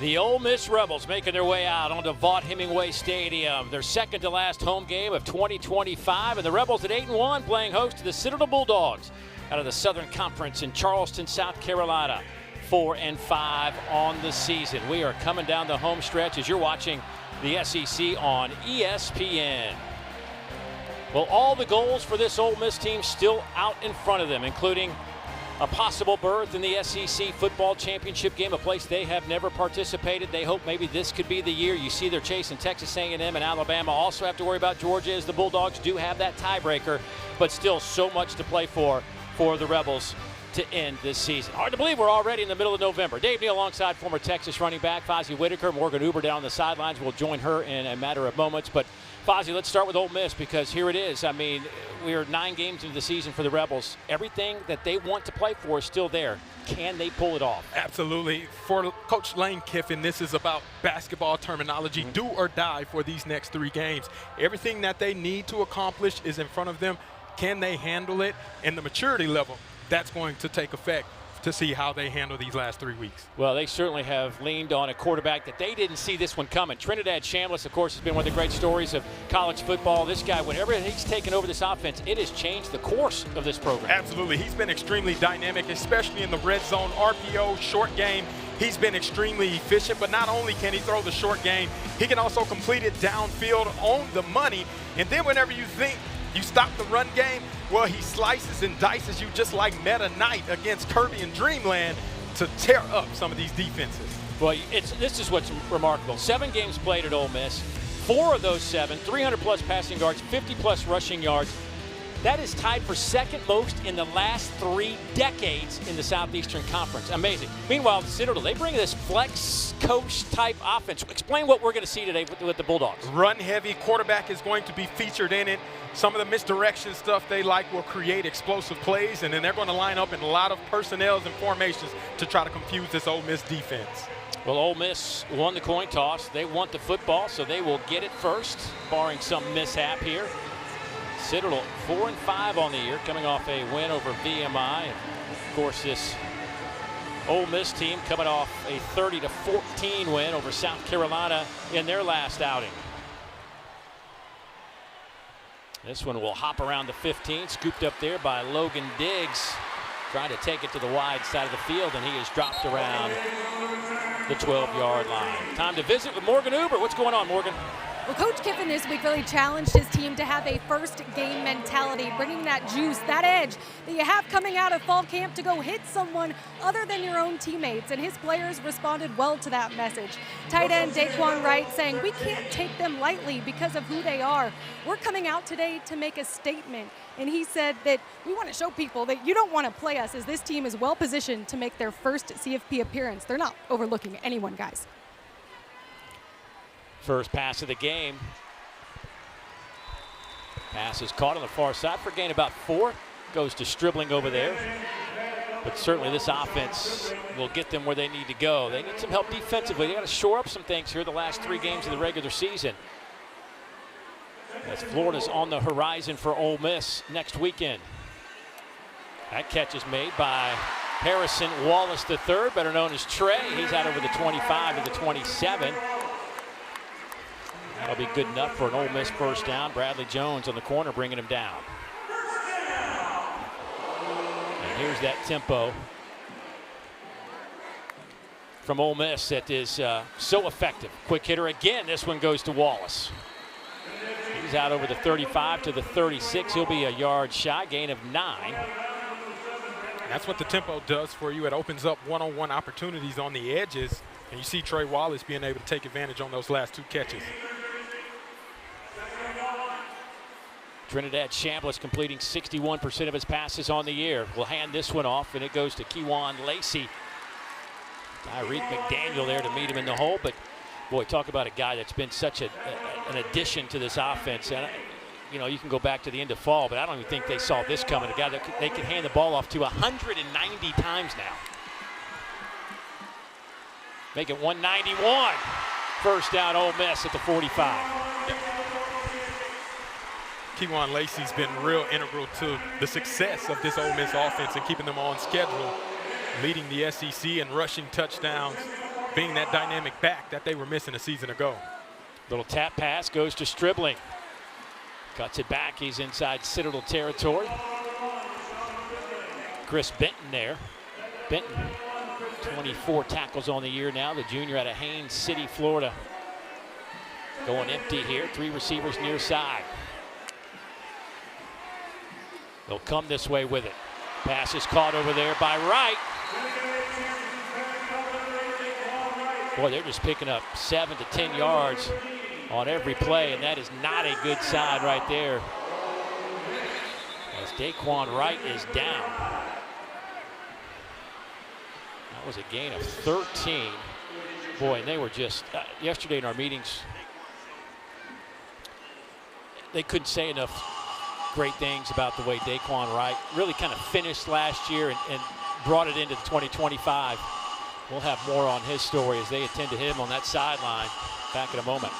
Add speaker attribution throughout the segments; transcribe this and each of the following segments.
Speaker 1: The Ole Miss Rebels making their way out onto Vaught-Hemingway Stadium. Their second to last home game of 2025, and the Rebels at 8-1 playing host to the Citadel Bulldogs out of the Southern Conference in Charleston, South Carolina. 4-5 on the season. We are coming down the home stretch as you're watching the SEC on ESPN. Well, all the goals for this Ole Miss team still out in front of them, including a possible berth in the SEC football championship game, a place they have never participated. They hope maybe this could be the year. You see they're chasing Texas A&M and Alabama. Also have to worry about Georgia as the Bulldogs do have that tiebreaker, but still so much to play for the Rebels to end this season. Hard to believe we're already in the middle of November. Dave Neal alongside former Texas running back Fozzie Whitaker. Morgan Uber down on the sidelines. We'll join her in a matter of moments. But Fozzie, let's start with Ole Miss because here it is. I mean, we are 9 games into the season for the Rebels. Everything that they want to play for is still there. Can they pull it off?
Speaker 2: Absolutely. For Coach Lane Kiffin, this is about basketball terminology. Do or die for these next 3 games. Everything that they need to accomplish is in front of them. Can they handle it? And the maturity level, that's going to take effect to see how they handle these last 3 weeks.
Speaker 1: Well, they certainly have leaned on a quarterback that they didn't see this one coming. Trinidad Chambliss, of course, has been one of the great stories of college football. This guy, whenever he's taken over this offense, it has changed the course of this program.
Speaker 2: Absolutely. He's been extremely dynamic, especially in the red zone, RPO, short game. He's been extremely efficient, but not only can he throw the short game, he can also complete it downfield on the money. And then whenever you think you stop the run game, well, he slices and dices you just like Meta Knight against Kirby and Dreamland to tear up some of these defenses.
Speaker 1: Well, this is what's remarkable. 7 games played at Ole Miss. 4 of those 7, 300-plus passing yards, 50-plus rushing yards. That is tied for second most in the last 3 decades in the Southeastern Conference. Amazing. Meanwhile, the Citadel, they bring this flex coach type offense. Explain what we're going to see today with the Bulldogs.
Speaker 2: Run heavy. Quarterback is going to be featured in it. Some of the misdirection stuff they like will create explosive plays, and then they're going to line up in a lot of personnels and formations to try to confuse this Ole Miss defense.
Speaker 1: Well, Ole Miss won the coin toss. They want the football, so they will get it first, barring some mishap here. Citadel 4-5 on the year, coming off a win over VMI. Of course, this Ole Miss team coming off a 30-14 win over South Carolina in their last outing. This one will hop around the 15, scooped up there by Logan Diggs, trying to take it to the wide side of the field, and he is dropped around the 12-yard line. Time to visit with Morgan Uber. What's going on, Morgan?
Speaker 3: Well, Coach Kiffin this week really challenged his team to have a first game mentality, bringing that juice, that edge that you have coming out of fall camp to go hit someone other than your own teammates. And his players responded well to that message. Tight end Daquan Wright saying, we can't take them lightly because of who they are. We're coming out today to make a statement. And he said that we want to show people that you don't want to play us, as this team is well positioned to make their first CFP appearance. They're not overlooking anyone, guys.
Speaker 1: First pass of the game. Pass is caught on the far side for a gain about 4. Goes to Stribling over there. But certainly this offense will get them where they need to go. They need some help defensively. They got to shore up some things here the last 3 games of the regular season. As Florida's on the horizon for Ole Miss next weekend. That catch is made by Harrison Wallace III, better known as Trey. He's out over the 25 to the 27. That'll be good enough for an Ole Miss first down. Bradley Jones on the corner bringing him down. And here's that tempo from Ole Miss that is so effective. Quick hitter again. This one goes to Wallace. He's out over the 35 to the 36. He'll be a yard shy, gain of 9.
Speaker 2: That's what the tempo does for you. It opens up one-on-one opportunities on the edges, and you see Trey Wallace being able to take advantage on those last 2 catches.
Speaker 1: Trinidad Chambliss completing 61% of his passes on the year. We'll hand this one off, and it goes to Kewan Lacey. Tyreek McDaniel there to meet him in the hole, but boy, talk about a guy that's been such an addition to this offense. And, you know, you can go back to the end of fall, but I don't even think they saw this coming. A guy that they can hand the ball off to 190 times now. Make it 191. First down, Ole Miss at the 45.
Speaker 2: Kewan Lacey's been real integral to the success of this Ole Miss offense and keeping them on schedule, leading the SEC in rushing touchdowns being that dynamic back that they were missing a season ago.
Speaker 1: Little tap pass goes to Stribling. Cuts it back. He's inside Citadel territory. Chris Benton there. Benton, 24 tackles on the year now. The junior out of Haines City, Florida. Going empty here. 3 receivers near side. They'll come this way with it. Pass is caught over there by Wright. Boy, they're just picking up 7 to 10 yards on every play, and that is not a good sign right there. As Daquan Wright is down. That was a gain of 13. Boy, and they were just, yesterday in our meetings, they couldn't say enough great things about the way Daquan Wright really kind of finished last year and brought it into the 2025. We'll have more on his story as they attend to him on that sideline back in a moment.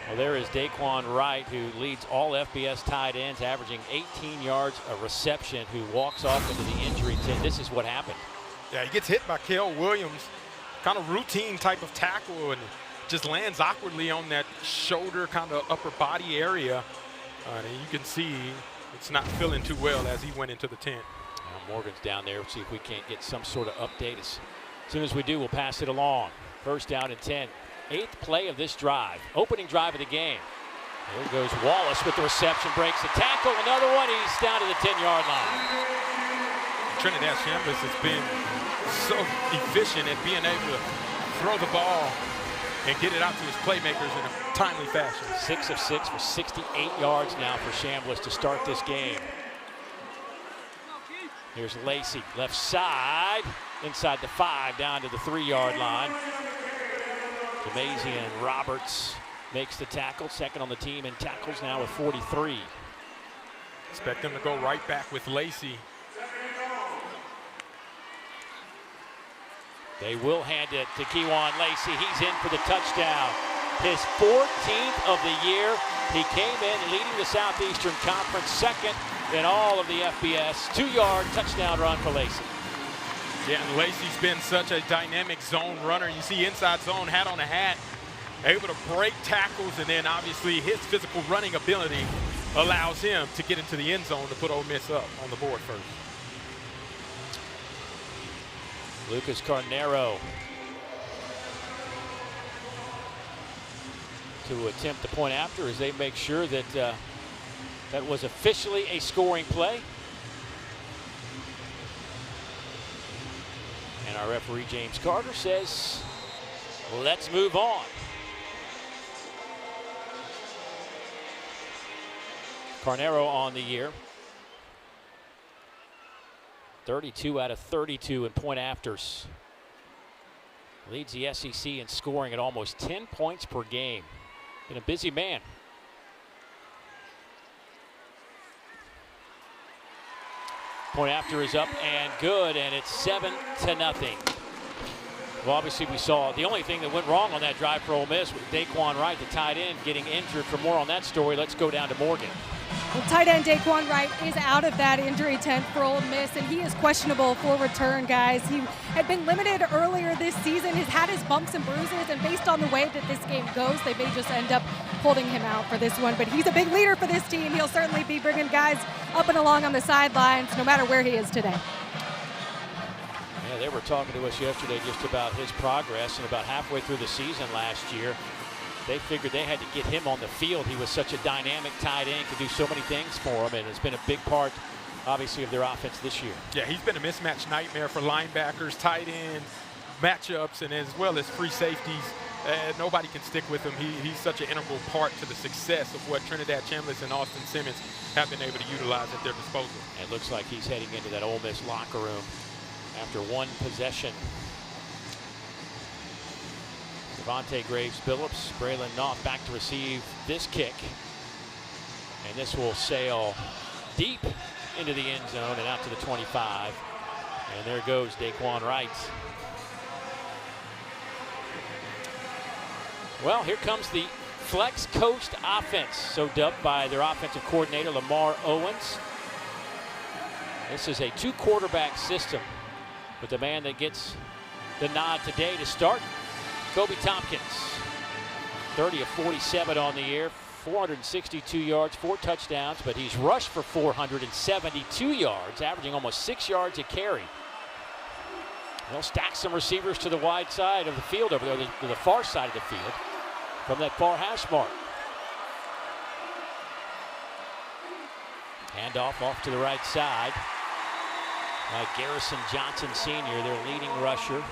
Speaker 1: Well, there is Daquan Wright, who leads all FBS tight ends, averaging 18 yards a reception, who walks off into the injury tent. This is what happened.
Speaker 2: Yeah, he gets hit by Cale Williams, kind of routine type of tackle, and just lands awkwardly on that shoulder, kind of upper body area. And you can see it's not feeling too well as he went into the tent.
Speaker 1: Now Morgan's down there. We'll see if we can't get some sort of update. As soon as we do, we'll pass it along. First down and 10. 8th play of this drive. Opening drive of the game. There goes Wallace with the reception, breaks the tackle. Another one. He's down to the 10-yard line.
Speaker 2: Trinidad Chambliss has been so efficient at being able to throw the ball and get it out to his playmakers in a timely fashion.
Speaker 1: 6 of 6 for 68 yards now for Chambliss to start this game. Here's Lacey, left side, inside the 5, down to the 3-yard line. Jamazian Roberts makes the tackle, second on the team in tackles now with 43.
Speaker 2: Expect them to go right back with Lacey.
Speaker 1: They will hand it to Kewan Lacey. He's in for the touchdown. His 14th of the year. He came in leading the Southeastern Conference, second in all of the FBS. 2-yard touchdown run for Lacey.
Speaker 2: Yeah, and Lacey's been such a dynamic zone runner. You see inside zone, hat on a hat, able to break tackles, and then obviously his physical running ability allows him to get into the end zone to put Ole Miss up on the board first.
Speaker 1: Lucas Carnero to attempt the point after as they make sure that that was officially a scoring play. And our referee, James Carter, says, let's move on. Carnero on the year. 32 out of 32 in point afters. Leads the SEC in scoring at almost 10 points per game. Been a busy man. Point after is up and good, and it's 7-0. Well, obviously we saw the only thing that went wrong on that drive for Ole Miss was Daquan Wright, the tight end, getting injured. For more on that story, let's go down to Morgan.
Speaker 3: Well, tight end Daquan Wright is out of that injury tent for Ole Miss, and he is questionable for return, guys. He had been limited earlier this season. He's had his bumps and bruises, and based on the way that this game goes, they may just end up holding him out for this one. But he's a big leader for this team. He'll certainly be bringing guys up and along on the sidelines, no matter where he is today.
Speaker 1: Yeah, they were talking to us yesterday just about his progress, and about halfway through the season last year, they figured they had to get him on the field. He was such a dynamic tight end, could do so many things for them, and it's been a big part, obviously, of their offense this year. Yeah,
Speaker 2: he's been a mismatch nightmare for linebackers, tight ends, matchups, and as well as free safeties. Nobody can stick with him. He's such an integral part to the success of what Trinidad Chambliss and Austin Simmons have been able to utilize at their disposal.
Speaker 1: It looks like he's heading into that Ole Miss locker room after one possession. Devontae Graves-Billups, Braylon Knopf back to receive this kick. And this will sail deep into the end zone and out to the 25. And there goes Daquan Wright. Well, here comes the Flex Coast offense, so dubbed by their offensive coordinator, Lamar Owens. This is a 2-quarterback system, with the man that gets the nod today to start, Kobe Tompkins. 30 of 47 on the year, 462 yards, 4 touchdowns, but he's rushed for 472 yards, averaging almost 6 yards a carry. They'll stack some receivers to the wide side of the field over there, to the far side of the field, from that far hash mark. Handoff off to the right side. Garrison Johnson Sr., their leading rusher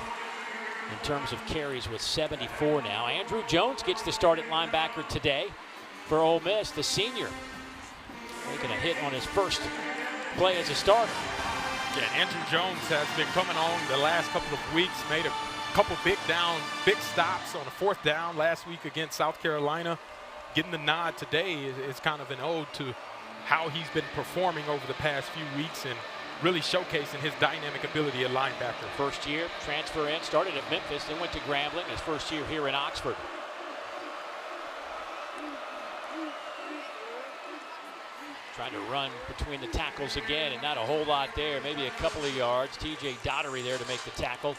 Speaker 1: in terms of carries with 74 now. Andrew Jones gets the start at linebacker today for Ole Miss, the senior. Making a hit on his first play as a starter.
Speaker 2: Yeah, Andrew Jones has been coming on the last couple of weeks, made a couple big stops on a 4th down last week against South Carolina. Getting the nod today is kind of an ode to how he's been performing over the past few weeks and really showcasing his dynamic ability at linebacker.
Speaker 1: First year, transfer in, started at Memphis, then went to Grambling, his first year here in Oxford. Trying to run between the tackles again, and not a whole lot there, maybe a couple of yards. TJ Dottery there to make the tackle.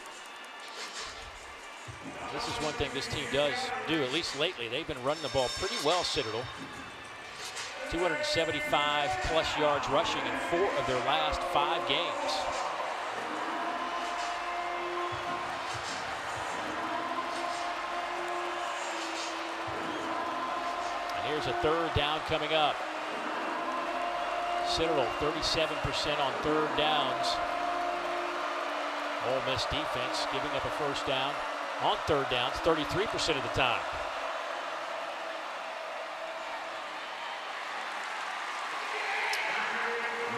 Speaker 1: This is one thing this team does do, at least lately. They've been running the ball pretty well, Citadel. 275 plus yards rushing in 4 of their last 5 games. And here's a 3rd down coming up. Citadel 37% on 3rd downs. Ole Miss defense giving up a 1st down on 3rd downs 33% of the time.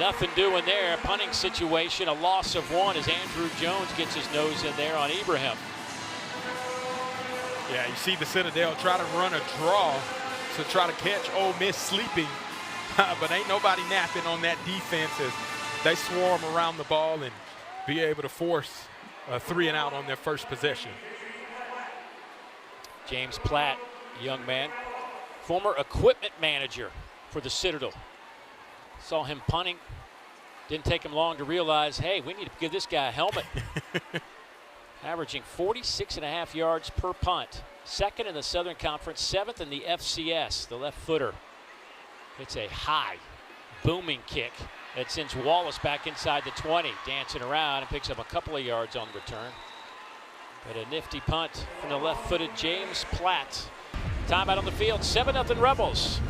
Speaker 1: Nothing doing there. Punting situation, a loss of 1 as Andrew Jones gets his nose in there on Ibrahim.
Speaker 2: Yeah, you see the Citadel try to run a draw to try to catch Ole Miss sleeping but ain't nobody napping on that defense as they swarm around the ball and be able to force a 3-and-out on their first possession.
Speaker 1: James Platt, young man, former equipment manager for the Citadel. Saw him punting. Didn't take him long to realize, hey, we need to give this guy a helmet. Averaging 46.5 yards per punt. Second in the Southern Conference, seventh in the FCS. The left footer hits a high, booming kick that sends Wallace back inside the 20, dancing around and picks up a couple of yards on the return. But a nifty punt from the left-footed James Platt. Timeout on the field, 7-0 Rebels.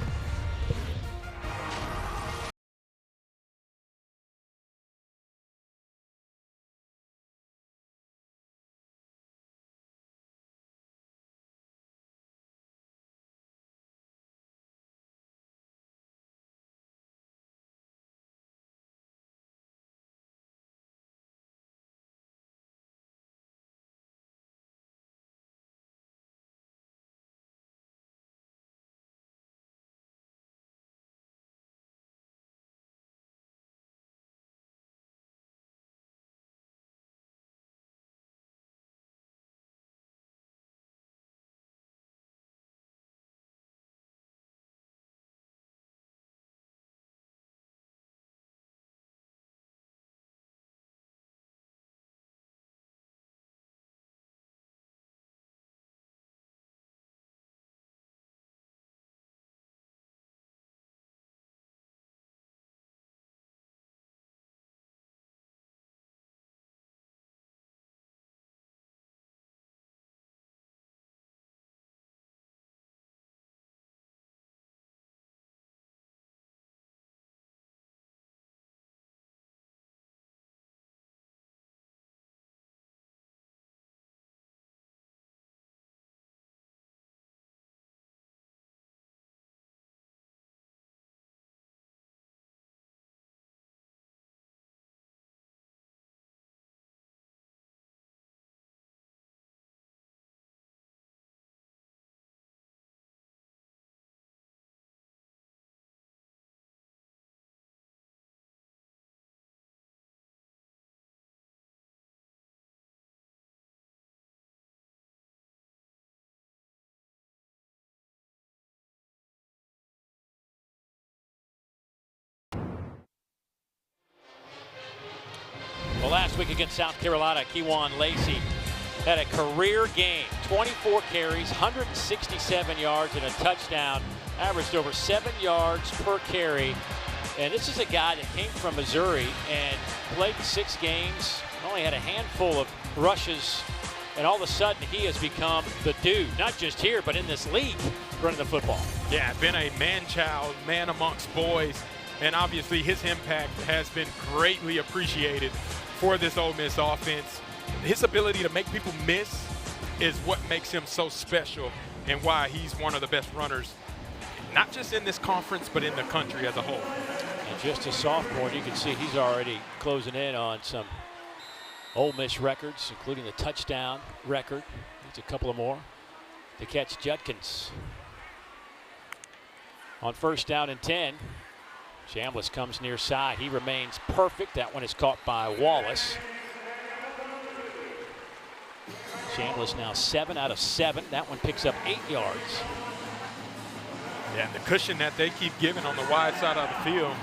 Speaker 1: Well, last week against South Carolina, Kewan Lacey had a career game. 24 carries, 167 yards, and a touchdown. Averaged over 7 yards per carry. And this is a guy that came from Missouri and played 6 games, only had a handful of rushes, and all of a sudden he has become the dude, not just here, but in this league, running the football.
Speaker 2: Yeah, been a man-child, man amongst boys, and obviously his impact has been greatly appreciated for this Ole Miss offense. His ability to make people miss is what makes him so special and why he's one of the best runners, not just in this conference, but in the country as a whole.
Speaker 1: And just a sophomore, you can see he's already closing in on some Ole Miss records, including the touchdown record. Needs a couple of more to catch Judkins. On first down and 10, Chambliss comes near side. He remains perfect. That one is caught by Wallace. Chambliss now 7 out of 7. That one picks up 8 yards.
Speaker 2: Yeah, and the cushion that they keep giving on the wide side of the field,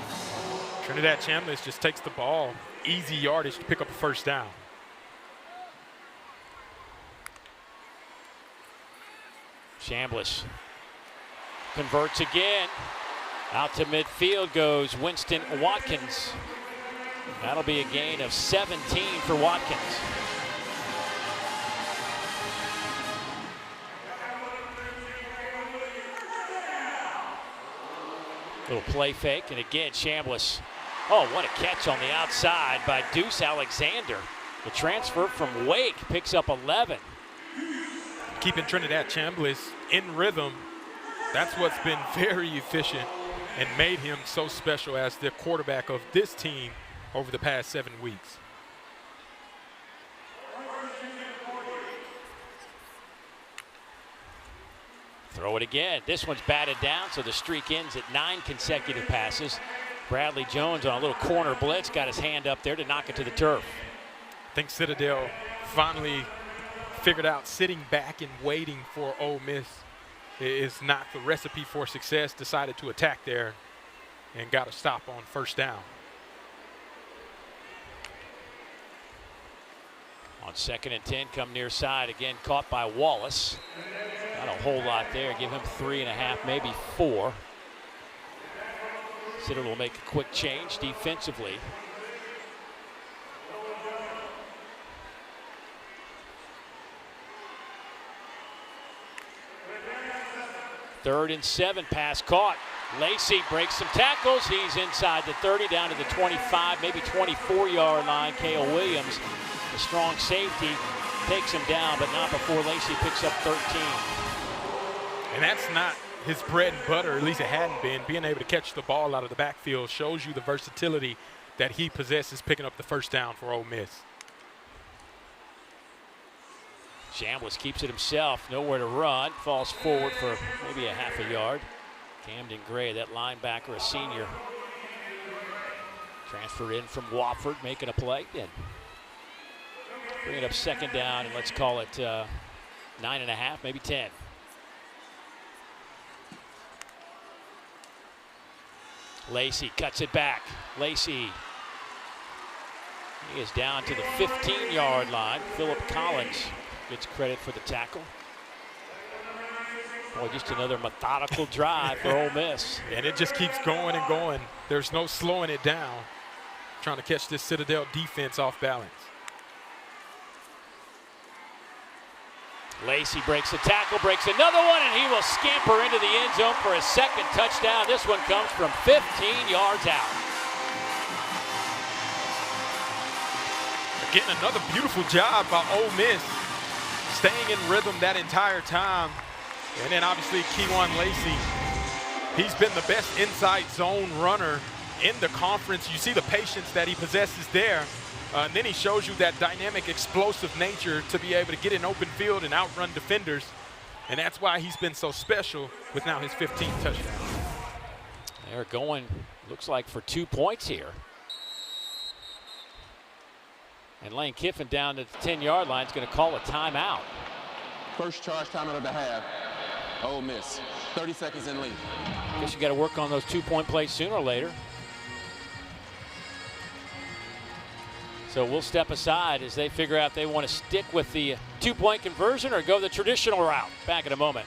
Speaker 2: Trinidad Chambliss just takes the ball, easy yardage to pick up a first down.
Speaker 1: Chambliss converts again. Out to midfield goes Winston Watkins. That'll be a gain of 17 for Watkins. Little play fake, and again Chambliss. Oh, what a catch on the outside by Deuce Alexander. The transfer from Wake picks up 11.
Speaker 2: Keeping Trinidad Chambliss in rhythm, that's what's been very efficient and made him so special as the quarterback of this team over the past 7 weeks.
Speaker 1: Throw it again. This one's batted down, so the streak ends at 9 consecutive passes. Bradley Jones on a little corner blitz, got his hand up there to knock it to the turf.
Speaker 2: I think Citadel finally figured out sitting back and waiting for Ole Miss is not the recipe for success. Decided to attack there and got a stop on first down.
Speaker 1: On 2nd and 10, come near side again, caught by Wallace. Not a whole lot there. Give him 3.5, maybe 4. Citadel will make a quick change defensively. Third and 7, pass caught. Lacey breaks some tackles. He's inside the 30, down to the 25, maybe 24-yard line. Cale Williams, the strong safety, takes him down, but not before Lacey picks up 13.
Speaker 2: And that's not his bread and butter, at least it hadn't been. Being able to catch the ball out of the backfield shows you the versatility that he possesses, picking up the first down for Ole Miss.
Speaker 1: Chambliss keeps it himself, nowhere to run, falls forward for maybe a half a yard. Camden Gray, that linebacker, a senior, transferred in from Wofford, making a play. Then bring it up 2nd down, and let's call it 9.5, maybe 10. Lacey cuts it back. Lacey, he is down to the 15-yard line. Philip Collins gets credit for the tackle. Boy, just another methodical drive for Ole Miss.
Speaker 2: And it just keeps going and going. There's no slowing it down. Trying to catch this Citadel defense off balance.
Speaker 1: Lacey breaks a tackle, breaks another one, and he will scamper into the end zone for a 2nd touchdown. This one comes from 15 yards out.
Speaker 2: Getting another beautiful job by Ole Miss, staying in rhythm that entire time. And then obviously Kewan Lacey, he's been the best inside zone runner in the conference. You see the patience that he possesses there. And then he shows you that dynamic, explosive nature to be able to get in open field and outrun defenders. And that's why he's been so special with now his 15th touchdown.
Speaker 1: They're going, looks like, for 2 points here. And Lane Kiffin down to the 10-yard line is going to call a timeout.
Speaker 4: First charge timeout of the half. Ole Miss, 30 seconds in lead.
Speaker 1: Guess you got to work on those 2-point plays sooner or later. So we'll step aside as they figure out if they want to stick with the 2-point conversion or go the traditional route. Back in a moment.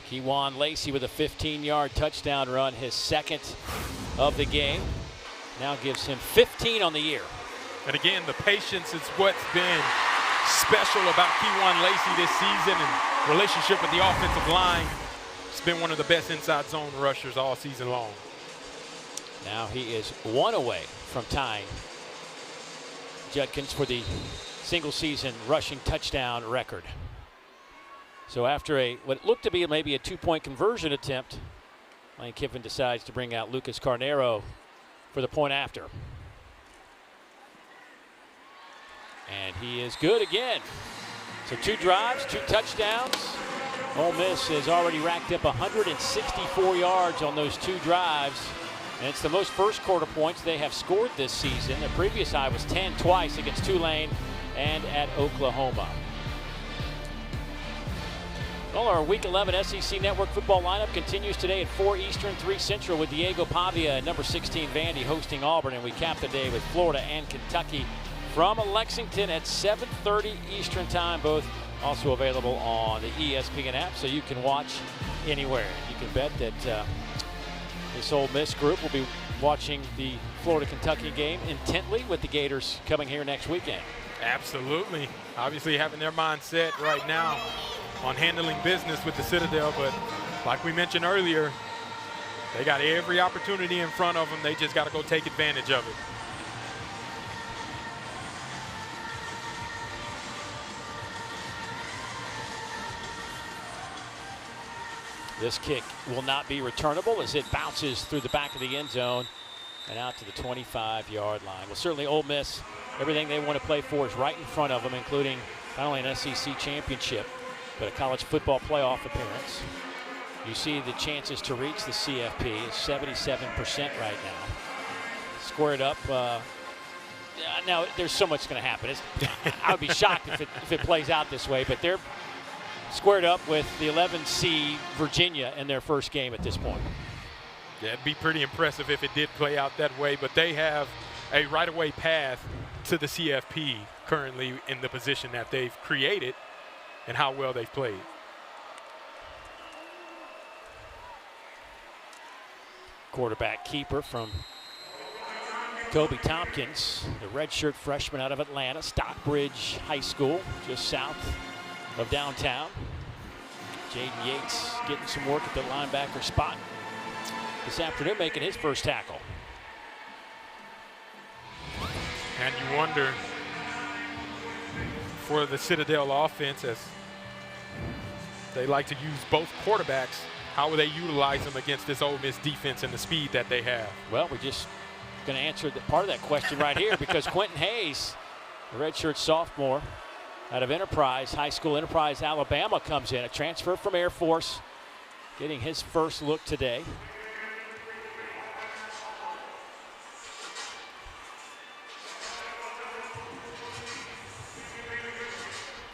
Speaker 1: Kewan Lacey with a 15-yard touchdown run, his second of the game. Now gives him 15 on the year.
Speaker 2: And again, the patience is what's been special about Kewan Lacey this season, and relationship with the offensive line. It's been one of the best inside zone rushers all season long.
Speaker 1: Now he is one away from tying Judkins for the single season rushing touchdown record. So after what looked to be maybe a 2-point conversion attempt, Lane Kiffin decides to bring out Lucas Carnero for the point after. And he is good again. So 2 drives, 2 touchdowns. Ole Miss has already racked up 164 yards on those 2 drives. And it's the most first quarter points they have scored this season. The previous high was 10 twice against Tulane and at Oklahoma. Well, our Week 11 SEC Network football lineup continues today at 4 Eastern, 3 Central with Diego Pavia and number 16 Vandy hosting Auburn. And we cap the day with Florida and Kentucky from Lexington at 7:30 Eastern time, both also available on the ESPN app, so you can watch anywhere. You can bet that this Ole Miss group will be watching the Florida-Kentucky game intently with the Gators coming here next weekend.
Speaker 2: Absolutely. Obviously having their mindset right now on handling business with the Citadel, but like we mentioned earlier, they got every opportunity in front of them. They just got to go take advantage of it.
Speaker 1: This kick will not be returnable as it bounces through the back of the end zone and out to the 25-yard line. Well, certainly Ole Miss, everything they want to play for is right in front of them, including not only an SEC championship, but a college football playoff appearance. You see the chances to reach the CFP is 77% right now. Squared up. Now, there's so much going to happen. I would be shocked if it plays out this way, but they're squared up with the 11C Virginia in their first game at this point.
Speaker 2: Yeah, it'd be pretty impressive if it did play out that way, but they have a right-of-way path to the CFP currently in the position that they've created and how well they've played.
Speaker 1: Quarterback keeper from Kobe Tompkins, the redshirt freshman out of Atlanta, Stockbridge High School, just south of downtown. Jaden Yates getting some work at the linebacker spot this afternoon, making his first tackle.
Speaker 2: And you wonder for the Citadel offense, as they like to use both quarterbacks, how will they utilize them against this Ole Miss defense and the speed that they have?
Speaker 1: Well, we're just going to answer part of that question right here because Quentin Hayes, the redshirt sophomore out of Enterprise High School, Enterprise, Alabama, comes in, a transfer from Air Force, getting his first look today.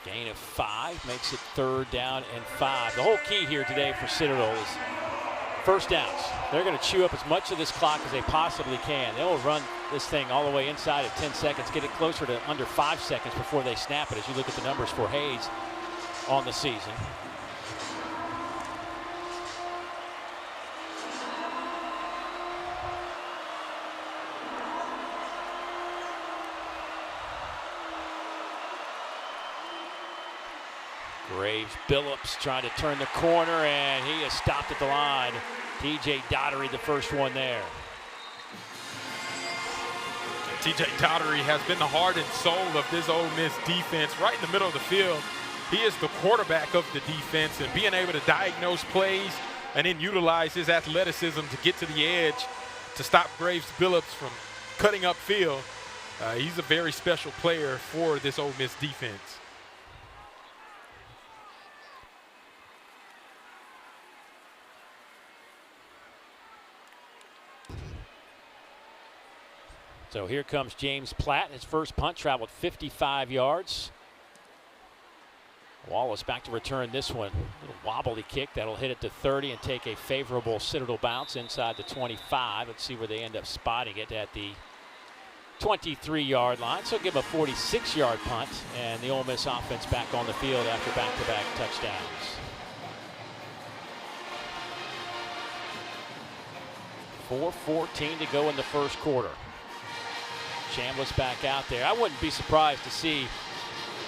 Speaker 1: Gain of 5 makes it 3rd down and 5. The whole key here today for Citadel is first downs. They're going to chew up as much of this clock as they possibly can. They will run this thing all the way inside at 10 seconds, get it closer to under 5 seconds before they snap it, as you look at the numbers for Hayes on the season. Graves Billups trying to turn the corner, and he is stopped at the line. TJ Dottery, the first one there.
Speaker 2: TJ Dottery has been the heart and soul of this Ole Miss defense, right in the middle of the field. He is the quarterback of the defense, and being able to diagnose plays and then utilize his athleticism to get to the edge to stop Graves Billups from cutting upfield. He's a very special player for this Ole Miss defense.
Speaker 1: So here comes James Platt. His first punt traveled 55 yards. Wallace back to return this one. A little wobbly kick that'll hit it to 30 and take a favorable Citadel bounce inside the 25. Let's see where they end up spotting it at the 23-yard line. So give a 46-yard punt, and the Ole Miss offense back on the field after back-to-back touchdowns. 4:14 to go in the first quarter. Chambliss back out there. I wouldn't be surprised to see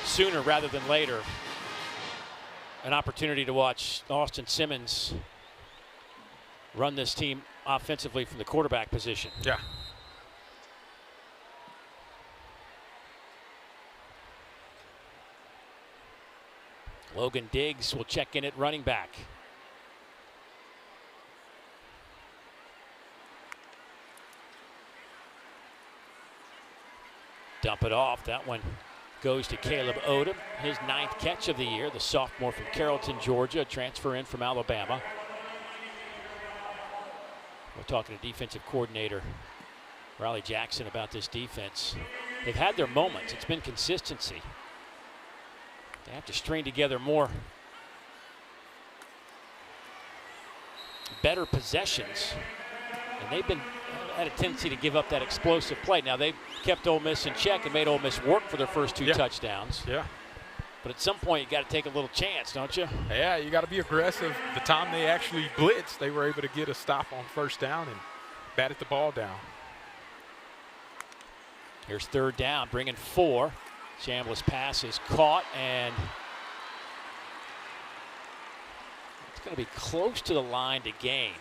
Speaker 1: sooner rather than later an opportunity to watch Austin Simmons run this team offensively from the quarterback position.
Speaker 2: Yeah.
Speaker 1: Logan Diggs will check in at running back. Dump it off. That one goes to Caleb Odom, his 9th catch of the year, the sophomore from Carrollton, Georgia, a transfer in from Alabama. We're talking to defensive coordinator Riley Jackson about this defense. They've had their moments. It's been consistency. They have to string together more better possessions, and they've had a tendency to give up that explosive play. Now they've kept Ole Miss in check and made Ole Miss work for their first 2 touchdowns.
Speaker 2: Yeah.
Speaker 1: But at some point you got to take a little chance, don't you?
Speaker 2: Yeah, you got to be aggressive. The time they actually blitzed, they were able to get a stop on first down and batted the ball down.
Speaker 1: Here's 3rd down, bringing 4. Chambliss pass is caught, and it's going to be close to the line to gain.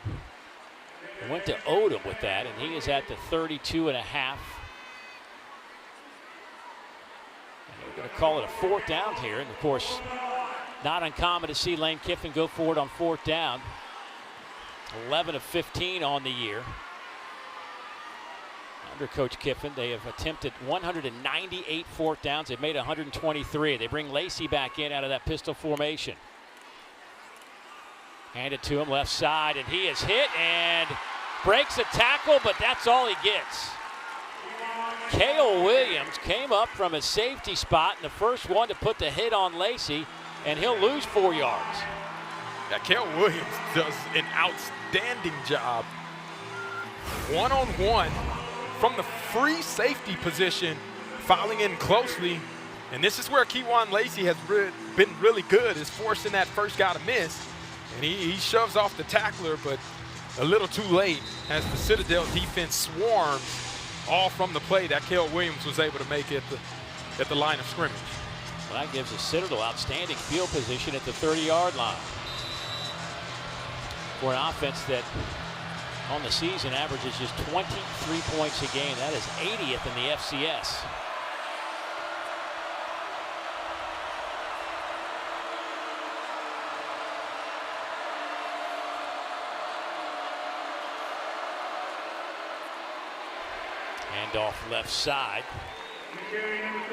Speaker 1: They went to Odom with that, and he is at the 32 and a half. And they're going to call it a 4th down here, and of course, not uncommon to see Lane Kiffin go for it on 4th down. 11 of 15 on the year. Under Coach Kiffin, they have attempted 198 4th downs. They've made 123. They bring Lacey back in out of that pistol formation. Hand it to him, left side, and he is hit and breaks a tackle, but that's all he gets. Cale Williams came up from his safety spot, and the first one to put the hit on Lacey, and he'll lose 4 yards.
Speaker 2: Yeah, Cale Williams does an outstanding job. One-on-one. From the free safety position, filing in closely. And this is where Kejuan Lacey has been really good, is forcing that first guy to miss. And he shoves off the tackler, but a little too late as the Citadel defense swarms all from the play that Cale Williams was able to make at the line of scrimmage.
Speaker 1: Well, that gives the Citadel outstanding field position at the 30-yard line. For an offense that on the season averages just 23 points a game. That is 80th in the FCS. Handoff left side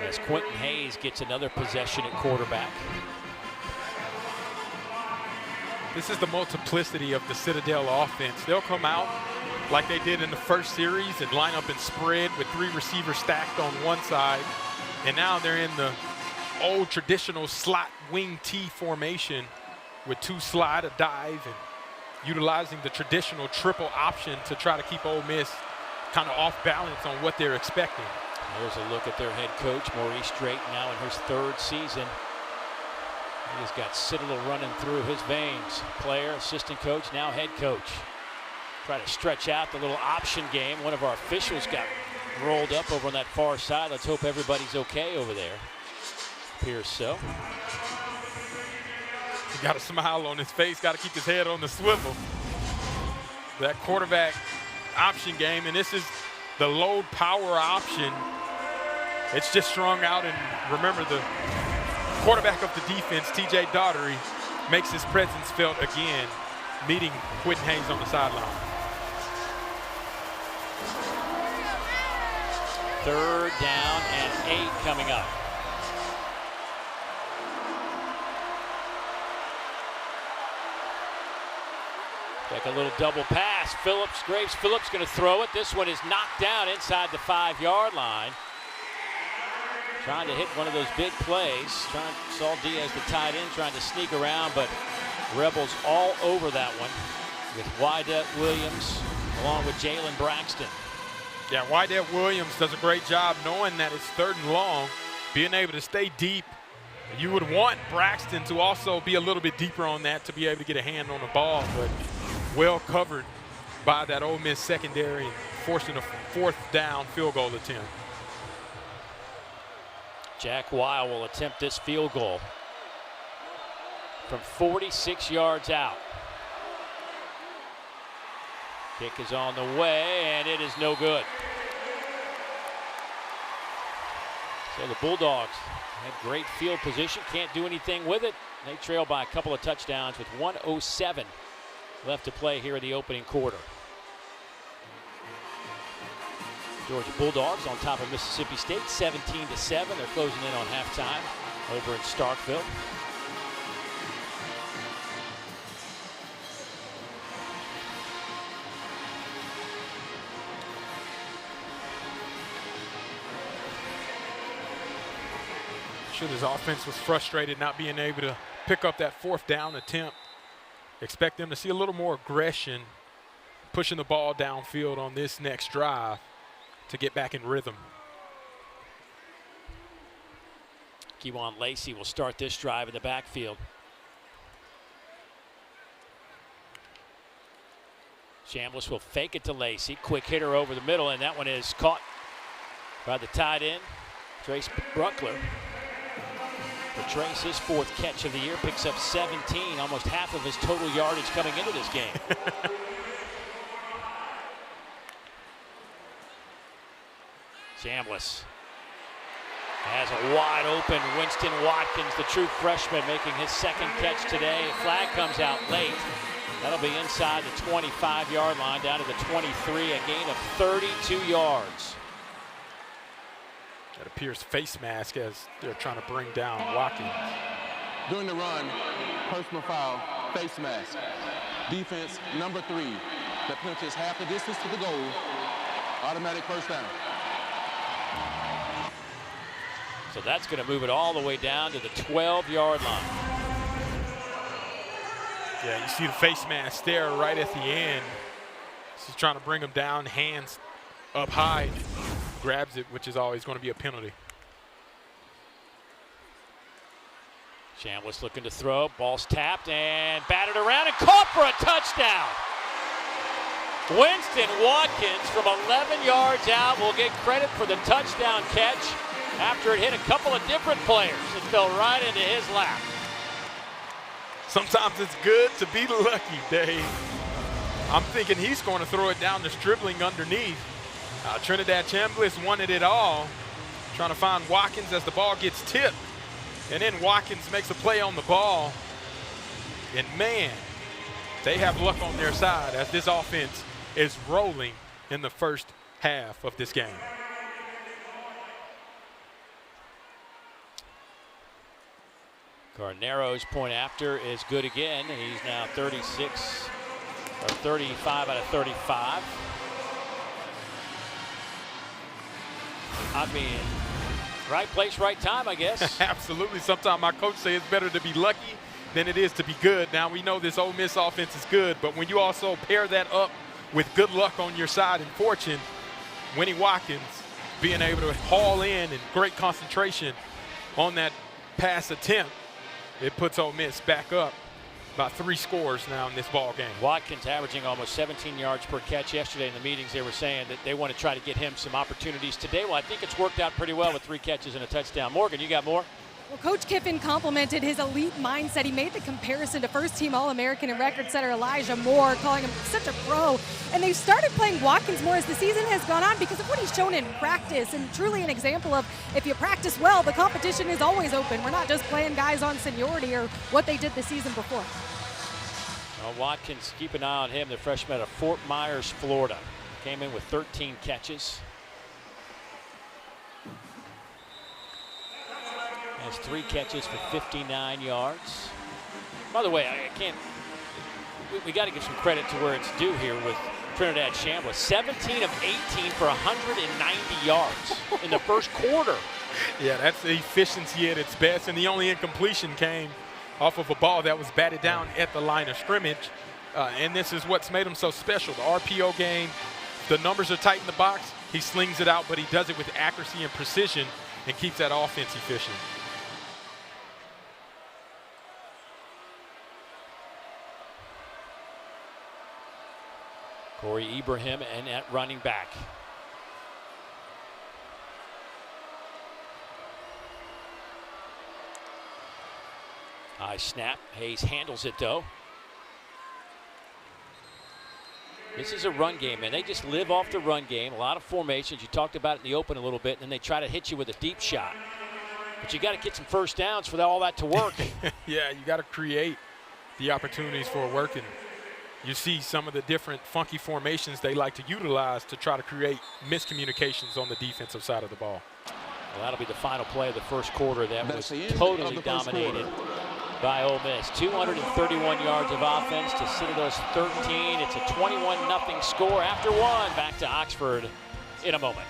Speaker 1: as Quentin Hayes gets another possession at quarterback.
Speaker 2: This is the multiplicity of the Citadel offense. They'll come out like they did in the first series and line up and spread with 3 receivers stacked on one side. And now they're in the old traditional slot wing T formation with 2 slide, a dive, and utilizing the traditional triple option to try to keep Ole Miss kind of off balance on what they're expecting.
Speaker 1: There's a look at their head coach, Maurice Drake, now in his 3rd season. He's got Citadel running through his veins. Player, assistant coach, now head coach. Try to stretch out the little option game. One of our officials got rolled up over on that far side. Let's hope everybody's okay over there. Appears so.
Speaker 2: He got a smile on his face, got to keep his head on the swivel. That quarterback option game, and this is the load power option. It's just strung out, and remember the quarterback of the defense, TJ Daughtery, makes his presence felt again, meeting Quentin Hayes on the sideline.
Speaker 1: 3rd down and 8 coming up. Take a little double pass. Graves Phillips going to throw it. This one is knocked down inside the 5-yard line. Trying to hit one of those big plays. Saul Diaz, the tight end, trying to sneak around, but Rebels all over that one with Wydett Williams along with Jalen Braxton.
Speaker 2: Yeah, Wydett Williams does a great job knowing that it's 3rd and long, being able to stay deep. You would want Braxton to also be a little bit deeper on that to be able to get a hand on the ball, but well covered by that Ole Miss secondary and forcing a 4th down field goal attempt.
Speaker 1: Jack Weil will attempt this field goal from 46 yards out. Kick is on the way, and it is no good. So the Bulldogs have great field position, can't do anything with it. They trail by a couple of touchdowns with 1:07 left to play here in the opening quarter. Georgia Bulldogs on top of Mississippi State, 17-7. They're closing in on halftime over in Starkville.
Speaker 2: Sure, this offense was frustrated not being able to pick up that 4th down attempt. Expect them to see a little more aggression, pushing the ball downfield on this next drive to get back in rhythm.
Speaker 1: Kewan Lacey will start this drive in the backfield. Chambliss will fake it to Lacey. Quick hitter over the middle, and that one is caught by the tight end, Trace Bruckler. For Trace, his 4th catch of the year, picks up 17, almost half of his total yardage coming into this game. Chambliss has a wide open Winston Watkins, the true freshman, making his 2nd catch today. A flag comes out late. That'll be inside the 25-yard line, down to the 23, a gain of 32 yards.
Speaker 2: That appears face mask as they're trying to bring down Watkins.
Speaker 4: During the run, personal foul, face mask. Defense number 3 that punches half the distance to the goal. Automatic 1st down.
Speaker 1: So that's going to move it all the way down to the 12-yard line.
Speaker 2: Yeah, you see the face mask there right at the end. He's trying to bring him down, hands up high, grabs it, which is always going to be a penalty.
Speaker 1: Chambliss looking to throw, ball's tapped and batted around and caught for a touchdown. Winston Watkins from 11 yards out will get credit for the touchdown catch after it hit a couple of different players. It fell right into his lap.
Speaker 2: Sometimes it's good to be lucky, Dave. I'm thinking he's going to throw it down, just dribbling underneath. Trinidad Chambliss wanted it all, trying to find Watkins as the ball gets tipped. And then Watkins makes a play on the ball. And man, they have luck on their side as this offense is rolling in the first half of this game.
Speaker 1: Carnero's point after is good again, and he's now 35 out of 35. I mean, right place, right time, I guess.
Speaker 2: Absolutely. Sometimes my coach says it's better to be lucky than it is to be good. Now, we know this Ole Miss offense is good, but when you also pair that up with good luck on your side and fortune, Winnie Watkins being able to haul in and great concentration on that pass attempt, it puts Ole Miss back up by 3 scores now in this ball game.
Speaker 1: Watkins averaging almost 17 yards per catch. Yesterday in the meetings, they were saying that they want to try to get him some opportunities today. Well, I think it's worked out pretty well with 3 catches and a touchdown. Morgan, you got more?
Speaker 3: Well, Coach Kiffin complimented his elite mindset. He made the comparison to first-team All-American and record setter Elijah Moore, calling him such a pro. And they've started playing Watkins more as the season has gone on because of what he's shown in practice, and truly an example of if you practice well, the competition is always open. We're not just playing guys on seniority or what they did the season before.
Speaker 1: Well, Watkins, keep an eye on him, the freshman out of Fort Myers, Florida. Came in with 13 catches. Has 3 catches for 59 yards. By the way, I can't, we got to give some credit to where it's due here with Trinidad Chambliss. 17 of 18 for 190 yards in the first quarter.
Speaker 2: Yeah, that's the efficiency at its best, and the only incompletion came off of a ball that was batted down at the line of scrimmage. And this is what's made him so special. The RPO game, the numbers are tight in the box. He slings it out, but he does it with accuracy and precision and keeps that offense efficient.
Speaker 1: Corey Ibrahim and at running back. High snap. Hayes handles it though. This is a run game, man. They just live off the run game. A lot of formations. You talked about it in the open a little bit, and then they try to hit you with a deep shot. But you got to get some first downs for all that to work.
Speaker 2: Yeah, you got to create the opportunities for working. You see some of the different funky formations they like to utilize to try to create miscommunications on the defensive side of the ball.
Speaker 1: Well, that'll be the final play of the first quarter. That was totally dominated by Ole Miss. 231 yards of offense to Citadel's 13. It's a 21-0 score after one. Back to Oxford in a moment.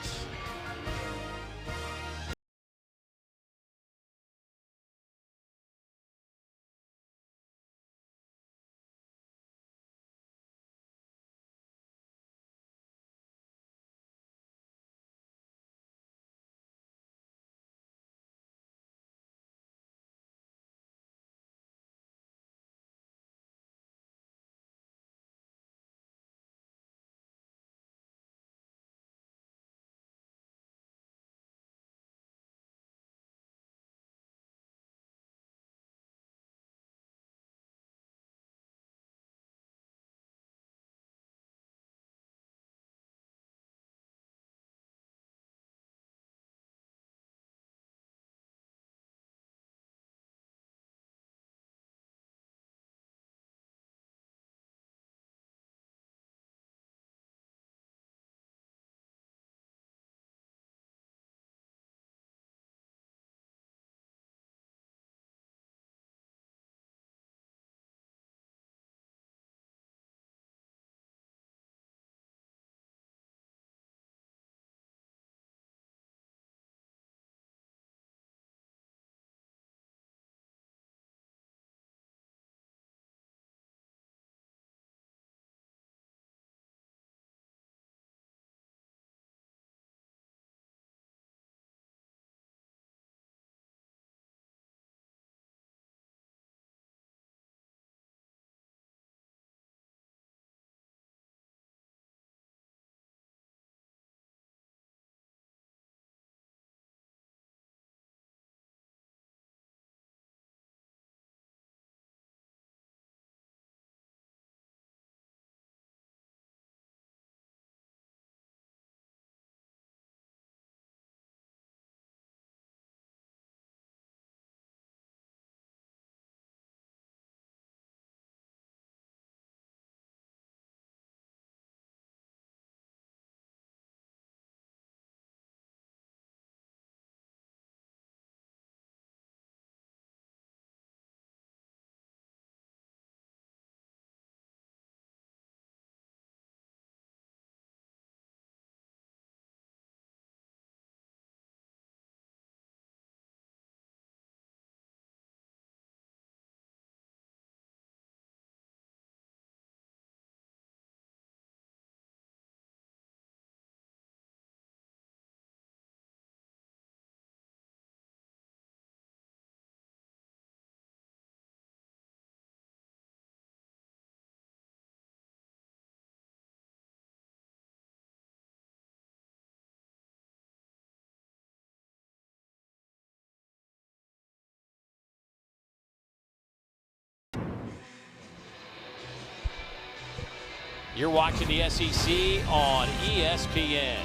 Speaker 1: You're watching the SEC on ESPN.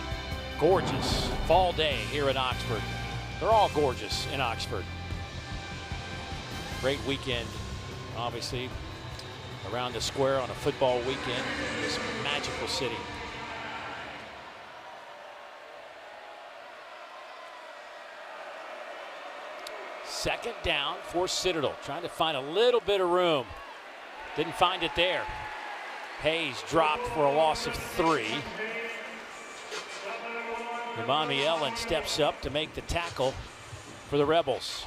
Speaker 1: Gorgeous fall day here in Oxford. They're all gorgeous in Oxford. Great weekend, obviously, around the square on a football weekend in this magical city. Second down for Citadel, trying to find a little bit of room. Didn't find it there. Hayes dropped for a loss of 3. Imani Ellen steps up to make the tackle for the Rebels.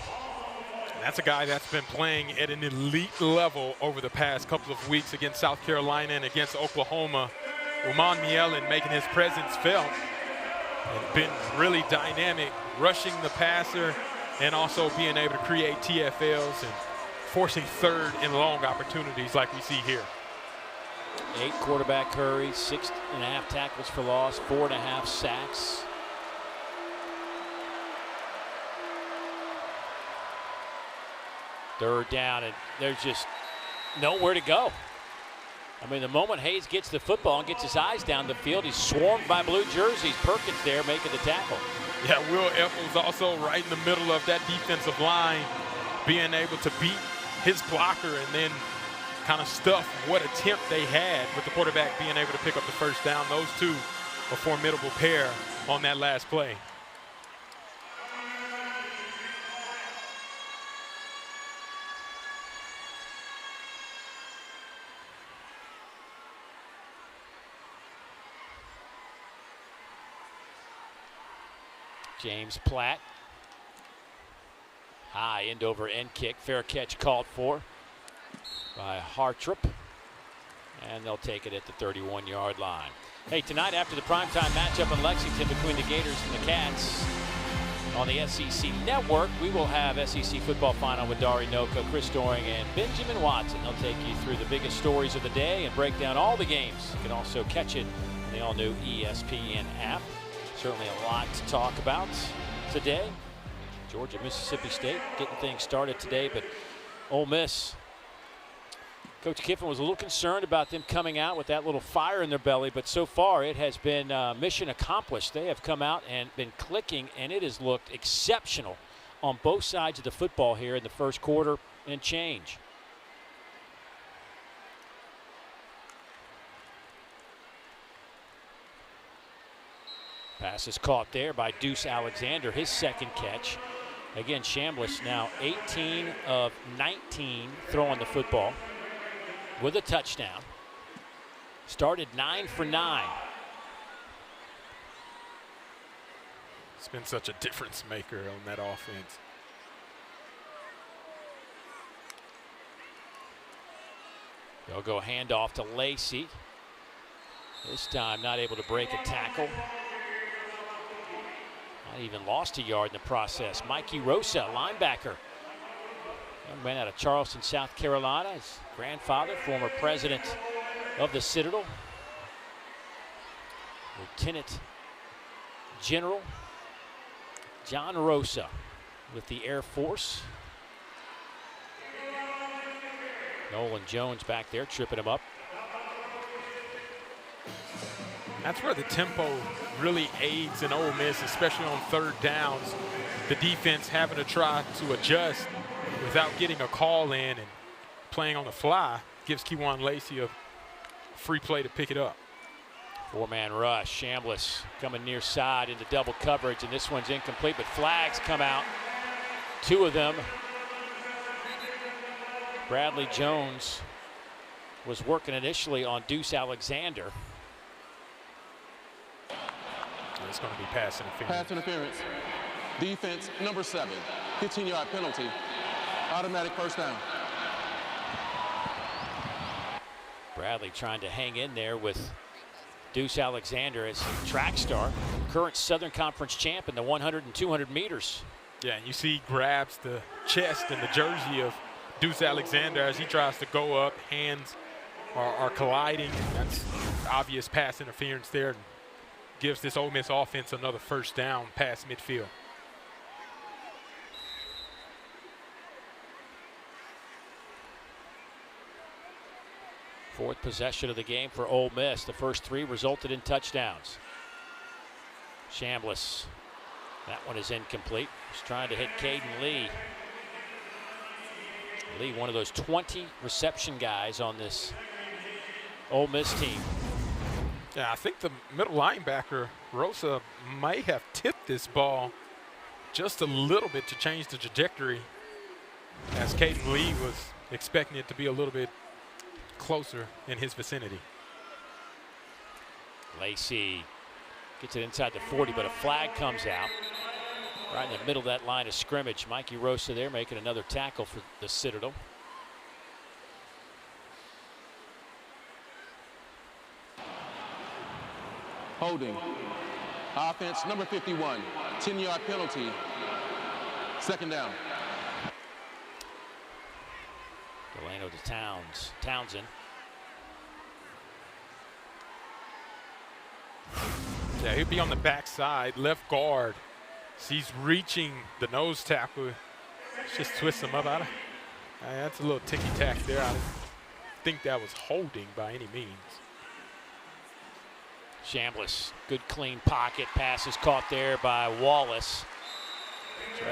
Speaker 2: That's a guy that's been playing at an elite level over the past couple of weeks against South Carolina and against Oklahoma. Roman Mielen making his presence felt and been really dynamic, rushing the passer and also being able to create TFLs and forcing third and long opportunities like we see here.
Speaker 1: 8 quarterback hurries, 6.5 tackles for loss, 4.5 sacks. Third down, and there's just nowhere to go. I mean, the moment Hayes gets the football and gets his eyes down the field, he's swarmed by blue jerseys. Perkins there making the tackle.
Speaker 2: Yeah, Will Eccles also right in the middle of that defensive line, being able to beat his blocker and then kind of stuff what attempt they had with the quarterback being able to pick up the first down. Those two, a formidable pair on that last play.
Speaker 1: James Platt. High end over end kick. Fair catch called for by Hartrop. And they'll take it at the 31-yard line. Hey, tonight after the primetime matchup in Lexington between the Gators and the Cats on the SEC Network, we will have SEC football final with Dari Noko, Chris Doring, and Benjamin Watson. They'll take you through the biggest stories of the day and break down all the games. You can also catch it in the all-new ESPN app. Certainly a lot to talk about today. Georgia, Mississippi State getting things started today, but Ole Miss, Coach Kiffin was a little concerned about them coming out with that little fire in their belly, but so far it has been mission accomplished. They have come out and been clicking, and it has looked exceptional on both sides of the football here in the first quarter and change. Pass is caught there by Deuce Alexander, his second catch. Again, Chambliss now 18 of 19 throwing the football with a touchdown. Started 9 for 9.
Speaker 2: It's been such a difference maker on that offense.
Speaker 1: They'll go handoff to Lacey. This time not able to break a tackle. Not even lost a yard in the process. Mikey Rosa, linebacker. Young man out of Charleston, South Carolina. His grandfather, former president of the Citadel. Lieutenant General John Rosa with the Air Force. Nolan Jones back there tripping him up.
Speaker 2: That's where the tempo really aids in Ole Miss, especially on third downs. The defense having to try to adjust without getting a call in and playing on the fly gives Kewan Lacey a free play to pick it up.
Speaker 1: Four-man rush. Chambliss coming near side into double coverage, and this one's incomplete, but flags come out. 2 of them. Bradley Jones was working initially on Deuce Alexander.
Speaker 2: It's going to be pass interference.
Speaker 4: Pass interference. Defense number 7. 15-yard penalty. Automatic first down.
Speaker 1: Bradley trying to hang in there with Deuce Alexander as track star, current Southern Conference champ in the 100 and 200 meters.
Speaker 2: Yeah, and you see he grabs the chest and the jersey of Deuce Alexander as he tries to go up. Hands are colliding. That's obvious pass interference there. Gives this Ole Miss offense another first down past midfield.
Speaker 1: Fourth possession of the game for Ole Miss. The first 3 resulted in touchdowns. Chambliss, that one is incomplete. He's trying to hit Caden Lee. Lee, one of those 20 reception guys on this Ole Miss team.
Speaker 2: Yeah, I think the middle linebacker, Rosa, may have tipped this ball just a little bit to change the trajectory, as Caden Lee was expecting it to be a little bit closer in his vicinity.
Speaker 1: Lacey gets it inside the 40, but a flag comes out right in the middle of that line of scrimmage. Mikey Rosa there making another tackle for the Citadel.
Speaker 4: Holding. Offense number 51. 10-yard penalty. Second down.
Speaker 1: Delano to Townsend.
Speaker 2: Yeah, he'll be on the backside, left guard. He's reaching the nose tackle. Just twist him up out of. That's a little ticky-tack there. I didn't think that was holding by any means.
Speaker 1: Chambliss, good clean pocket. Pass is caught there by Wallace.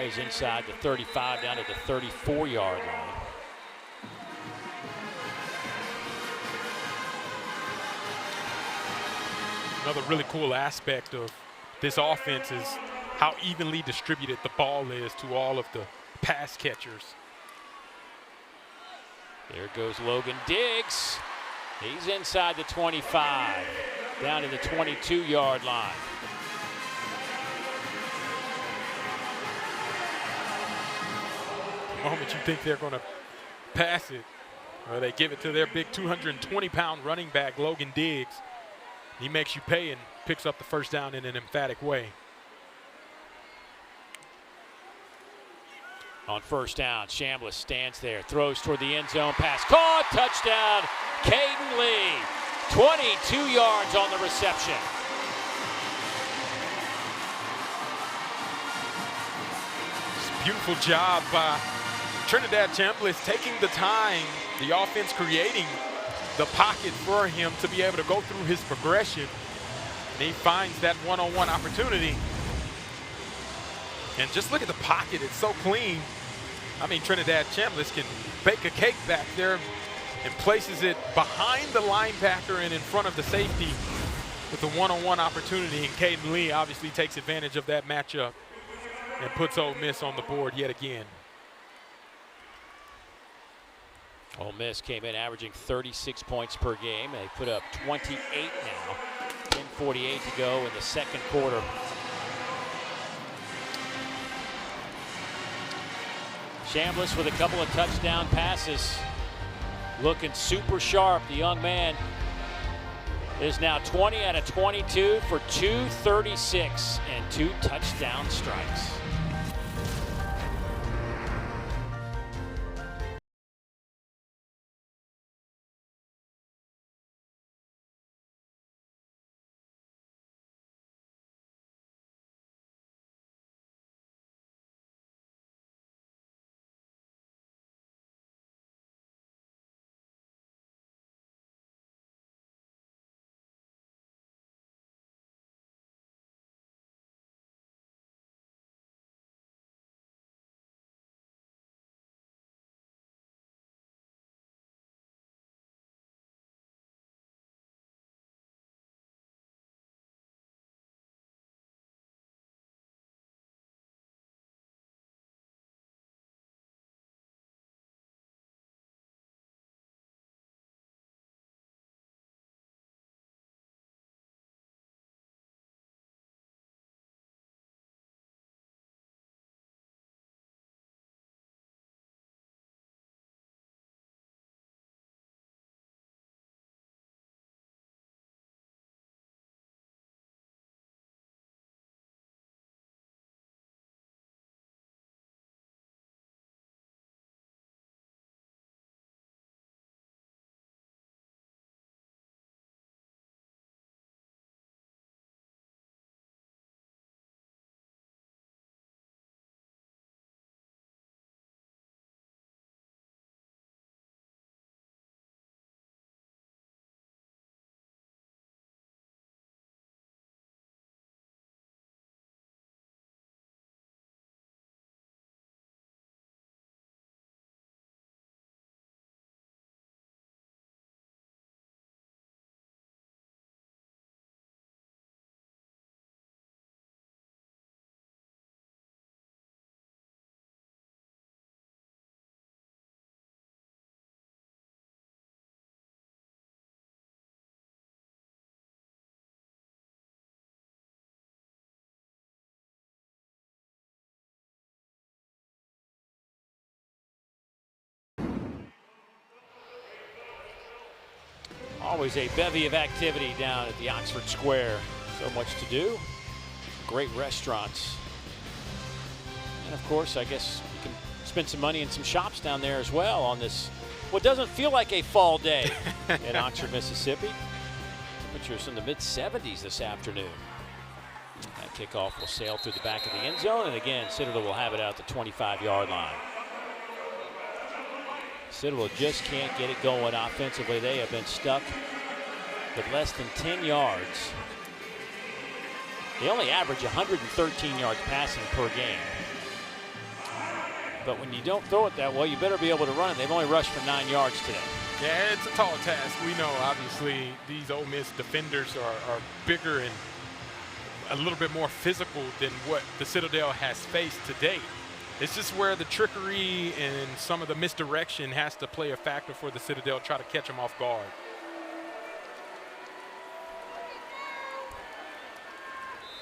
Speaker 1: He's inside the 35 down to the 34-yard line.
Speaker 2: Another really cool aspect of this offense is how evenly distributed the ball is to all of the pass catchers.
Speaker 1: There goes Logan Diggs. He's inside the 25, down to the 22-yard line.
Speaker 2: The moment you think they're going to pass it, well, they give it to their big 220-pound running back, Logan Diggs. He makes you pay and picks up the first down in an emphatic way.
Speaker 1: On first down, Chambliss stands there, throws toward the end zone, pass caught, touchdown, Caden Lee. 22 yards on the reception.
Speaker 2: Beautiful job by Trinidad Chambliss taking the time, the offense creating the pocket for him to be able to go through his progression. And he finds that one-on-one opportunity. And just look at the pocket, it's so clean. I mean, Trinidad Chambliss can bake a cake back there and places it behind the linebacker and in front of the safety with the one-on-one opportunity. And Caden Lee obviously takes advantage of that matchup and puts Ole Miss on the board yet again.
Speaker 1: Ole Miss came in averaging 36 points per game. They put up 28 now. 10:48 to go in the second quarter. Chambliss with a couple of touchdown passes. Looking super sharp. The young man is now 20 out of 22 for 236 and 2 touchdown strikes. Always a bevy of activity down at the Oxford Square. So much to do. Great restaurants. And of course, I guess you can spend some money in some shops down there as well on this, what doesn't feel like a fall day in Oxford, Mississippi. Temperatures in the mid-70s this afternoon. That kickoff will sail through the back of the end zone, and again, Citadel will have it out the 25-yard line. Citadel just can't get it going offensively. They have been stuck with less than 10 yards. They only average 113 yards passing per game. But when you don't throw it that way, you better be able to run it. They've only rushed for 9 yards today.
Speaker 2: Yeah, it's a tall task. We know, obviously, these Ole Miss defenders are bigger and a little bit more physical than what the Citadel has faced to date. It's just where the trickery and some of the misdirection has to play a factor for the Citadel, try to catch them off guard.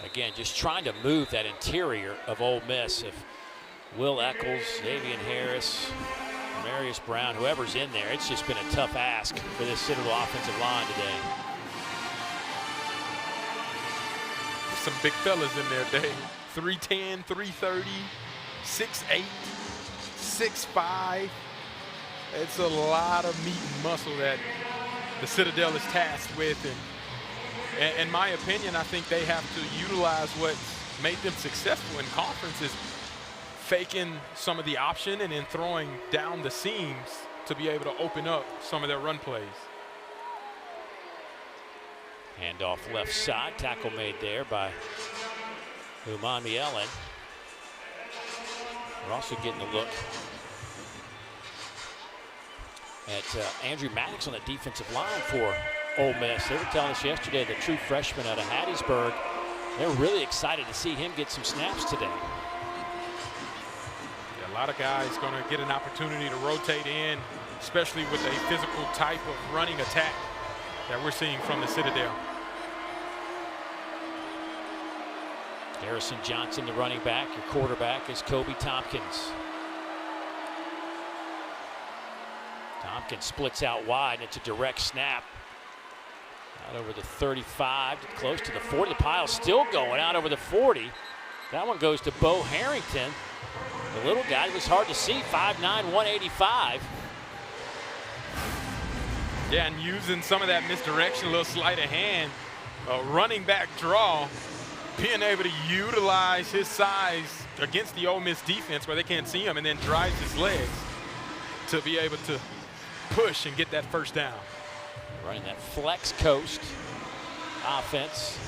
Speaker 1: Again, just trying to move that interior of Ole Miss. If Will Eccles, Xavier Harris, Marius Brown, whoever's in there, it's just been a tough ask for this Citadel offensive line today.
Speaker 2: There's some big fellas in there, Dave. 310, 330, 6'8", 6'5". It's a lot of meat and muscle that the Citadel is tasked with. And in my opinion, I think they have to utilize what made them successful in conferences, faking some of the option and then throwing down the seams to be able to open up some of their run plays.
Speaker 1: Handoff left side, tackle made there by Umamielen. We're also getting a look at Andrew Maddox on the defensive line for Ole Miss. They were telling us yesterday, the true freshman out of Hattiesburg, they're really excited to see him get some snaps today.
Speaker 2: Yeah, a lot of guys going to get an opportunity to rotate in, especially with a physical type of running attack that we're seeing from the Citadel.
Speaker 1: Harrison Johnson, the running back. Your quarterback is Kobe Tompkins. Tompkins splits out wide, and it's a direct snap. Out over the 35, close to the 40. The pile's still going out over the 40. That one goes to Bo Harrington. The little guy was hard to see, 5'9", 185.
Speaker 2: Yeah, and using some of that misdirection, a little sleight of hand, running back draw, being able to utilize his size against the Ole Miss defense where they can't see him, and then drives his legs to be able to push and get that first down.
Speaker 1: Running that flex coast offense.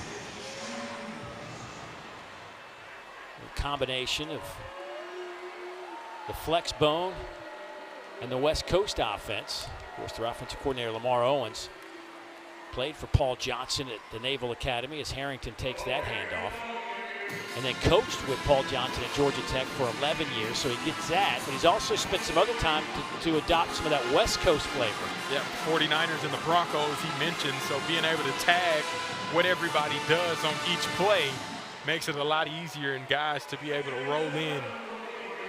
Speaker 1: A combination of the flex bone and the West Coast offense. Of course, their offensive coordinator, Lamar Owens, played for Paul Johnson at the Naval Academy as Harrington takes that handoff. And then coached with Paul Johnson at Georgia Tech for 11 years, so he gets that. But he's also spent some other time to adopt some of that West Coast flavor.
Speaker 2: Yeah, 49ers and the Broncos he mentioned, so being able to tag what everybody does on each play makes it a lot easier and guys to be able to roll in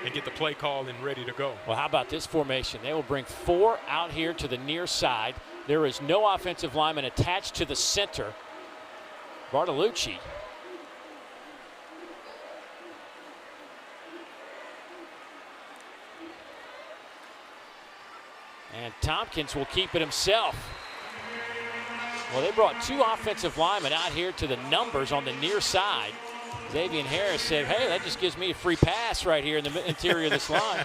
Speaker 2: and get the play called and ready to go.
Speaker 1: Well, how about this formation? They will bring 4 out here to the near side. There is no offensive lineman attached to the center. Bartolucci. And Tompkins will keep it himself. Well, they brought 2 offensive linemen out here to the numbers on the near side. Xavier Harris said, hey, that just gives me a free pass right here in the interior of this line.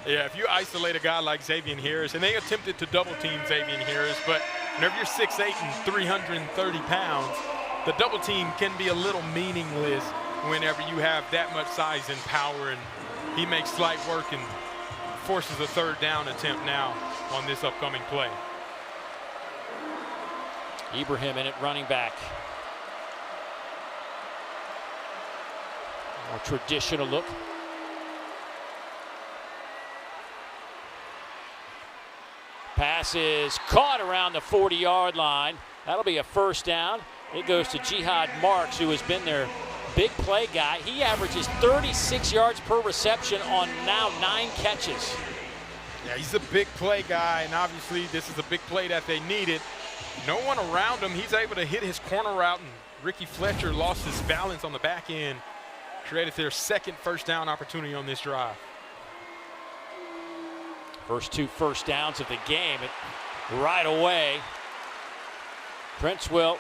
Speaker 2: Yeah, if you isolate a guy like Xavier Harris, and they attempted to double team Xavier Harris, but whenever you're 6'8" and 330 pounds, the double team can be a little meaningless whenever you have that much size and power, and he makes slight work and forces a 3rd down attempt now on this upcoming play.
Speaker 1: Ibrahim in at running back. More traditional look. Pass is caught around the 40-yard line. That'll be a first down. It goes to Jihad Marks, who has been their big play guy. He averages 36 yards per reception on now 9 catches.
Speaker 2: Yeah, he's a big play guy, and obviously this is a big play that they needed. No one around him. He's able to hit his corner route, and Ricky Fletcher lost his balance on the back end. Created their 2nd first down opportunity on this drive.
Speaker 1: First 2 first downs of the game right away. Prince Will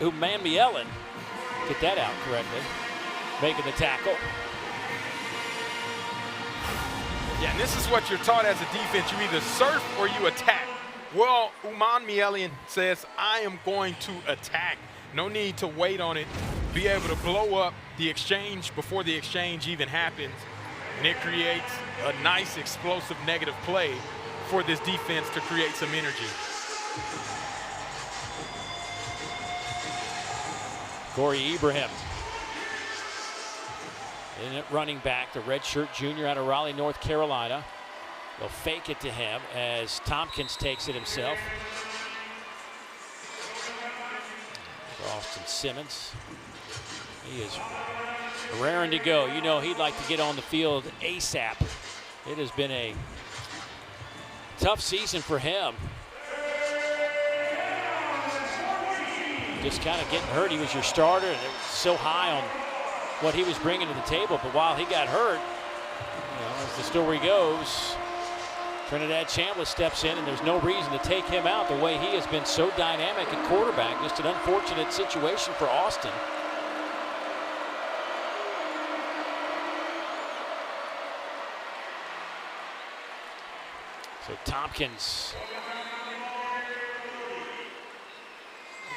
Speaker 1: Umamielen Get that out correctly. Making the tackle.
Speaker 2: Yeah, and this is what you're taught as a defense. You either surf or you attack. Well, Uman Mielian says, I am going to attack. No need to wait on it. Be able to blow up the exchange before the exchange even happens. And it creates a nice explosive negative play for this defense to create some energy.
Speaker 1: Corey Ibrahim. In it, running back, the redshirt junior out of Raleigh, North Carolina. They'll fake it to him as Tompkins takes it himself. Austin Simmons. He is raring to go. You know he'd like to get on the field ASAP. It has been a tough season for him. Just kind of getting hurt. He was your starter, and it was so high on what he was bringing to the table. But while he got hurt, as the story goes, Trinidad Chambliss steps in, and there's no reason to take him out the way he has been so dynamic at quarterback. Just an unfortunate situation for Austin. So Tompkins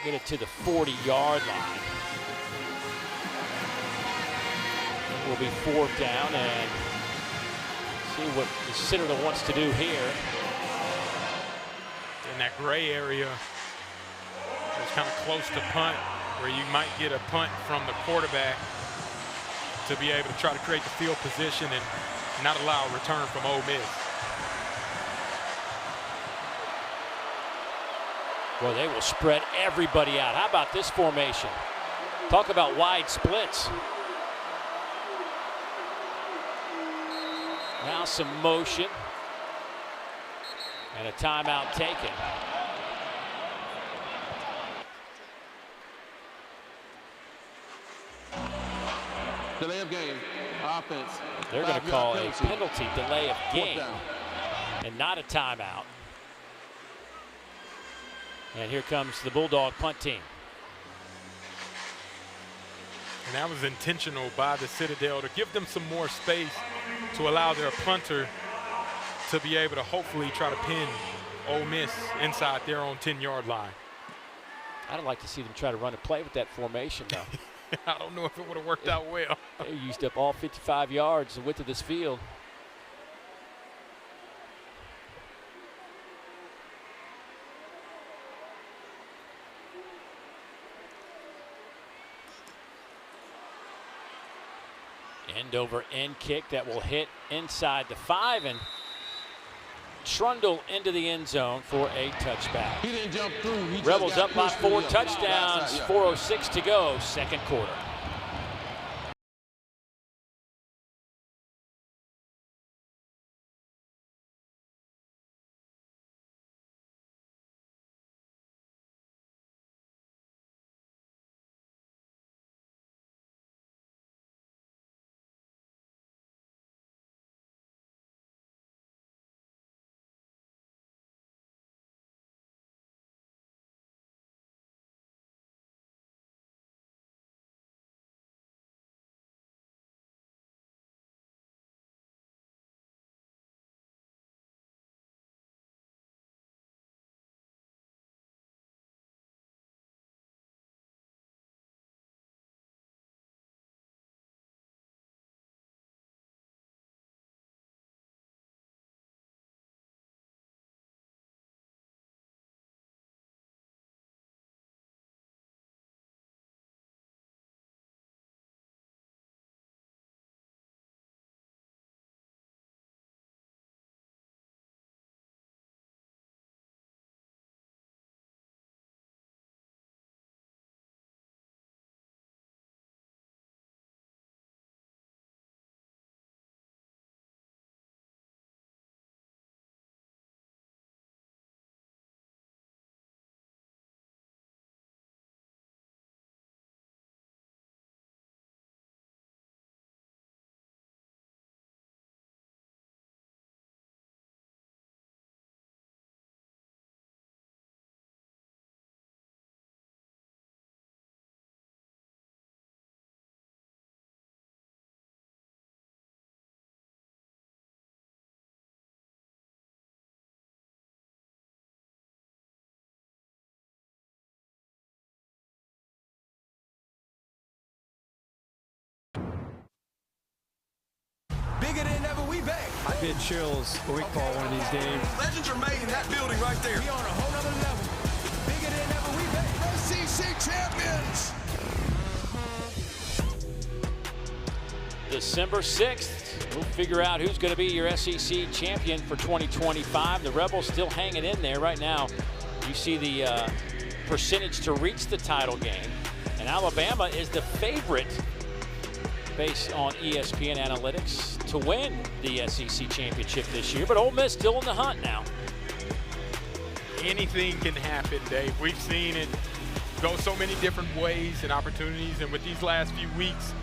Speaker 1: get it to the 40-yard line. It will be 4th down, and see what the Citadel wants to do here.
Speaker 2: In that gray area, it's kind of close to punt, where you might get a punt from the quarterback to be able to try to create the field position and not allow a return from Ole Miss.
Speaker 1: Well, they will spread everybody out. How about this formation? Talk about wide splits. Now some motion. And a timeout taken.
Speaker 4: Delay of game. Offense.
Speaker 1: They're going to call a penalty delay of game.
Speaker 4: 4th down.
Speaker 1: And not a timeout. And here comes the Bulldog punt team.
Speaker 2: And that was intentional by the Citadel to give them some more space to allow their punter to be able to hopefully try to pin Ole Miss inside their own 10-yard line.
Speaker 1: I'd like to see them try to run a play with that formation, though.
Speaker 2: I don't know if it would have worked out well.
Speaker 1: They used up all 55 yards, the width of this field. End over end kick that will hit inside the 5 and trundle into the end zone for a touchback.
Speaker 4: He didn't jump through.
Speaker 1: Rebels up by 4 touchdowns, 4:06 to go, second quarter.
Speaker 5: bit chills when we call one of these games.
Speaker 6: Legends are made in that building right there.
Speaker 7: We on a whole nother level. Bigger than ever we've been.
Speaker 6: SEC champions.
Speaker 1: December 6th, we'll figure out who's going to be your SEC champion for 2025. The Rebels still hanging in there right now. You see the percentage to reach the title game. And Alabama is the favorite, based on ESPN analytics, to win the SEC championship this year. But Ole Miss still in the hunt now.
Speaker 2: Anything can happen, Dave. We've seen it go so many different ways and opportunities. And with these last few weeks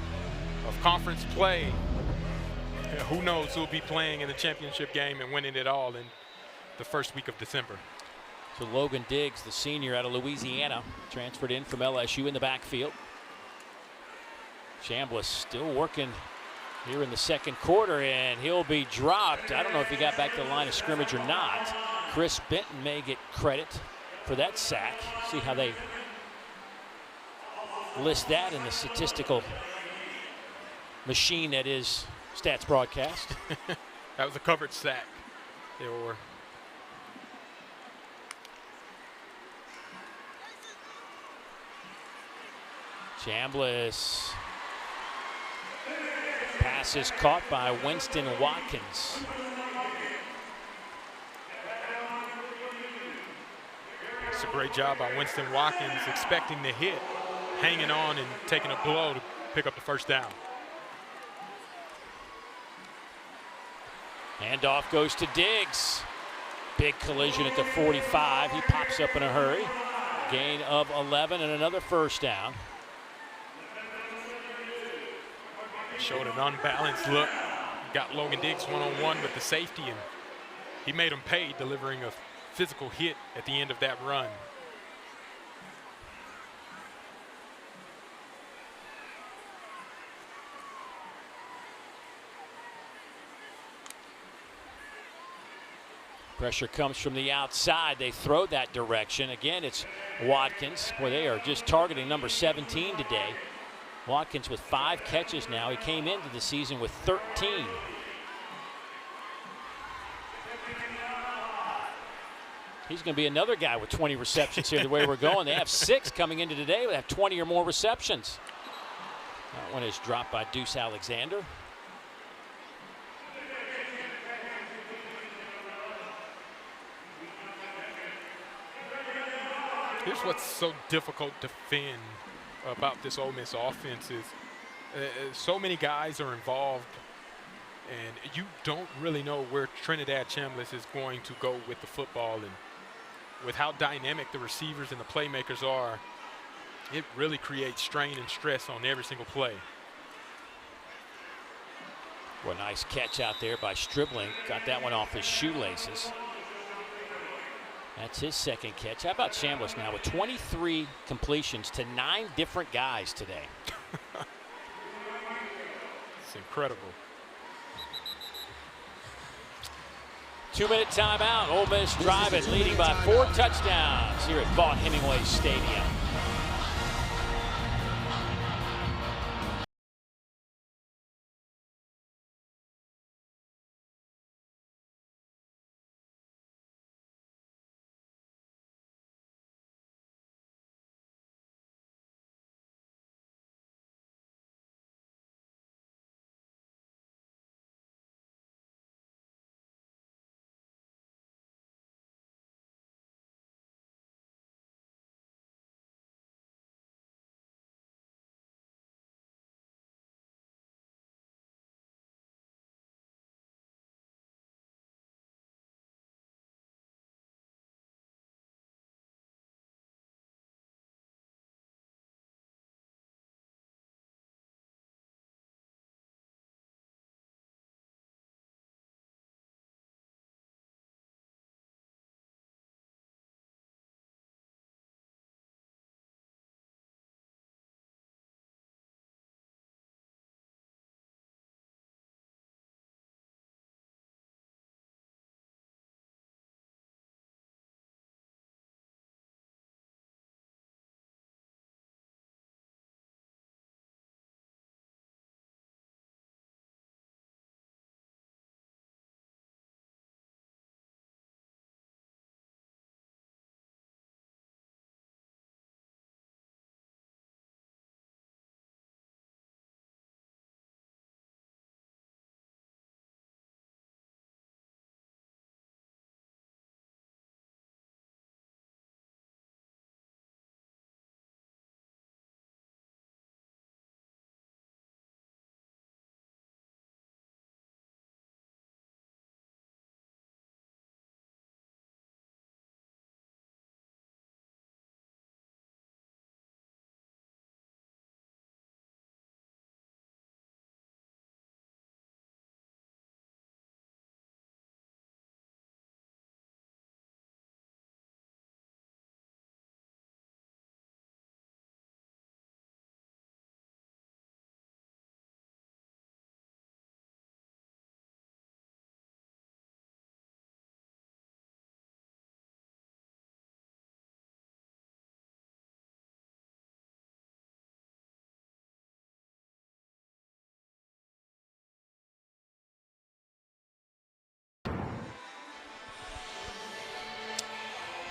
Speaker 2: of conference play, who knows who'll be playing in the championship game and winning it all in the first week of December.
Speaker 1: So Logan Diggs, the senior out of Louisiana, transferred in from LSU in the backfield. Chambliss still working here in the second quarter, and he'll be dropped. I don't know if he got back to the line of scrimmage or not. Chris Benton may get credit for that sack. See how they list that in the statistical machine that is Stats Broadcast.
Speaker 2: That was a covered sack. Or
Speaker 1: Chambliss. Pass is caught by Winston Watkins.
Speaker 2: It's a great job by Winston Watkins, expecting the hit, hanging on and taking a blow to pick up the first down.
Speaker 1: Handoff goes to Diggs. Big collision at the 45. He pops up in a hurry. Gain of 11 and another first down.
Speaker 2: Showed an unbalanced look. Got Logan Diggs one-on-one with the safety, and he made him pay, delivering a physical hit at the end of that run.
Speaker 1: Pressure comes from the outside. They throw that direction. Again, it's Watkins. Boy, they are just targeting number 17 today. Watkins with 5 catches now. He came into the season with 13. He's going to be another guy with 20 receptions here the way we're going. They have 6 coming into today. They have 20 or more receptions. That one is dropped by Deuce Alexander.
Speaker 2: Here's what's so difficult to defend about this Ole Miss offense is so many guys are involved, and you don't really know where Trinidad Chambliss is going to go with the football. And with how dynamic the receivers and the playmakers are, it really creates strain and stress on every single play.
Speaker 1: Well, nice catch out there by Stribling. Got that one off his shoelaces. That's his second catch. How about Chambliss now with 23 completions to 9 different guys today?
Speaker 2: It's incredible.
Speaker 1: 2-minute timeout. Ole Miss driving, leading by 4 touchdowns here at Vaught-Hemingway Stadium.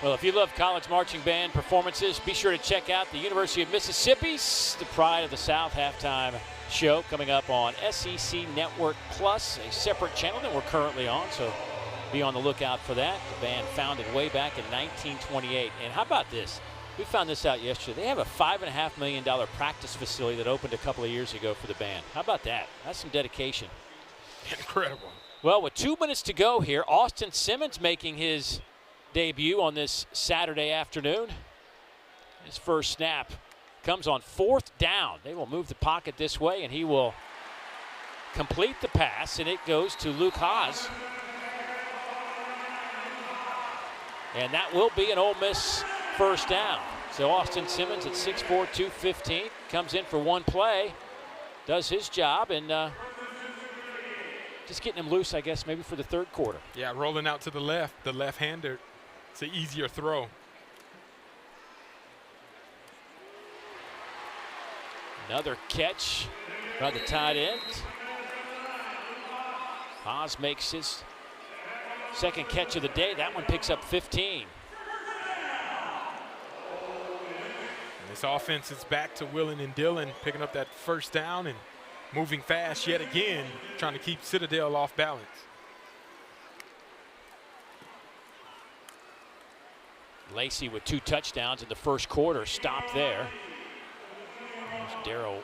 Speaker 1: Well, if you love college marching band performances, be sure to check out the University of Mississippi's The Pride of the South halftime show coming up on SEC Network Plus, a separate channel that we're currently on, so be on the lookout for that. The band founded way back in 1928. And how about this? We found this out yesterday. They have a $5.5 million practice facility that opened a couple of years ago for the band. How about that? That's some dedication.
Speaker 2: Incredible.
Speaker 1: Well, with 2 minutes to go here, Austin Simmons making his debut on this Saturday afternoon. His first snap comes on 4th down. They will move the pocket this way, and he will complete the pass, and it goes to Luke Haas. And that will be an Ole Miss first down. So Austin Simmons at 6'4", 215, comes in for one play, does his job, and just getting him loose, I guess, maybe for the third quarter.
Speaker 2: Yeah, rolling out to the left-hander. It's an easier throw.
Speaker 1: Another catch by the tight end. Haas makes his second catch of the day. That one picks up 15.
Speaker 2: And this offense is back to Willen and Dillon, picking up that first down and moving fast yet again, trying to keep Citadel off balance.
Speaker 1: Lacey with 2 touchdowns in the first quarter. Stop there. There's Darrell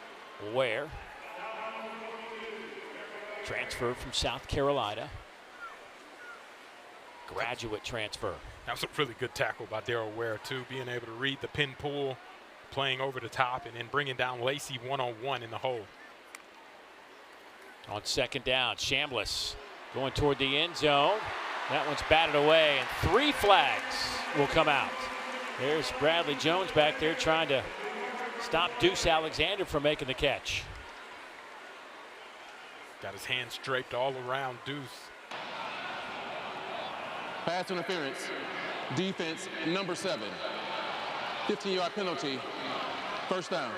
Speaker 1: Ware. Transfer from South Carolina. Graduate transfer.
Speaker 2: That was a really good tackle by Darrell Ware, too, being able to read the pin pull, playing over the top, and then bringing down Lacey one-on-one in the hole.
Speaker 1: On second down, Chambliss going toward the end zone. That one's batted away, and 3 flags will come out. There's Bradley Jones back there trying to stop Deuce Alexander from making the catch.
Speaker 2: Got his hands draped all around Deuce.
Speaker 4: Pass interference, defense number 7. 15-yard penalty, first down.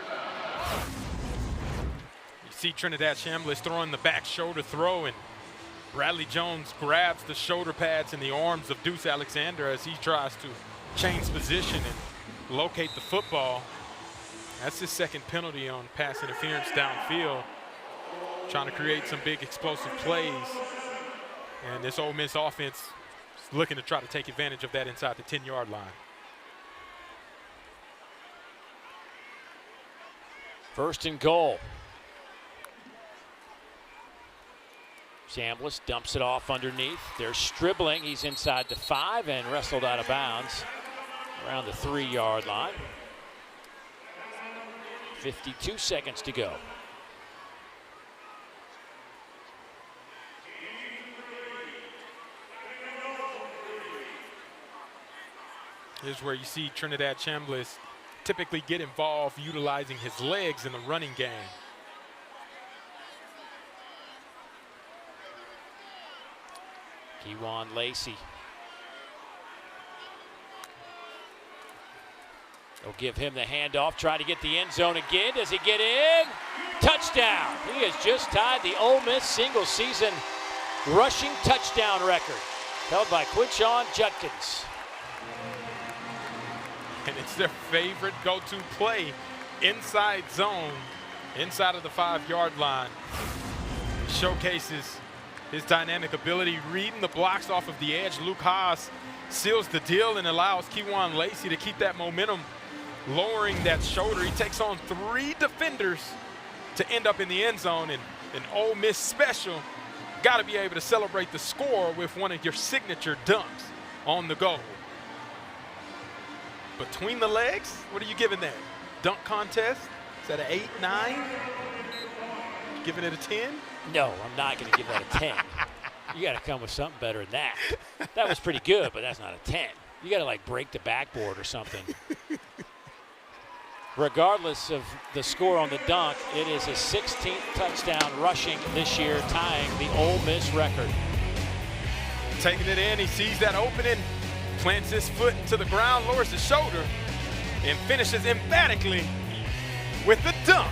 Speaker 2: You see Trinidad Chambliss throwing the back shoulder throw, and Bradley Jones grabs the shoulder pads in the arms of Deuce Alexander as he tries to change position and locate the football. That's his second penalty on pass interference downfield. Trying to create some big explosive plays. And this Ole Miss offense is looking to try to take advantage of that inside the 10-yard line.
Speaker 1: First and goal. Chambliss dumps it off underneath. They're dribbling. He's inside the 5 and wrestled out of bounds around the 3-yard line. 52 seconds to go.
Speaker 2: Here's where you see Trinidad Chambliss typically get involved utilizing his legs in the running game.
Speaker 1: Kewan Lacey. They'll give him the handoff, try to get the end zone again. Does he get in? Touchdown. He has just tied the Ole Miss single season rushing touchdown record, held by Quinshon Judkins.
Speaker 2: And it's their favorite go-to play, inside zone, inside of the 5-yard line. Showcases his dynamic ability, reading the blocks off of the edge. Luke Haas seals the deal and allows Kewan Lacey to keep that momentum, lowering that shoulder. He takes on 3 defenders to end up in the end zone, and an Ole Miss special. Got to be able to celebrate the score with one of your signature dunks on the goal. Between the legs, what are you giving that? Dunk contest? Is that an 8, 9? Giving it a 10?
Speaker 1: No, I'm not going to give that a 10. You got to come with something better than that. That was pretty good, but that's not a 10. You got to like break the backboard or something. Regardless of the score on the dunk, it is his 16th touchdown rushing this year, tying the Ole Miss record.
Speaker 2: Taking it in, he sees that opening, plants his foot into the ground, lowers his shoulder, and finishes emphatically with the dunk.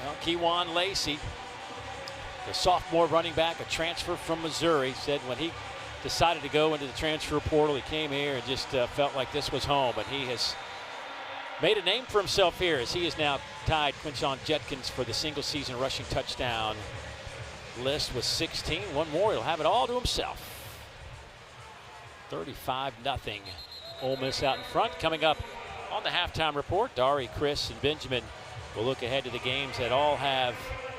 Speaker 1: Well, Kewan Lacey, the sophomore running back, a transfer from Missouri, said when he decided to go into the transfer portal, he came here and just felt like this was home. And he has made a name for himself here as he has now tied Quinshon Judkins for the single season rushing touchdown list with 16. One more, he'll have it all to himself. 35-0. Ole Miss out in front. Coming up on the halftime report, Dari, Chris, and Benjamin will look ahead to the games that all have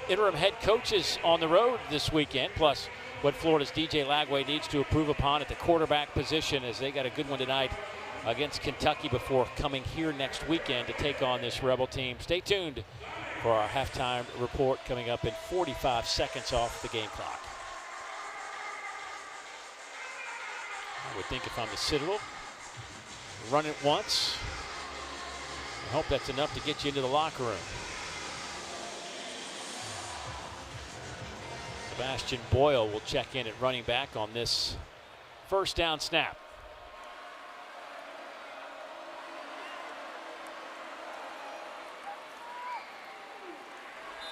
Speaker 1: interim head coaches on the road this weekend, plus what Florida's DJ Lagway needs to improve upon at the quarterback position, as they got a good one tonight against Kentucky before coming here next weekend to take on this Rebel team. Stay tuned for our halftime report coming up in 45 seconds off the game clock. I would think if I'm the Citadel, run it once. I hope that's enough to get you into the locker room. Sebastian Boyle will check in at running back on this first down snap.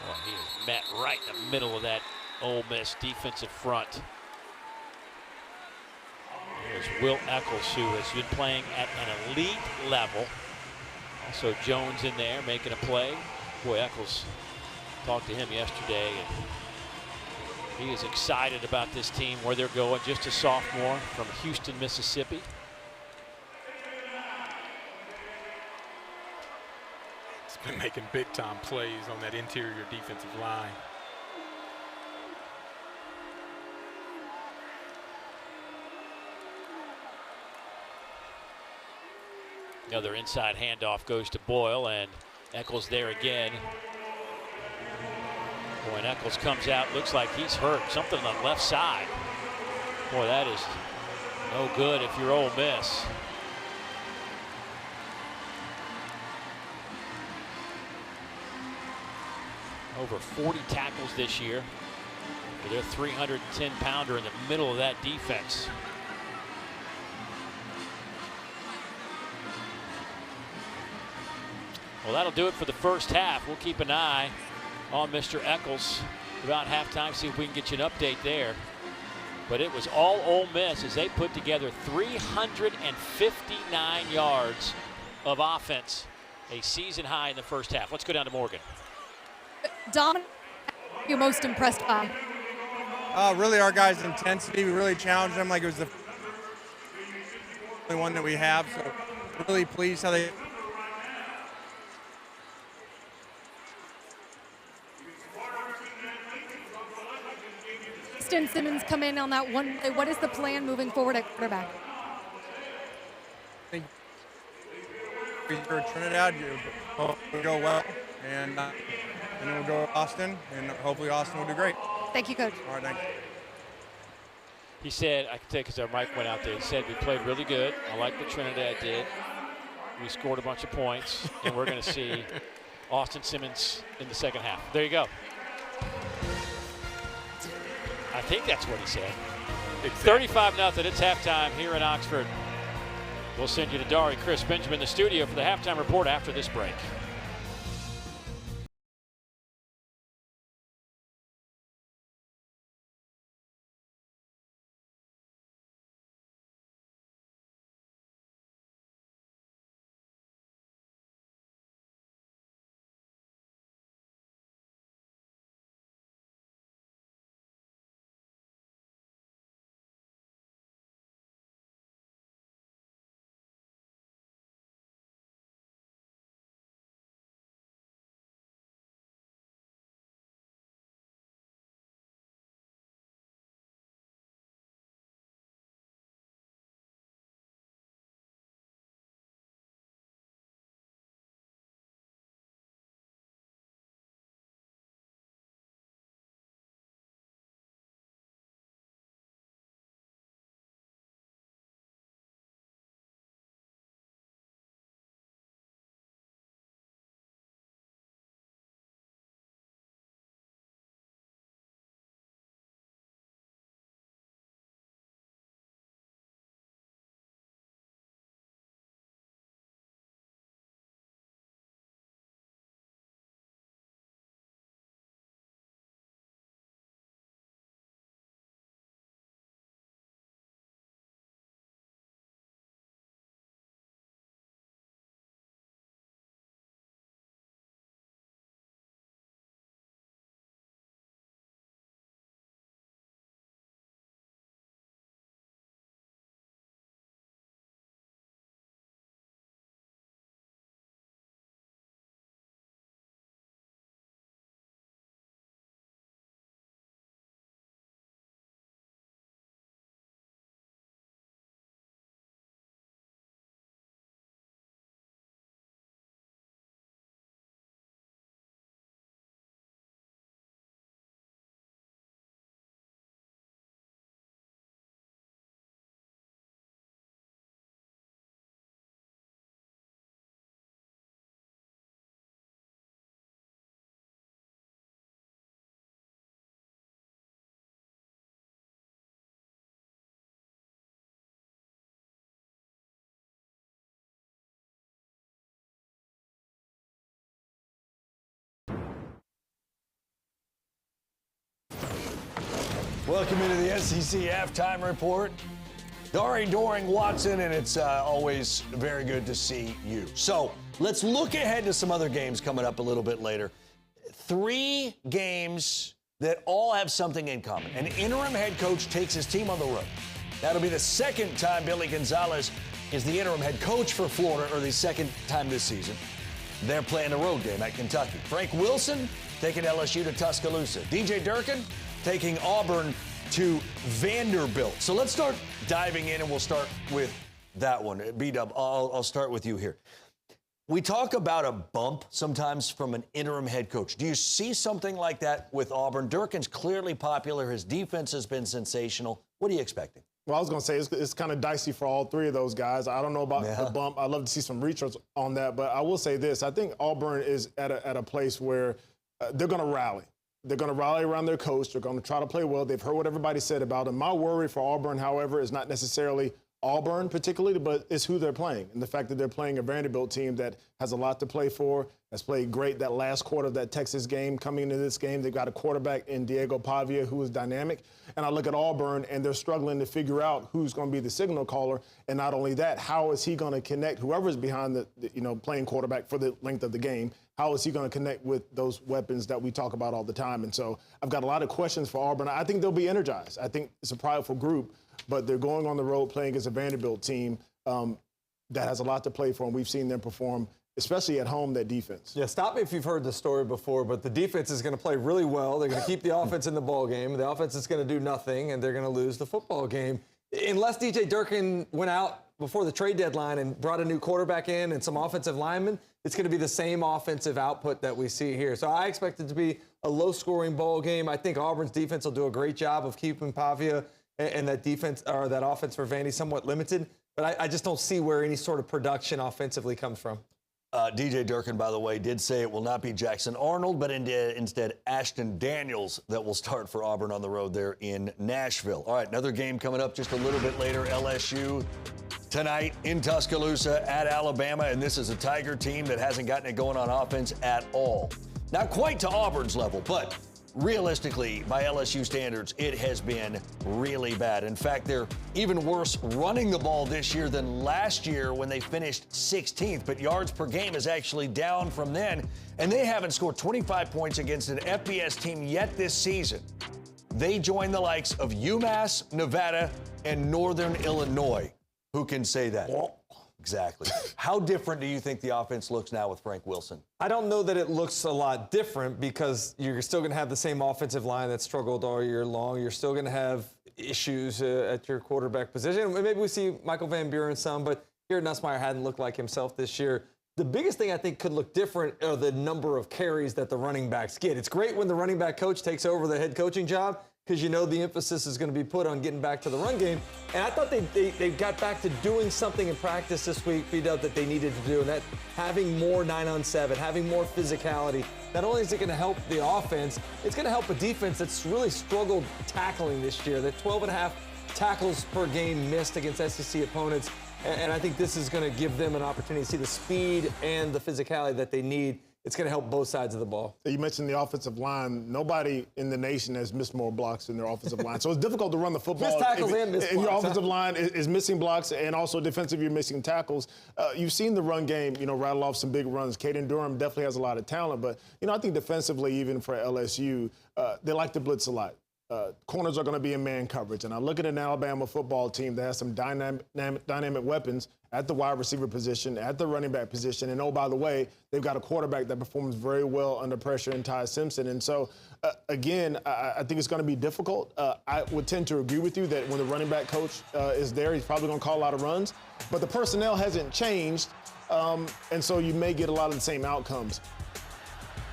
Speaker 1: Well, he is met right in the middle of that Ole Miss defensive front. There's Will Eccles, who has been playing at an elite level. Also Jones in there making a play. Boy, Eccles, talked to him yesterday, and he is excited about this team, where they're going. Just a sophomore from Houston, Mississippi.
Speaker 2: He's been making big time plays on that interior defensive line.
Speaker 1: Another inside handoff goes to Boyle, and Eccles there again. Boy, and Eccles comes out, looks like he's hurt. Something on the left side. Boy, that is no good if you're Ole Miss. Over 40 tackles this year for their 310-pounder in the middle of that defense. Well, that'll do it for the first half. We'll keep an eye on Mr. Eccles about halftime, see if we can get you an update there. But it was all Ole Miss as they put together 359 yards of offense, a season high in the first half. Let's go down to Morgan.
Speaker 3: Dom, you're most impressed by?
Speaker 8: Really our guys' intensity. We really challenged them like it was the only one that we have. So really pleased how they.
Speaker 3: Austin Simmons come in on that one. What is the plan moving forward at quarterback?
Speaker 8: I think for Trinidad, hope will go well, and then we'll go to Austin, and hopefully Austin will do great.
Speaker 3: Thank you, Coach.
Speaker 8: All right, thanks.
Speaker 1: He said, I can tell you because our mic went out there, he said we played really good. I like what Trinidad did. We scored a bunch of points, and we're going to see Austin Simmons in the second half. There you go. I think that's what he said. Exactly. 35-0. It's halftime here in Oxford. We'll send you to Dari, Chris, Benjamin in the studio for the halftime report after this break.
Speaker 9: Welcome into the SEC Halftime Report. Doring Watson, and it's always very good to see you. So let's look ahead to some other games coming up a little bit later. 3 games that all have something in common. An interim head coach takes his team on the road. That'll be the second time Billy Gonzalez is the interim head coach for Florida, or the second time this season. They're playing a road game at Kentucky. Frank Wilson taking LSU to Tuscaloosa. DJ Durkin taking Auburn to Vanderbilt. So let's start diving in, and we'll start with that one. B-Dub, I'll start with you here. We talk about a bump sometimes from an interim head coach. Do you see something like that with Auburn? Durkin's clearly popular. His defense has been sensational. What are you expecting?
Speaker 10: Well, I was going to say it's kind of dicey for all 3 of those guys. I don't know about the bump. I'd love to see some research on that. But I will say this. I think Auburn is at a place where they're going to rally. They're going to rally around their coach. They're going to try to play well. They've heard what everybody said about him. My worry for Auburn, however, is not necessarily Auburn particularly, but it's who they're playing. And the fact that they're playing a Vanderbilt team that has a lot to play for, has played great that last quarter of that Texas game. Coming into this game, they've got a quarterback in Diego Pavia who is dynamic. And I look at Auburn, and they're struggling to figure out who's going to be the signal caller. And not only that, how is he going to connect whoever's behind the playing quarterback for the length of the game? How is he going to connect with those weapons that we talk about all the time? And so I've got a lot of questions for Auburn. I think they'll be energized. I think it's a prideful group, but they're going on the road playing against a Vanderbilt team that has a lot to play for, and we've seen them perform, especially at home, that defense.
Speaker 5: Yeah, stop me if you've heard the story before, but the defense is going to play really well. They're going to keep the offense in the ball game. The offense is going to do nothing, and they're going to lose the football game. Unless DJ Durkin went out before the trade deadline and brought a new quarterback in and some offensive linemen, it's going to be the same offensive output that we see here. So I expect it to be a low-scoring ball game. I think Auburn's defense will do a great job of keeping Pavia and that defense, or that offense for Vandy, somewhat limited. But I just don't see where any sort of production offensively comes from.
Speaker 9: DJ Durkin, by the way, did say it will not be Jackson Arnold, but instead Ashton Daniels that will start for Auburn on the road there in Nashville. All right, another game coming up just a little bit later. LSU tonight in Tuscaloosa at Alabama, and this is a Tiger team that hasn't gotten it going on offense at all. Not quite to Auburn's level, but realistically, by LSU standards, it has been really bad. In fact, they're even worse running the ball this year than last year when they finished 16th. But yards per game is actually down from then, and they haven't scored 25 points against an FBS team yet this season. They join the likes of UMass, Nevada, and Northern Illinois. Who can say that? Exactly. How different do you think the offense looks now with Frank Wilson?
Speaker 5: I don't know that it looks a lot different, because you're still going to have the same offensive line that struggled all year long. You're still going to have issues at your quarterback position. Maybe we see Michael Van Buren some, but Garrett Nussmeier hadn't looked like himself this year. The biggest thing I think could look different are the number of carries that the running backs get. It's great when the running back coach takes over the head coaching job, because you know the emphasis is going to be put on getting back to the run game. And I thought they got back to doing something in practice this week, B-Dub, that they needed to do, and that having more 9-on-7, having more physicality. Not only is it going to help the offense, it's going to help a defense that's really struggled tackling this year. That 12.5 tackles per game missed against SEC opponents. And I think this is going to give them an opportunity to see the speed and the physicality that they need. It's going to help both sides of the ball.
Speaker 10: You mentioned the offensive line. Nobody in the nation has missed more blocks than their offensive line. So it's difficult to run the football.
Speaker 5: Missed tackles and missed blocks.
Speaker 10: Your offensive line is missing blocks, and also defensive, you're missing tackles. You've seen the run game, rattle off some big runs. Caden Durham definitely has a lot of talent, but, I think defensively, even for LSU, they like to blitz a lot. Corners are going to be in man coverage. And I look at an Alabama football team that has some dynamic weapons at the wide receiver position, at the running back position. And, oh, by the way, they've got a quarterback that performs very well under pressure in Ty Simpson. And so, again, I think it's going to be difficult. I would tend to agree with you that when the running back coach is there, he's probably going to call a lot of runs. But the personnel hasn't changed, and so you may get a lot of the same outcomes.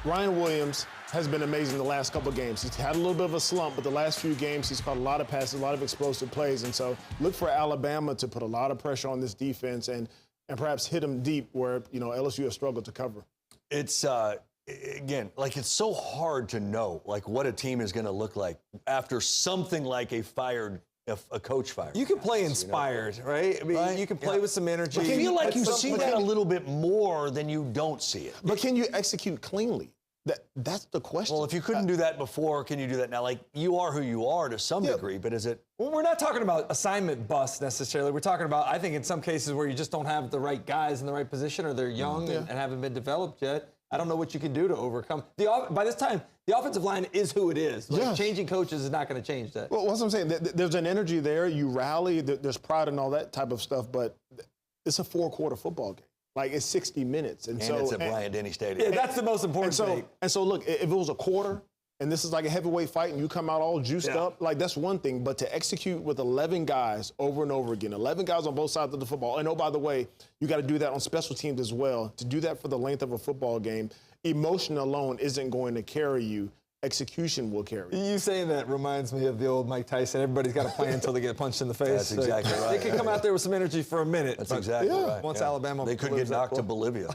Speaker 10: Ryan Williams has been amazing the last couple of games. He's had a little bit of a slump, but the last few games he's caught a lot of passes, a lot of explosive plays. And so look for Alabama to put a lot of pressure on this defense and perhaps hit them deep where, LSU has struggled to cover.
Speaker 9: It's, again, it's so hard to know, what a team is going to look like after something like a coach fired.
Speaker 5: You can play inspired, right? I mean,
Speaker 9: right?
Speaker 5: You can play with some energy.
Speaker 9: I feel like you see that a little bit more than you don't see it.
Speaker 10: But can you execute cleanly? That's the question.
Speaker 9: Well, if you couldn't do that before, can you do that now? Like, you are who you are to some degree, but is it?
Speaker 5: Well, we're not talking about assignment bust necessarily. We're talking about, I think, in some cases where you just don't have the right guys in the right position, or they're young and haven't been developed yet. I don't know what you can do to overcome. By this time, the offensive line is who it is. Like, changing coaches is not going to change that.
Speaker 10: Well, what's I'm saying, there's an energy there. You rally. There's pride and all that type of stuff. But it's a 4-quarter football game. Like, it's 60 minutes. And so
Speaker 9: it's at Bryant-Denny Stadium.
Speaker 5: Yeah, that's the most important thing.
Speaker 10: And so, look, if it was a quarter, and this is like a heavyweight fight, and you come out all juiced up, like, that's one thing. But to execute with 11 guys over and over again, 11 guys on both sides of the football. And, oh, by the way, you got to do that on special teams as well. To do that for the length of a football game, emotion alone isn't going to carry you. Execution will carry you.
Speaker 5: You saying that reminds me of the old Mike Tyson. Everybody's got a plan until they get punched in the face.
Speaker 9: That's exactly right.
Speaker 5: They can come out there with some energy for a minute.
Speaker 9: That's exactly right.
Speaker 5: Once Alabama,
Speaker 9: they could get knocked to Bolivia.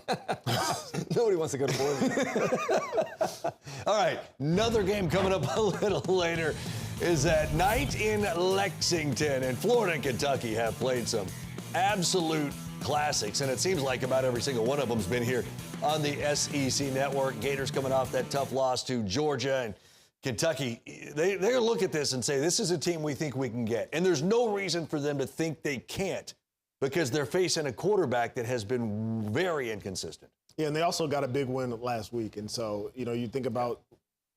Speaker 5: Nobody wants to go to Bolivia.
Speaker 9: All right, another game coming up a little later is at night in Lexington. And Florida and Kentucky have played some absolute classics, and it seems like about every single one of them's been here on the SEC network. Gators coming off that tough loss to Georgia, and Kentucky, they're going to look at this and say, this is a team we think we can get. And there's no reason for them to think they can't, because they're facing a quarterback that has been very inconsistent.
Speaker 10: Yeah, and they also got a big win last week. And so, you know, you think about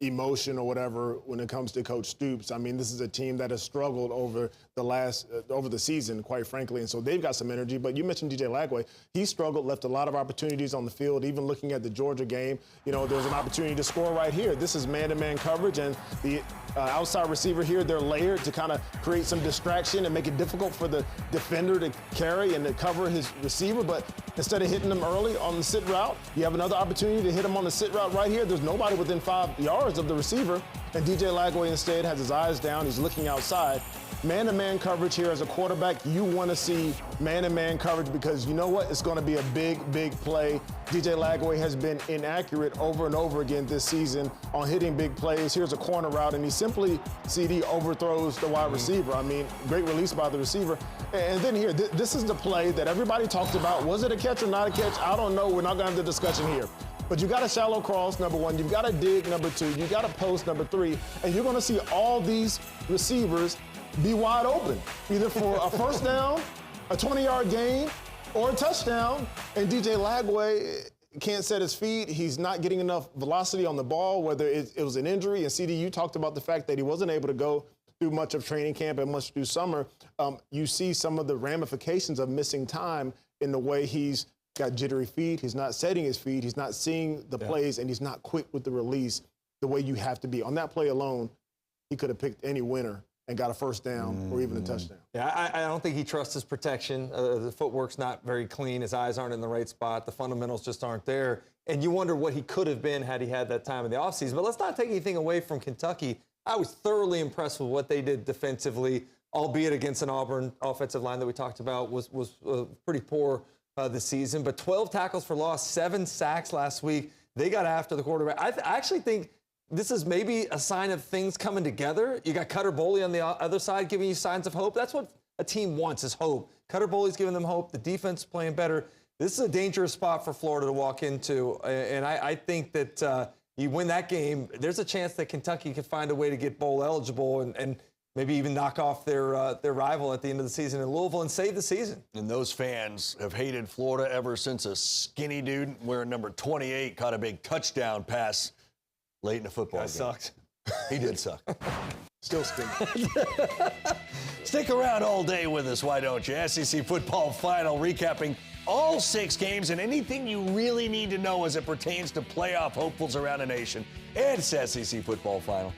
Speaker 10: emotion or whatever when it comes to Coach Stoops. I mean, this is a team that has struggled over the season, quite frankly, and so they've got some energy. But you mentioned DJ Lagway. He struggled, left a lot of opportunities on the field. Even looking at the Georgia game, you know, there's an opportunity to score right here. This is man-to-man coverage, and the outside receiver here, they're layered to kind of create some distraction and make it difficult for the defender to carry and to cover his receiver. But instead of hitting them early on the sit route, you have another opportunity to hit him on the sit route right here. There's nobody within 5 yards of the receiver, and DJ Lagway instead has his eyes down. He's looking outside. Man-to-man coverage here as a quarterback, you want to see man-to-man coverage because you know what? It's going to be a big, big play. DJ Lagway has been inaccurate over and over again this season on hitting big plays. Here's a corner route, and he simply, CD, overthrows the wide receiver. I mean, great release by the receiver. And then here, this is the play that everybody talked about. Was it a catch or not a catch? I don't know. We're not going to have the discussion here. But you got a shallow cross, number one. You've got a dig, number two. You got a post, number three. And you're going to see all these receivers be wide open, either for a first down, a 20-yard gain, or a touchdown. And DJ Lagway can't set his feet. He's not getting enough velocity on the ball, whether it was an injury. And CD, you talked about the fact that he wasn't able to go through much of training camp and much through summer. You see some of the ramifications of missing time in the way he's got jittery feet. He's not setting his feet. He's not seeing the plays, and he's not quick with the release the way you have to be. On that play alone, he could have picked any winner and got a first down or even a touchdown.
Speaker 5: Yeah, I don't think he trusts his protection. The footwork's not very clean. His eyes aren't in the right spot. The fundamentals just aren't there. And you wonder what he could have been had he had that time in the offseason. But let's not take anything away from Kentucky. I was thoroughly impressed with what they did defensively, albeit against an Auburn offensive line that we talked about was pretty poor this season. But 12 tackles for loss, 7 sacks last week. They got after the quarterback. I actually think this is maybe a sign of things coming together. You got Cutter Boley on the other side giving you signs of hope. That's what a team wants, is hope. Cutter Boley's giving them hope. The defense playing better. This is a dangerous spot for Florida to walk into, and I think that you win that game, there's a chance that Kentucky can find a way to get bowl eligible and maybe even knock off their rival at the end of the season in Louisville and save the season.
Speaker 9: And those fans have hated Florida ever since a skinny dude wearing number 28 caught a big touchdown pass late in the football game.
Speaker 5: Sucked.
Speaker 9: He did suck.
Speaker 10: Still skinny.
Speaker 9: Stick around all day with us, why don't you? SEC football final, recapping all 6 games and anything you really need to know as it pertains to playoff hopefuls around the nation. It's SEC football final.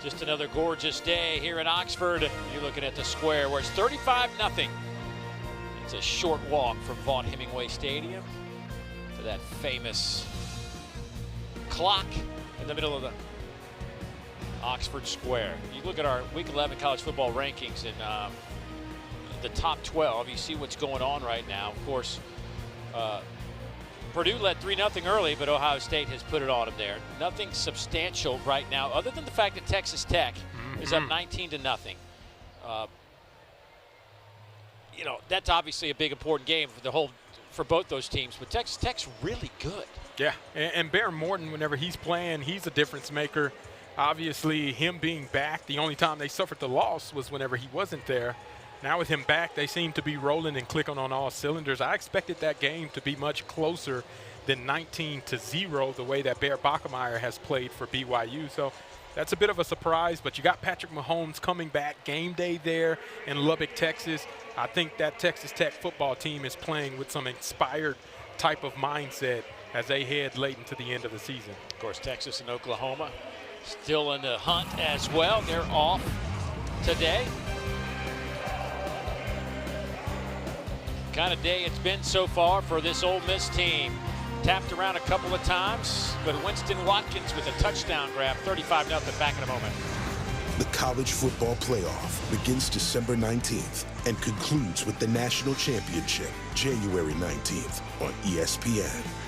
Speaker 1: Just another gorgeous day here in Oxford. You're looking at the square where it's 35-0. It's a short walk from Vaught Hemingway Stadium to that famous clock in the middle of the Oxford Square. You look at our Week 11 college football rankings in the top 12. You see what's going on right now. Of course, Purdue led 3-0 early, but Ohio State has put it on them there. Nothing substantial right now, other than the fact that Texas Tech is up 19-0. You know, that's obviously a big important game for both those teams. But Texas Tech's really good.
Speaker 2: Yeah, and Bear Morton, whenever he's playing, he's a difference maker. Obviously, him being back, the only time they suffered the loss was whenever he wasn't there. Now with him back, they seem to be rolling and clicking on all cylinders. I expected that game to be much closer than 19-0, the way that Bear Bachmeier has played for BYU. So that's a bit of a surprise, but you got Patrick Mahomes coming back game day there in Lubbock, Texas. I think that Texas Tech football team is playing with some inspired type of mindset as they head late into the end of the season.
Speaker 1: Of course, Texas and Oklahoma still in the hunt as well. They're off today. Kind of day it's been so far for this Ole Miss team. Tapped around a couple of times, but Winston Watkins with a touchdown grab, 35-0. Back in a moment.
Speaker 11: The College Football Playoff begins December 19th and concludes with the National Championship January 19th on ESPN.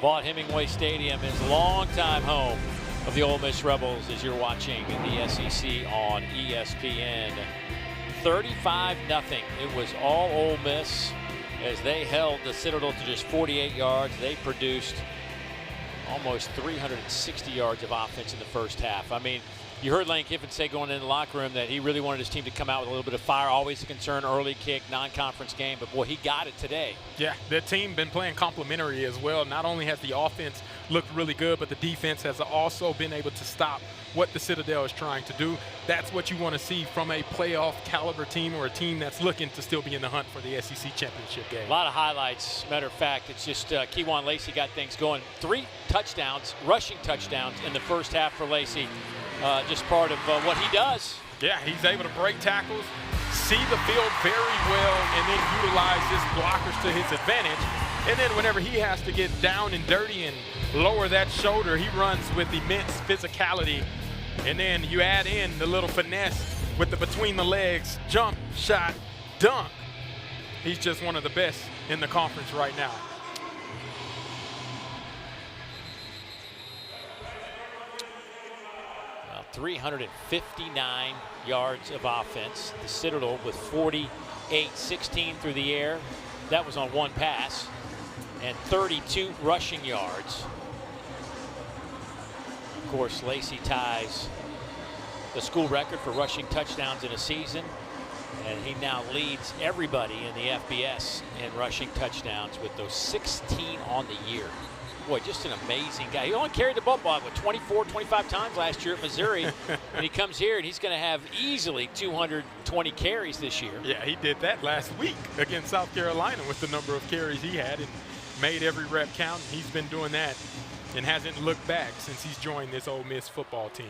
Speaker 1: Vaught Hemingway Stadium is longtime home of the Ole Miss Rebels as you're watching the SEC on ESPN. 35-0. It was all Ole Miss as they held the Citadel to just 48 yards. They produced almost 360 yards of offense in the first half. I mean, You heard Lane Kiffin say going in the locker room that he really wanted his team to come out with a little bit of fire. Always a concern, early kick, non-conference game, but boy, he got it today.
Speaker 2: Yeah, the team been playing complementary as well. Not only has the offense looked really good, but the defense has also been able to stop what the Citadel is trying to do. That's what you want to see from a playoff caliber team or a team that's looking to still be in the hunt for the SEC championship game.
Speaker 1: A lot of highlights. Matter of fact, it's just Keywan Lacey got things going. 3 touchdowns, rushing touchdowns in the first half for Lacey. Just part of what he does.
Speaker 2: Yeah, he's able to break tackles, see the field very well, and then utilize his blockers to his advantage. And then whenever he has to get down and dirty and lower that shoulder, he runs with immense physicality. And then you add in the little finesse with the between the legs, jump, shot, dunk. He's just one of the best in the conference right now.
Speaker 1: 359 yards of offense. The Citadel with 48-16 through the air. That was on 1 pass. And 32 rushing yards. Of course, Lacey ties the school record for rushing touchdowns in a season. And he now leads everybody in the FBS in rushing touchdowns with those 16 on the year. Boy, just an amazing guy. He only carried the ball, what, 24, 25 times last year at Missouri. And he comes here and he's going to have easily 220 carries this year.
Speaker 2: Yeah, he did that last week against South Carolina with the number of carries he had and made every rep count. He's been doing that and hasn't looked back since he's joined this Ole Miss football team.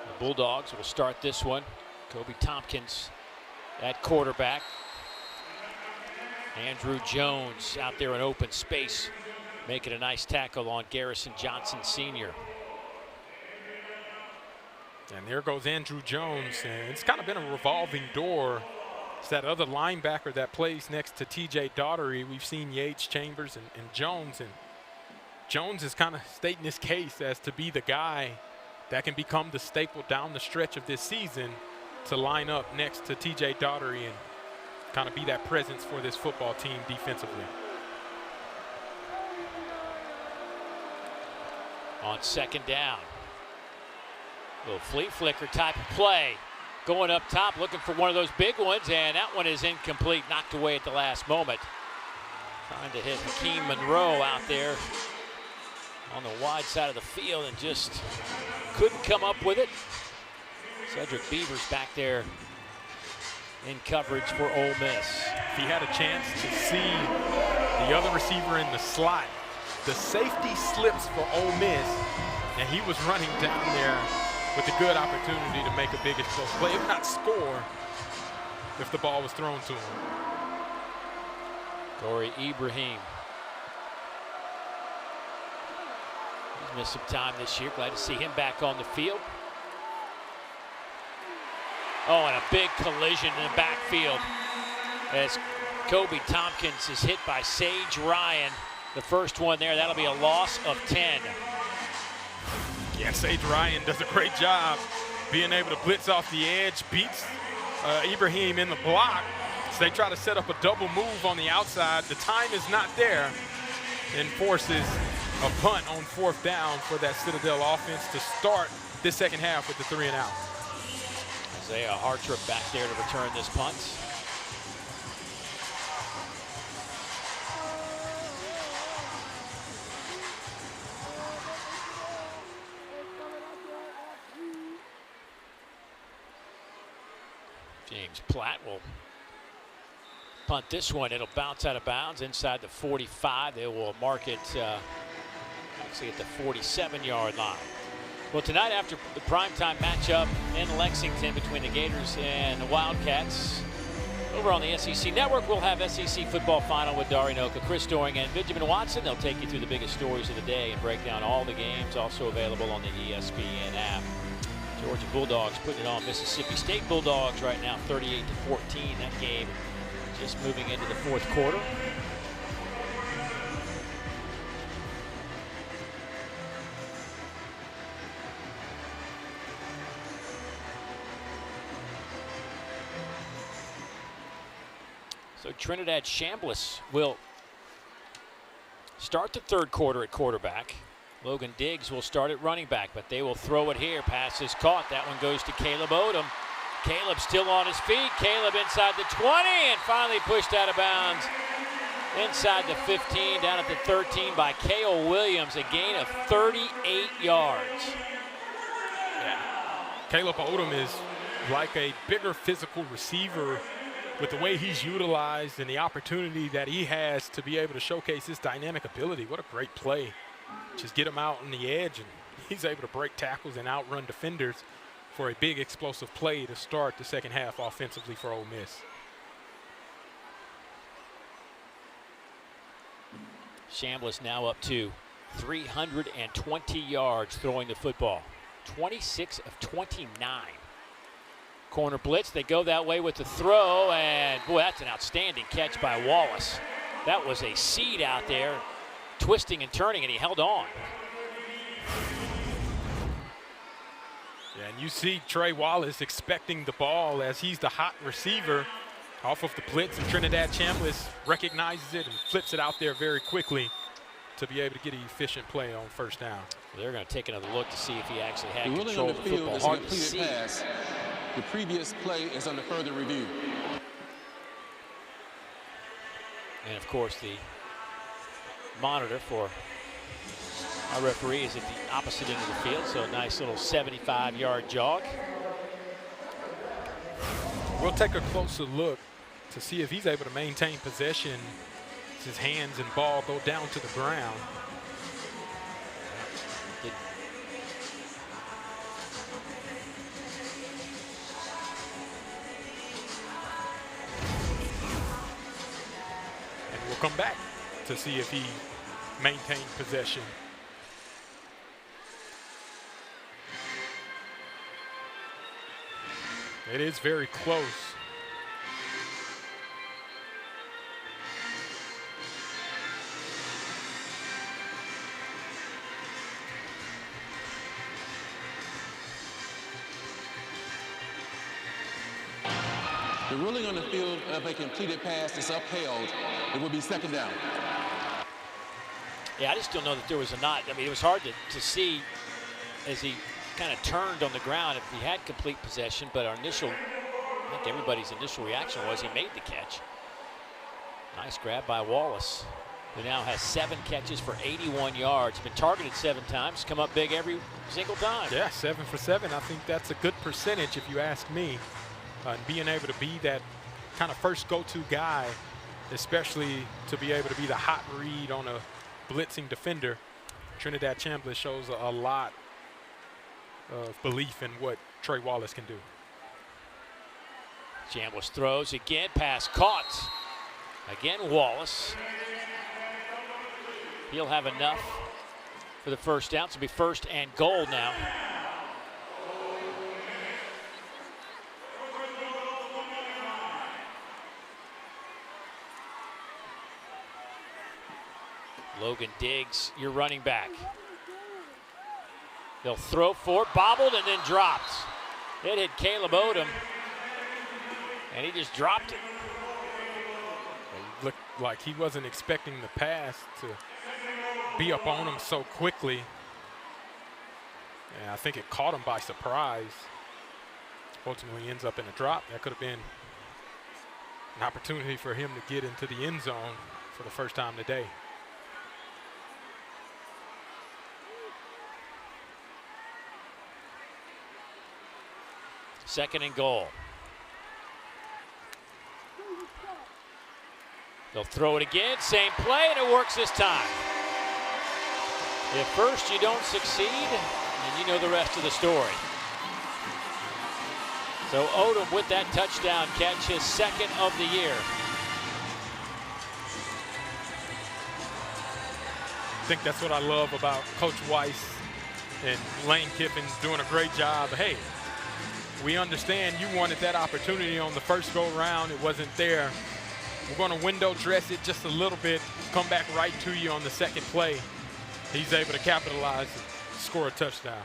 Speaker 1: The Bulldogs will start this one. Kobe Tompkins at quarterback. Andrew Jones out there in open space, making a nice tackle on Garrison Johnson Sr.
Speaker 2: And there goes Andrew Jones, and it's kind of been a revolving door. It's that other linebacker that plays next to T.J. Daughtery. We've seen Yates, Chambers, and Jones, and Jones is kind of stating his case as to be the guy that can become the staple down the stretch of this season to line up next to T.J. Daughtery and kind of be that presence for this football team defensively.
Speaker 1: On second down. Little flea flicker type of play. Going up top, looking for one of those big ones, and that one is incomplete, knocked away at the last moment. Trying to hit Hakeem Monroe out there on the wide side of the field and just couldn't come up with it. Cedric Beavers back there in coverage for Ole Miss.
Speaker 2: If he had a chance to see the other receiver in the slot, the safety slips for Ole Miss, and he was running down there with a good opportunity to make a big explosive play, if not score, if the ball was thrown to him.
Speaker 1: Corey Ibrahim. He's missed some time this year. Glad to see him back on the field. Oh, and a big collision in the backfield as Kobe Tompkins is hit by Sage Ryan. The first one there, that'll be a loss of 10.
Speaker 2: Yeah, Sage Ryan does a great job being able to blitz off the edge, beats Ibrahim in the block. So they try to set up a double move on the outside. The time is not there and forces a punt on 4th down for that Citadel offense to start this second half with the 3-and-out.
Speaker 1: Isaiah Hartrip back there to return this punt. James Platt will punt this one. It'll bounce out of bounds inside the 45. They will mark it actually at the 47-yard line. Well, tonight after the primetime matchup in Lexington between the Gators and the Wildcats, over on the SEC Network, we'll have SEC football final with Dari Noka, Chris Doring, and Benjamin Watson. They'll take you through the biggest stories of the day and break down all the games, also available on the ESPN app. Georgia Bulldogs putting it on Mississippi State Bulldogs right now, 38-14. That game just moving into the 4th quarter. So Trinidad Chambliss will start the 3rd quarter at quarterback. Logan Diggs will start at running back, but they will throw it here. Pass is caught. That one goes to Caleb Odom. Caleb still on his feet. Caleb inside the 20 and finally pushed out of bounds inside the 15, down at the 13 by K.O. Williams, a gain of 38 yards.
Speaker 2: Yeah. Caleb Odom is like a bigger physical receiver with the way he's utilized and the opportunity that he has to be able to showcase his dynamic ability. What a great play. Just get him out on the edge, and he's able to break tackles and outrun defenders for a big explosive play to start the second half offensively for Ole Miss.
Speaker 1: Chambliss now up to 320 yards throwing the football. 26 of 29. Corner blitz, they go that way with the throw, and boy, that's an outstanding catch by Wallace. That was a seed out there, twisting and turning, and he held on.
Speaker 2: Yeah, and you see Trey Wallace expecting the ball as he's the hot receiver off of the blitz, and Trinidad Chambliss recognizes it and flips it out there very quickly to be able to get an efficient play on first down.
Speaker 1: They're going to take another look to see if he actually had
Speaker 4: The
Speaker 1: control
Speaker 4: ruling
Speaker 1: of
Speaker 4: on
Speaker 1: the
Speaker 4: the field
Speaker 1: football.
Speaker 4: is a
Speaker 1: Hard to
Speaker 4: completed
Speaker 1: see.
Speaker 4: pass. The previous play is under further review.
Speaker 1: And of course, the monitor for our referee is at the opposite end of the field, so a nice little 75-yard jog.
Speaker 2: We'll take a closer look to see if he's able to maintain possession as his hands and ball go down to the ground. And we'll come back to see if he maintained possession. It is very close.
Speaker 4: The ruling on the field of a completed pass is upheld. It will be second down.
Speaker 1: Yeah, I just don't know that there was a not. I mean, it was hard to see as he kind of turned on the ground if he had complete possession, but our initial, I think everybody's initial reaction was he made the catch. Nice grab by Wallace, who now has 7 catches for 81 yards. Been targeted 7 times, come up big every single time.
Speaker 2: Yeah, 7 for 7. I think that's a good percentage if you ask me. And being able to be that kind of first go-to guy, especially to be able to be the hot read on a blitzing defender, Trinidad Chambliss shows a lot of belief in what Trey Wallace can do.
Speaker 1: Chambliss throws again, pass caught. Again, Wallace. He'll have enough for the first down. So it'll be first and goal now. Logan Diggs, your running back. They'll throw for it, bobbled and then dropped. It hit Caleb Odom, and he just dropped it.
Speaker 2: It looked like he wasn't expecting the pass to be up on him so quickly. And I think it caught him by surprise. Ultimately ends up in a drop. That could have been an opportunity for him to get into the end zone for the first time today.
Speaker 1: Second and goal. They'll throw it again, same play, and it works this time. If first you don't succeed, then you know the rest of the story. So Odom with that touchdown catch, his second of the year.
Speaker 2: I think that's what I love about Coach Weiss and Lane Kiffin doing a great job. Hey, we understand you wanted that opportunity on the first go round. It wasn't there. We're going to window dress it just a little bit, come back right to you on the second play. He's able to capitalize and score a touchdown.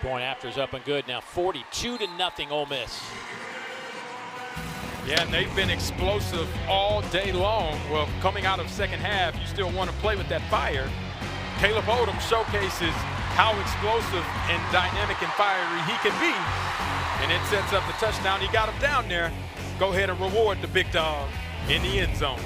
Speaker 1: Point after is up and good now, 42-0 Ole Miss.
Speaker 2: Yeah, and they've been explosive all day long. Well, coming out of second half, you still want to play with that fire. Caleb Odom showcases how explosive and dynamic and fiery he can be. And it sets up the touchdown. He got him down there. Go ahead and reward the big dog in the end zone.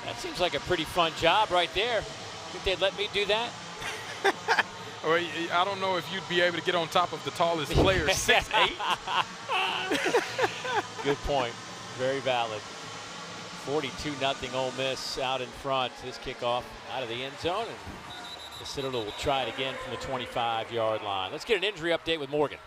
Speaker 1: That seems like a pretty fun job right there. Think they'd let me do that?
Speaker 2: Well, I don't know if you'd be able to get on top of the tallest player, 6'8".
Speaker 1: Good point. Very valid. 42-0 Ole Miss out in front. This kickoff out of the end zone, and the Citadel will try it again from the 25-yard line. Let's get an injury update with Morgan.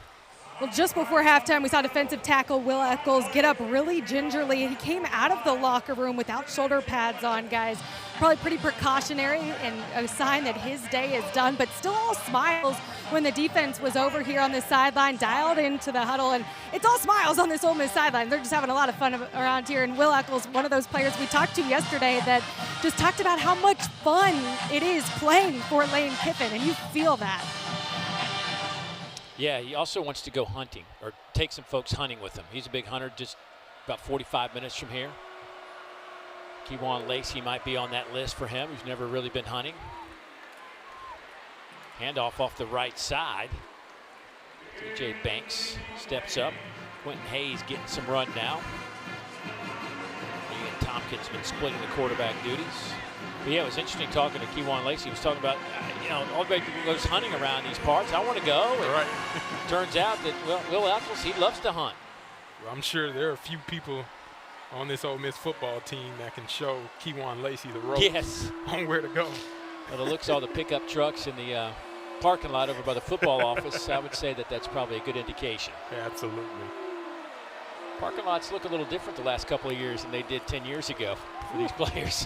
Speaker 3: Well, just before halftime, we saw defensive tackle Will Eccles get up really gingerly. He came out of the locker room without shoulder pads on, guys. Probably pretty precautionary and a sign that his day is done, but still all smiles when the defense was over here on the sideline, dialed into the huddle, and it's all smiles on this Ole Miss sideline. They're just having a lot of fun around here, and Will Eccles, one of those players we talked to yesterday that just talked about how much fun it is playing for Lane Kiffin, and you feel that.
Speaker 1: Yeah, he also wants to go hunting or take some folks hunting with him. He's a big hunter, just about 45 minutes from here. Keywan Lacey might be on that list for him. He's never really been hunting. Handoff off the right side. TJ Banks steps up. Quentin Hayes getting some run now. Ian Tompkins been splitting the quarterback duties. But yeah, it was interesting talking to Keywan Lacey. He was talking about, everybody goes hunting around these parts. I want to go. And
Speaker 2: right.
Speaker 1: Turns out that, Will Eccles, he loves to hunt.
Speaker 2: Well, I'm sure there are a few people on this Ole Miss football team that can show Keywan Lacey the road on where to go.
Speaker 1: Well, it looks all the pickup trucks in the parking lot over by the football office. I would say that that's probably a good indication.
Speaker 2: Yeah, absolutely.
Speaker 1: Parking lots look a little different the last couple of years than they did 10 years ago for these players.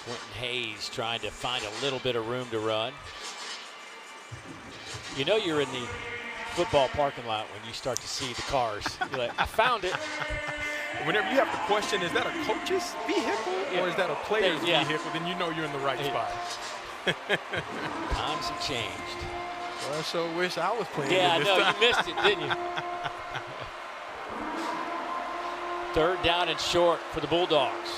Speaker 1: Quentin Hayes trying to find a little bit of room to run. You know you're in the football parking lot when you start to see the cars. You're like, I found it.
Speaker 2: Whenever you have to question, is that a coach's vehicle or is that a player's vehicle, then you know you're in the right spot.
Speaker 1: Times have changed.
Speaker 2: Well, I sure wish I was playing
Speaker 1: Yeah, I
Speaker 2: this
Speaker 1: know.
Speaker 2: time.
Speaker 1: You missed it, didn't you? Third down and short for the Bulldogs.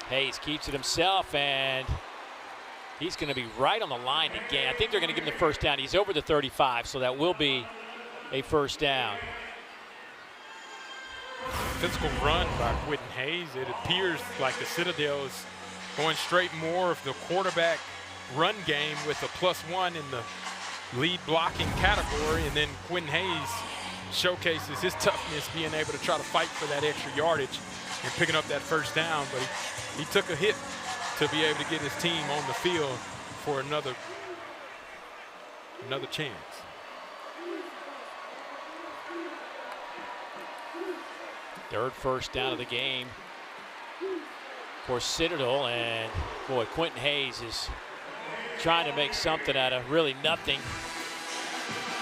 Speaker 1: Hayes keeps it himself, and he's going to be right on the line to gain. I think they're going to give him the first down. He's over the 35, so that will be a first down.
Speaker 2: Physical run by Quentin Hayes. It appears like the Citadel is going straight more of the quarterback run game with a +1 in the lead blocking category, and then Quentin Hayes showcases his toughness, being able to try to fight for that extra yardage and picking up that first down, but he took a hit to be able to get his team on the field for another chance.
Speaker 1: Third first down of the game for Citadel, and boy, Quentin Hayes is trying to make something out of really nothing.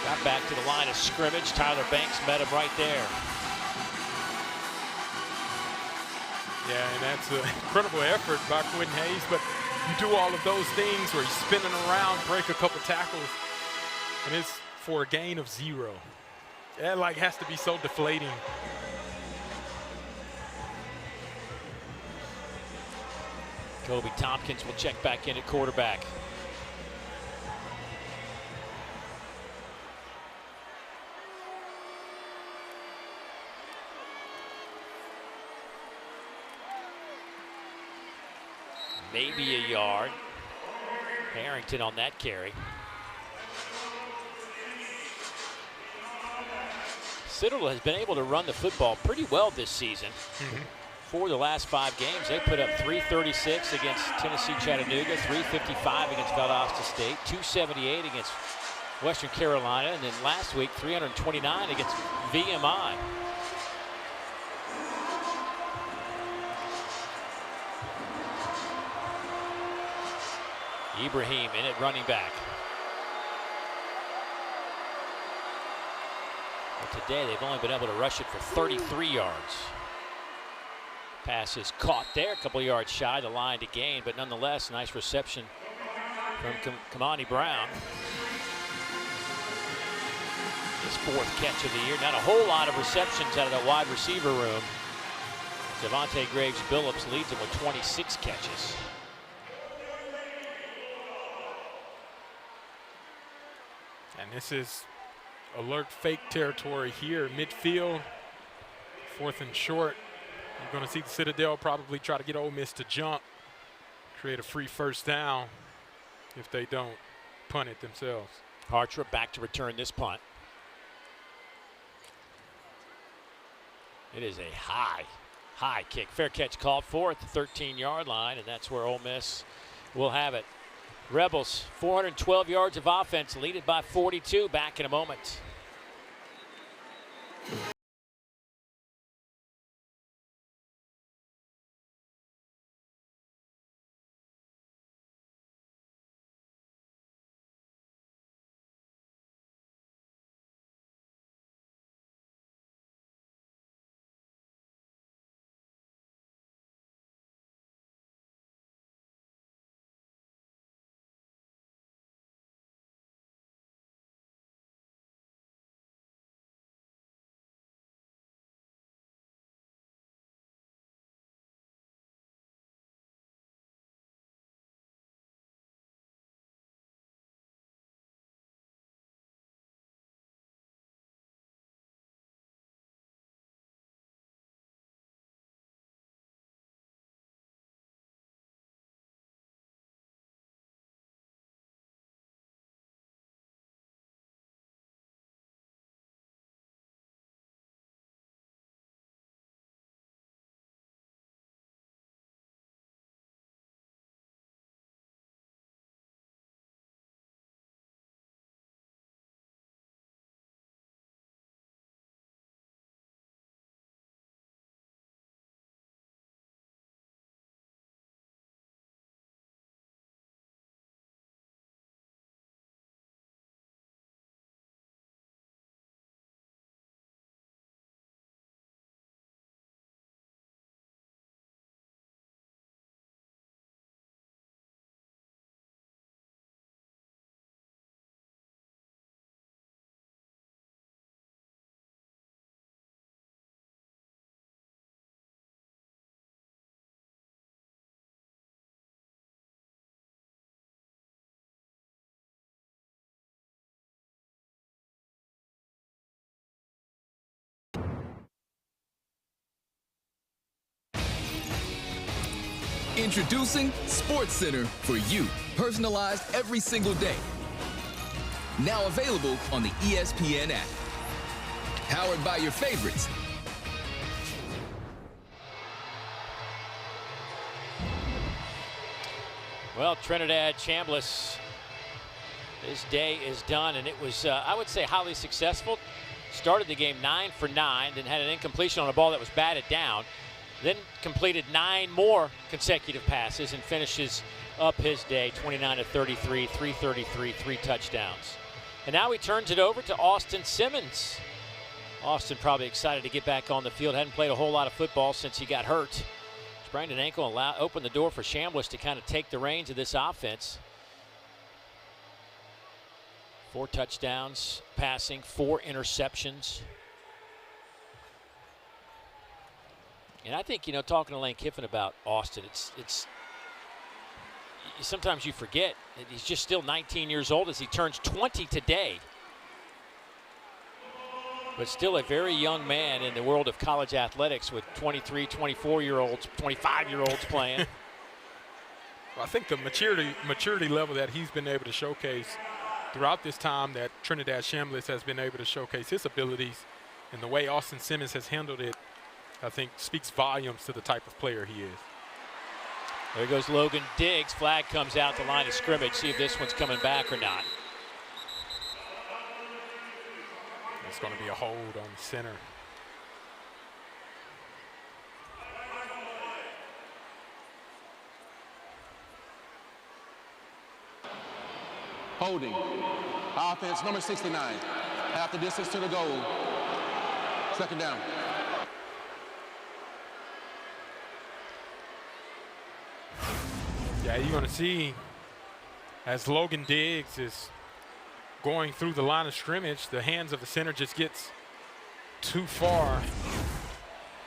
Speaker 1: Got back to the line of scrimmage. Tyler Banks met him right there.
Speaker 2: Yeah, and that's an incredible effort by Quentin Hayes, but you do all of those things where he's spinning around, break a couple tackles, and it's for a gain of 0. That has to be so deflating.
Speaker 1: Kobe Tompkins will check back in at quarterback. Maybe a yard. Harrington on that carry. Citadel has been able to run the football pretty well this season. For the last 5 games, they put up 336 against Tennessee Chattanooga, 355 against Valdosta State, 278 against Western Carolina, and then last week 329 against VMI. Ibrahim in at running back. But today they've only been able to rush it for 33 yards. Pass is caught there, a couple yards shy the line to gain, but nonetheless, nice reception from Kamani Brown. His 4th catch of the year. Not a whole lot of receptions out of that wide receiver room. Devontae Graves-Billups leads him with 26 catches.
Speaker 2: And this is alert fake territory here, midfield, 4th and short. You're going to see the Citadel probably try to get Ole Miss to jump, create a free first down if they don't punt it themselves.
Speaker 1: Hartrip back to return this punt. It is a high kick. Fair catch called for at the 13-yard line, and that's where Ole Miss will have it. Rebels, 412 yards of offense, lead it by 42. Back in a moment.
Speaker 12: Introducing SportsCenter for you, personalized every single day. Now available on the ESPN app. Powered by your favorites.
Speaker 1: Well, Trinidad Chambliss, his day is done, and it was, I would say, highly successful. Started the game 9 for 9, then had an incompletion on a ball that was batted down, then completed 9 more consecutive passes and finishes up his day 29 of 33, 333, 3 touchdowns. And now he turns it over to Austin Simmons. Austin probably excited to get back on the field. Hadn't played a whole lot of football since he got hurt. Sprained an ankle and opened the door for Chambliss to kind of take the reins of this offense. 4 touchdowns passing, 4 interceptions. And I think, you know, talking to Lane Kiffin about Austin, it's sometimes you forget that he's just still 19 years old as he turns 20 today. But still a very young man in the world of college athletics with 23, 24-year-olds, 25-year-olds playing.
Speaker 2: Well, I think the maturity level that he's been able to showcase throughout this time that Trinidad Chambliss has been able to showcase his abilities and the way Austin Simmons has handled it, I think speaks volumes to the type of player he is.
Speaker 1: There goes Logan Diggs. Flag comes out the line of scrimmage. See if this one's coming back or not.
Speaker 2: It's going to be a hold on the center.
Speaker 4: Holding. Offense number 69. Half the distance to the goal. Second down.
Speaker 2: Yeah, you're going to see as Logan Diggs is going through the line of scrimmage, the hands of the center just gets too far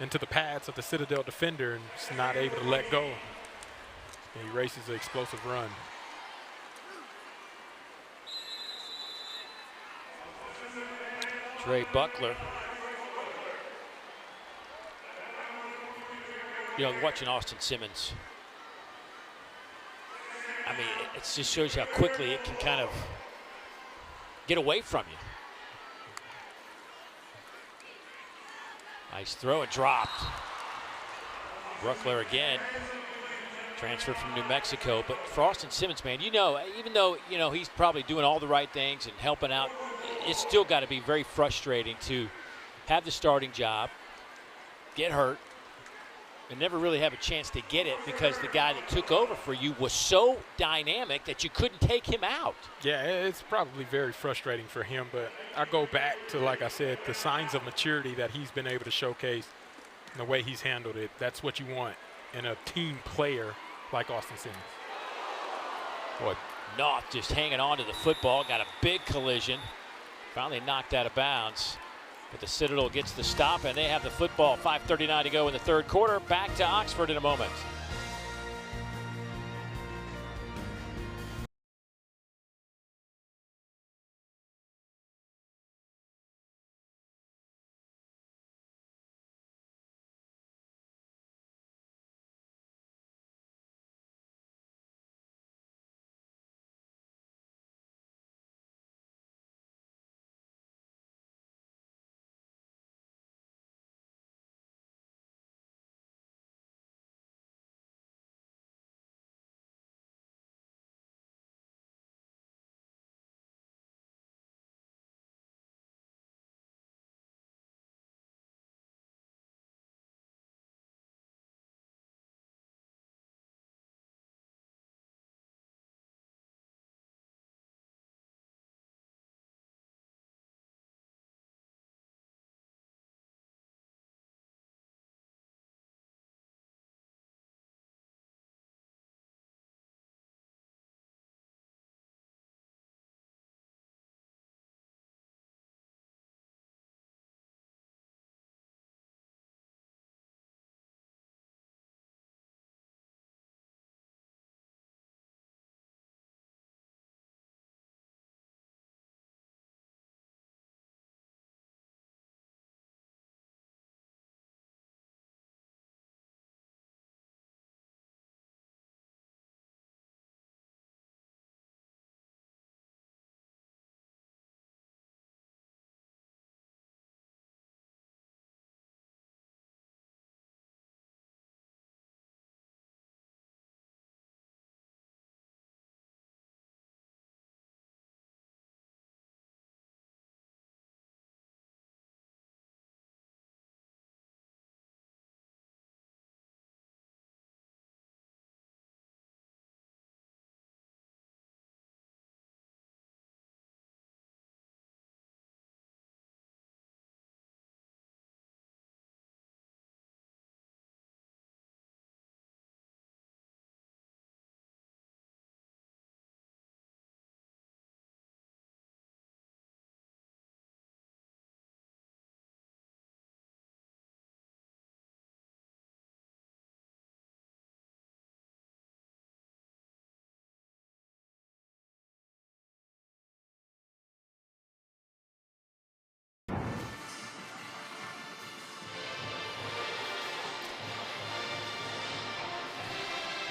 Speaker 2: into the pads of the Citadel defender and is not able to let go. And he races an explosive run.
Speaker 1: Trey Buckler. You know, watching Austin Simmons, I mean, it just shows you how quickly it can kind of get away from you. Nice throw and dropped. Buckler again, transferred from New Mexico. But for Austin Simmons, man, you know, even though, you know, he's probably doing all the right things and helping out, it's still got to be very frustrating to have the starting job, get hurt, and never really have a chance to get it because the guy that took over for you was so dynamic that you couldn't take him out.
Speaker 2: Yeah, it's probably very frustrating for him, but I go back to, like I said, the signs of maturity that he's been able to showcase and the way he's handled it. That's what you want in a team player like Austin Simmons.
Speaker 1: Boy, Knopf just hanging on to the football, got a big collision, finally knocked out of bounds. But the Citadel gets the stop, and they have the football. 5:39 to go in the third quarter. Back to Oxford in a moment.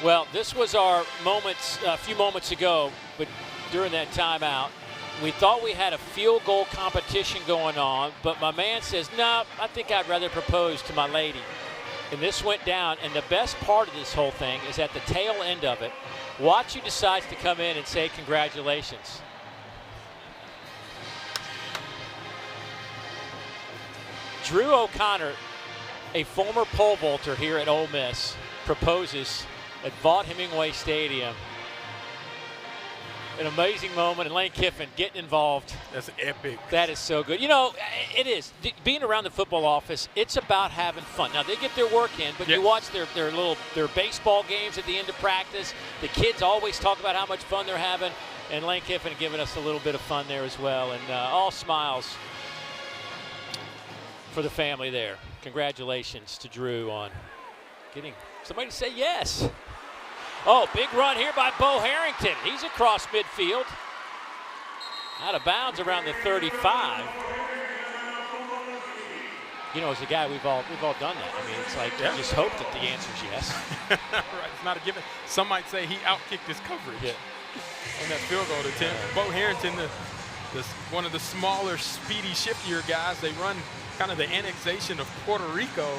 Speaker 1: Well, this was our moments a few moments ago, but during that timeout, we thought we had a field goal competition going on, but my man says, no, I think I'd rather propose to my lady. And this went down, and the best part of this whole thing is at the tail end of it, watch who decides to come in and say congratulations. Drew O'Connor, a former pole vaulter here at Ole Miss, proposes at Vaught Hemingway Stadium. An amazing moment, and Lane Kiffin getting involved.
Speaker 2: That's epic.
Speaker 1: That is so good. You know, it is. Being around the football office, it's about having fun. Now, they get their work in, but you watch their baseball games at the end of practice. The kids always talk about how much fun they're having, and Lane Kiffin giving us a little bit of fun there as well. And all smiles for the family there. Congratulations to Drew on getting somebody to say yes. Oh, big run here by Bo Harrington. He's across midfield. Out of bounds around the 35. You know, as a guy, we've all done that. I mean, it's like you just hope that the answer's yes.
Speaker 2: Right, it's not a given. Some might say he outkicked his coverage on that field goal attempt. Bo Harrington, one of the smaller, speedy, shiftier guys. They run kind of the annexation of Puerto Rico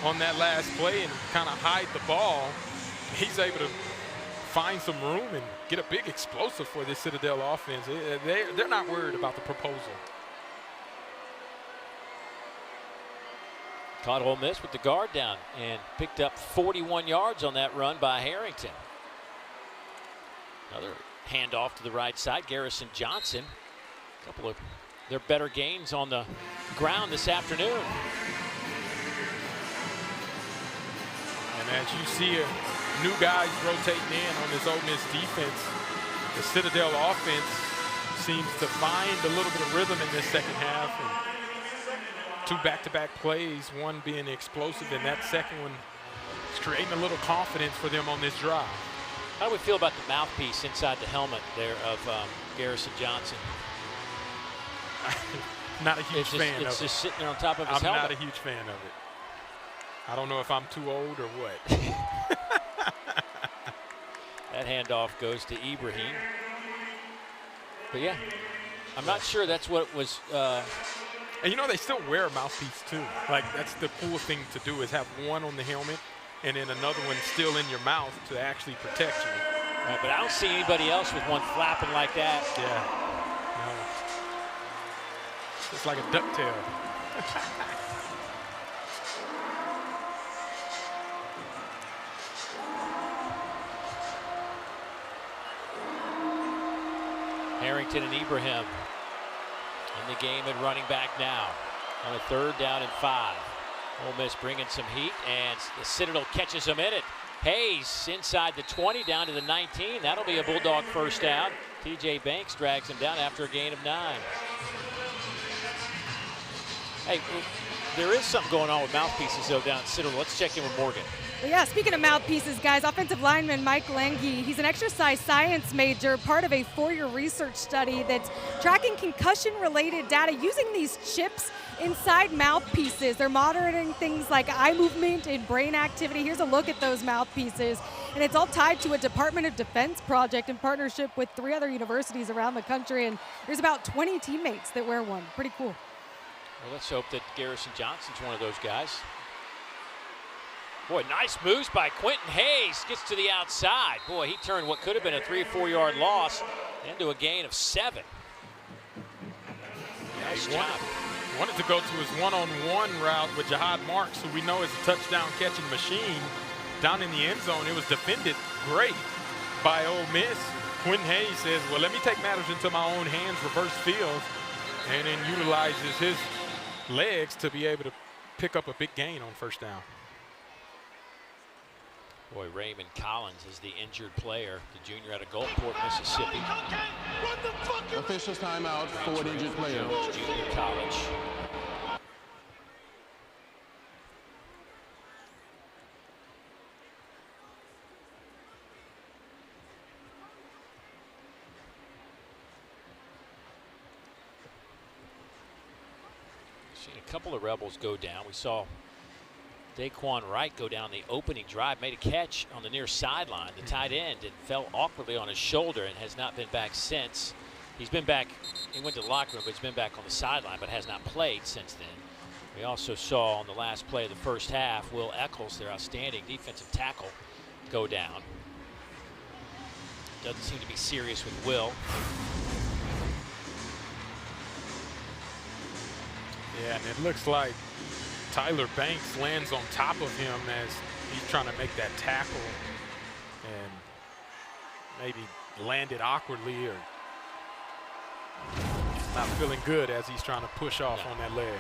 Speaker 2: on that last play and kind of hide the ball. He's able to find some room and get a big explosive for this Citadel offense. They're not worried about the proposal.
Speaker 1: Caught Ole Miss with the guard down and picked up 41 yards on that run by Harrington. Another handoff to the right side. Garrison Johnson. A couple of their better gains on the ground this afternoon.
Speaker 2: And as you see new guys rotating in on this Ole Miss defense, the Citadel offense seems to find a little bit of rhythm in this second half. And 2 back-to-back plays, one being explosive, and that second one is creating a little confidence for them on this drive.
Speaker 1: How do we feel about the mouthpiece inside the helmet there of Garrison Johnson?
Speaker 2: Not a huge fan of it.
Speaker 1: It's just sitting there on top of his helmet.
Speaker 2: I'm not a huge fan of it. I don't know if I'm too old or what.
Speaker 1: That handoff goes to Ibrahim. But yeah, I'm not sure that's what was.
Speaker 2: And you know, they still wear a mouthpiece too. Like, that's the cool thing to do, is have one on the helmet and then another one still in your mouth to actually protect you.
Speaker 1: Right, but I don't see anybody else with one flapping like that.
Speaker 2: Yeah. No. It's like a ducktail.
Speaker 1: Harrington and Ibrahim in the game and running back now on a 3rd down and 5. Ole Miss bringing some heat, and the Citadel catches them in it. Hayes inside the 20 down to the 19. That'll be a Bulldog first down. TJ Banks drags him down after a gain of 9. Hey, there is something going on with mouthpieces though down at Citadel. Let's check in with Morgan.
Speaker 3: Well, yeah, speaking of mouthpieces, guys, offensive lineman Mike Lengi, he's an exercise science major, part of a 4-year research study that's tracking concussion-related data using these chips inside mouthpieces. They're monitoring things like eye movement and brain activity. Here's a look at those mouthpieces, and it's all tied to a Department of Defense project in partnership with 3 other universities around the country, and there's about 20 teammates that wear one. Pretty cool.
Speaker 1: Well, let's hope that Garrison Johnson's one of those guys. Boy, nice moves by Quentin Hayes. Gets to the outside. Boy, he turned what could have been a 3 or 4 yard loss into a gain of 7. Nice job.
Speaker 2: Wanted to go to his one-on-one route with Jihad Marks, who we know is a touchdown catching machine. Down in the end zone, it was defended great by Ole Miss. Quentin Hayes says, well, let me take matters into my own hands, reverse field, and then utilizes his legs to be able to pick up a big gain on first down.
Speaker 1: Boy, Raymond Collins is the injured player, the junior out of Gulfport, Mississippi.
Speaker 4: Officials timeout for an injured player.
Speaker 1: Junior college. Seen a couple of Rebels go down. We saw Daquan Wright go down the opening drive, made a catch on the near sideline, the tight end, and fell awkwardly on his shoulder and has not been back since. He's been back, he went to the locker room, but he's been back on the sideline, but has not played since then. We also saw on the last play of the first half, Will Eccles, their outstanding defensive tackle, go down. Doesn't seem to be serious with Will.
Speaker 2: Yeah, and it looks like Tyler Banks lands on top of him as he's trying to make that tackle and maybe landed awkwardly or not feeling good as he's trying to push off on that leg.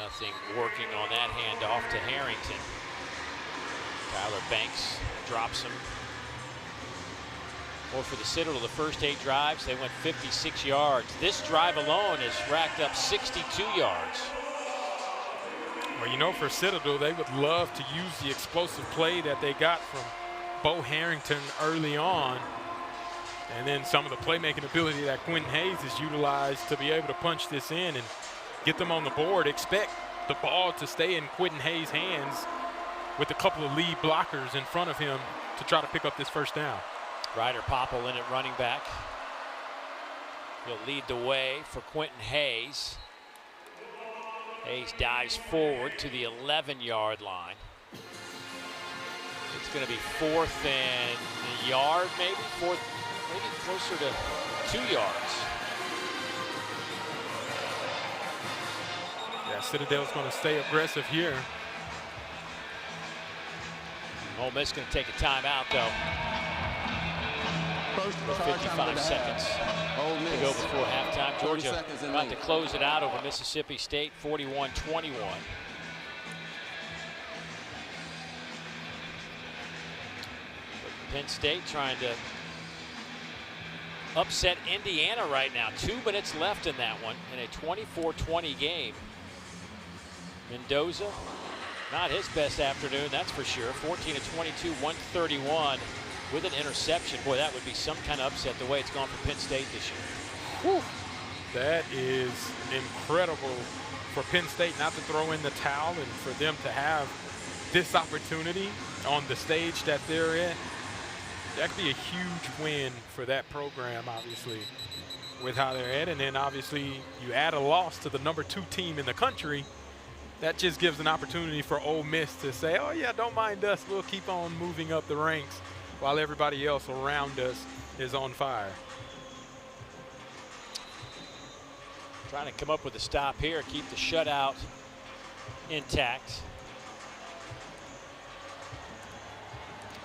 Speaker 1: Nothing working on that handoff to Harrington. Tyler Banks drops him. Well, for the Citadel, the first 8 drives, they went 56 yards. This drive alone has racked up 62 yards.
Speaker 2: Well, you know, for Citadel, they would love to use the explosive play that they got from Bo Harrington early on. And then some of the playmaking ability that Quentin Hayes has utilized to be able to punch this in and get them on the board. Expect the ball to stay in Quentin Hayes' hands with a couple of lead blockers in front of him to try to pick up this first down.
Speaker 1: Ryder Popple in at running back. He'll lead the way for Quentin Hayes. Hayes dives forward to the 11-yard line. It's going to be 4th and a yard, maybe closer to 2 yards.
Speaker 2: Yeah, Citadel's going to stay aggressive here.
Speaker 1: Ole Miss going to take a timeout, though.
Speaker 4: First
Speaker 1: 55 seconds to go before halftime. Georgia about to close it out over Mississippi State, 41-21. Penn State trying to upset Indiana right now. 2 minutes left in that one in a 24-20 game. Mendoza, not his best afternoon, that's for sure. 14 of 22, 131 with an interception. Boy, that would be some kind of upset the way it's gone for Penn State this year.
Speaker 2: Whew. That is incredible for Penn State not to throw in the towel and for them to have this opportunity on the stage that they're in. That could be a huge win for that program, obviously, with how they're at. And then obviously you add a loss to the #2 team in the country. That just gives an opportunity for Ole Miss to say, oh yeah, don't mind us, we'll keep on moving up the ranks while everybody else around us is on fire.
Speaker 1: Trying to come up with a stop here, keep the shutout intact.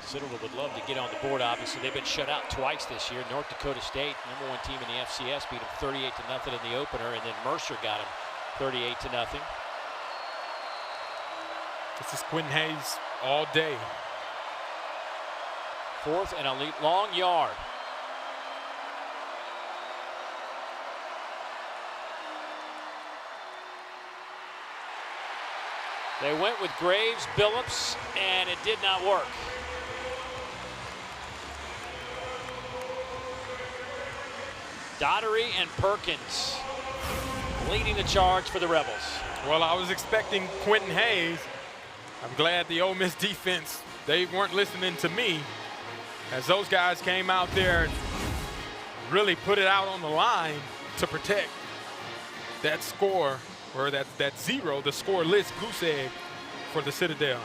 Speaker 1: Citadel would love to get on the board, obviously. They've been shut out twice this year. North Dakota State, #1 team in the FCS, beat them 38-0 in the opener, and then Mercer got them 38-0.
Speaker 2: This is Quentin Hayes all day.
Speaker 1: 4th and a long yard. They went with Graves, Billups, and it did not work. Daugherty and Perkins leading the charge for the Rebels.
Speaker 2: Well, I was expecting Quentin Hayes. I'm glad the Ole Miss defense, they weren't listening to me, as those guys came out there and really put it out on the line to protect that score, or that 0, the scoreless goose egg for the Citadel.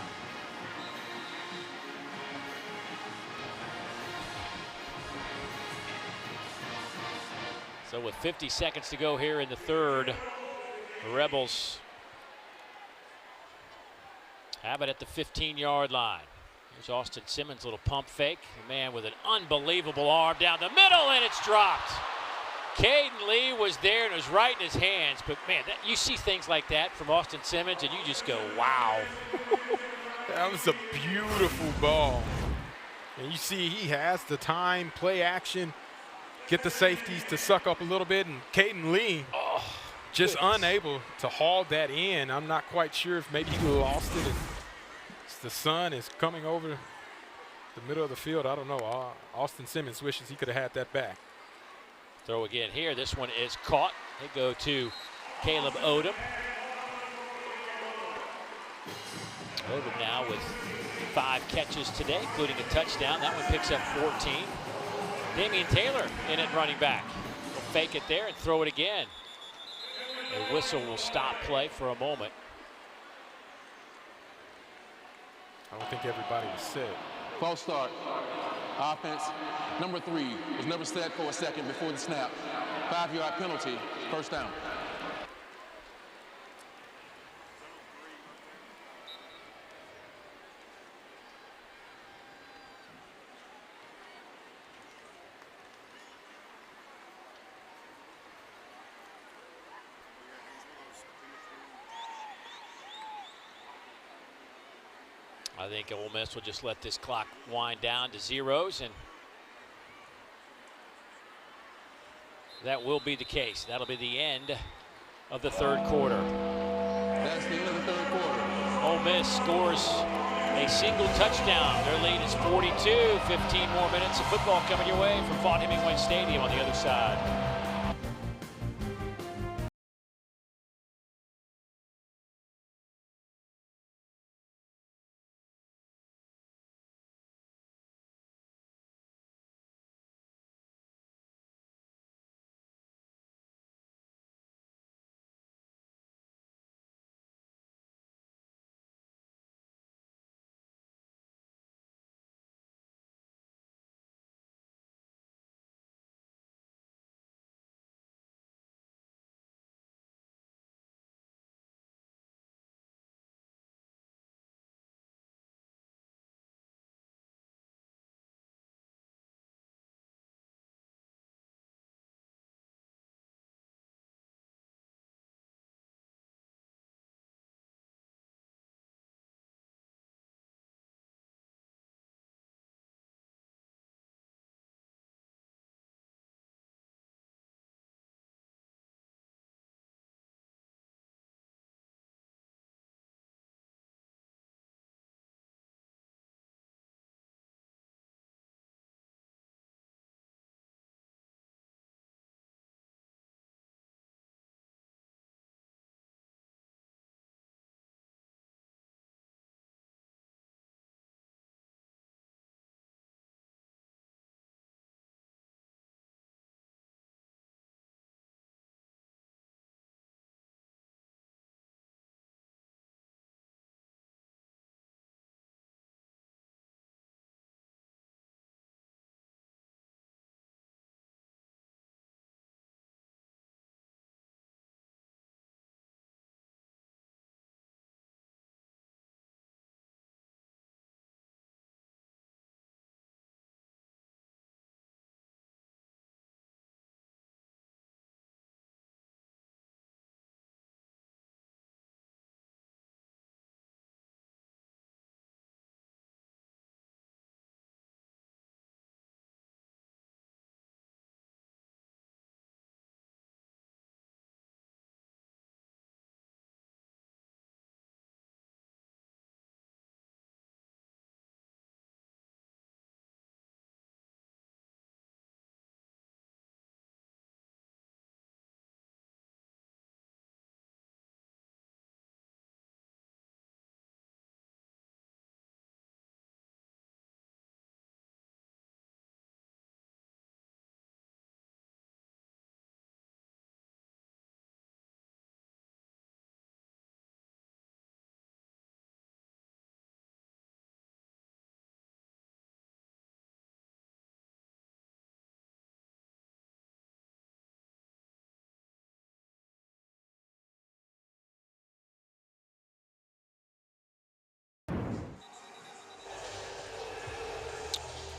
Speaker 1: So with 50 seconds to go here in the third, the Rebels have it at the 15-yard line. Here's Austin Simmons' little pump fake. A man with an unbelievable arm down the middle, and it's dropped. Caden Lee was there and it was right in his hands, but man, you see things like that from Austin Simmons and you just go, wow.
Speaker 2: That was a beautiful ball. And you see he has the time, play action, get the safeties to suck up a little bit, and Caden Lee just unable to haul that in. I'm not quite sure if maybe he lost it and the sun is coming over the middle of the field. I don't know. Austin Simmons wishes he could have had that back.
Speaker 1: Throw again here. This one is caught. They go to Caleb Odom. Odom now with 5 catches today, including a touchdown. That one picks up 14. Damian Taylor in at running back. Will fake it there and throw it again. A whistle will stop play for a moment.
Speaker 2: I don't think everybody was set.
Speaker 4: False start. Offense, number 3, was never set for a second before the snap. 5-yard penalty, first down.
Speaker 1: I think Ole Miss will just let this clock wind down to zeros, and that will be the case. That'll be the end of the third quarter.
Speaker 4: That's the end of the third quarter.
Speaker 1: Ole Miss scores a single touchdown. Their lead is 42. 15 more minutes of football coming your way from Vaught-Hemingway Stadium on the other side.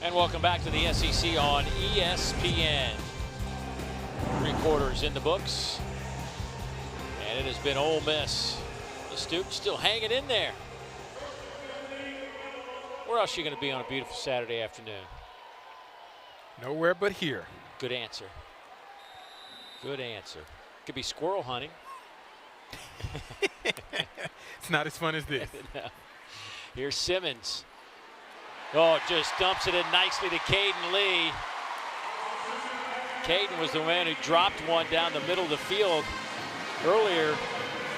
Speaker 1: And welcome back to the SEC on ESPN. 3 quarters in the books. And it has been Ole Miss. The Stoops still hanging in there. Where else are you going to be on a beautiful Saturday afternoon?
Speaker 2: Nowhere but here.
Speaker 1: Good answer. Good answer. Could be squirrel hunting.
Speaker 2: It's not as fun as this.
Speaker 1: No. Here's Simmons. Oh, just dumps it in nicely to Caden Lee. Caden was the man who dropped one down the middle of the field earlier,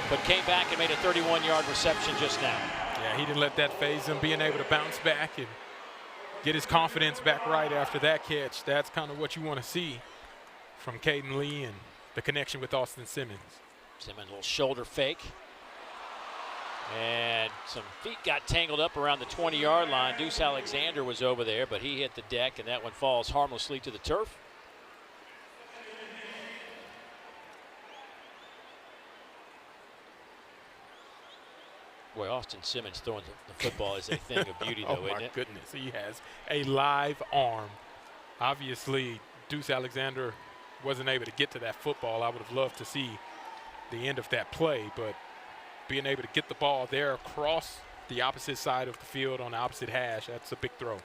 Speaker 1: but came back and made a 31-yard reception just now.
Speaker 2: Yeah, he didn't let that phase him, being able to bounce back and get his confidence back right after that catch. That's kind of what you want to see from Caden Lee and the connection with Austin Simmons.
Speaker 1: Simmons, a little shoulder fake. And some feet got tangled up around the 20-yard line. Deuce Alexander was over there, but he hit the deck, and that one falls harmlessly to the turf. Boy, Austin Simmons throwing the football is a thing of beauty, though, isn't it?
Speaker 2: Oh, my goodness. He has a live arm. Obviously, Deuce Alexander wasn't able to get to that football. I would have loved to see the end of that play, but being able to get the ball there across the opposite side of the field on the opposite hash, that's a big throw.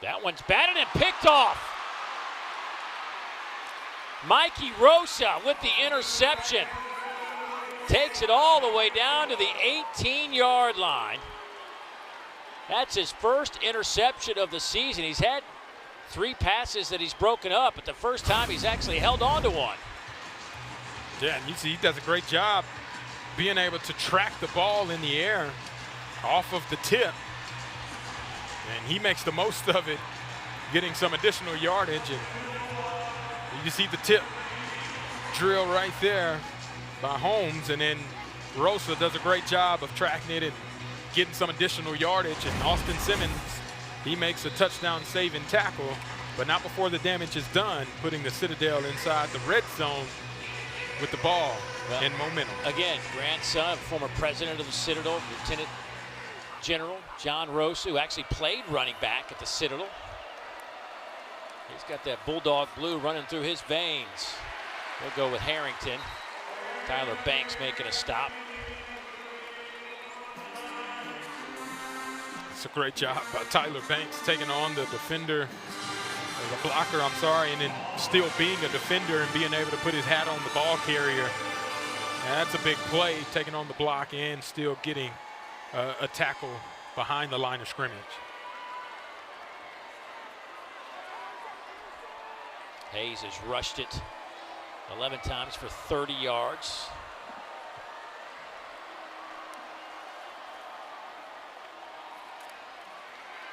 Speaker 1: That one's batted and picked off. Mikey Rosa with the interception. Takes it all the way down to the 18-yard line. That's his first interception of the season. He's had 3 passes that he's broken up, but the first time he's actually held on to one.
Speaker 2: Yeah, and you see he does a great job being able to track the ball in the air off of the tip. And he makes the most of it, getting some additional yardage. And you see the tip drill right there by Holmes, and then Rosa does a great job of tracking it and getting some additional yardage. And Austin Simmons, he makes a touchdown saving tackle, but not before the damage is done, putting the Citadel inside the red zone with the ball and momentum.
Speaker 1: Again, grandson of former president of the Citadel, Lieutenant General John Rosa, who actually played running back at the Citadel. He's got that Bulldog blue running through his veins. We'll go with Harrington. Tyler Banks making a stop.
Speaker 2: It's a great job by Tyler Banks taking on the defender, or the blocker, I'm sorry, and then still being a defender and being able to put his hat on the ball carrier. And that's a big play, taking on the block and still getting a tackle behind the line of scrimmage.
Speaker 1: Hayes has rushed it 11 times for 30 yards.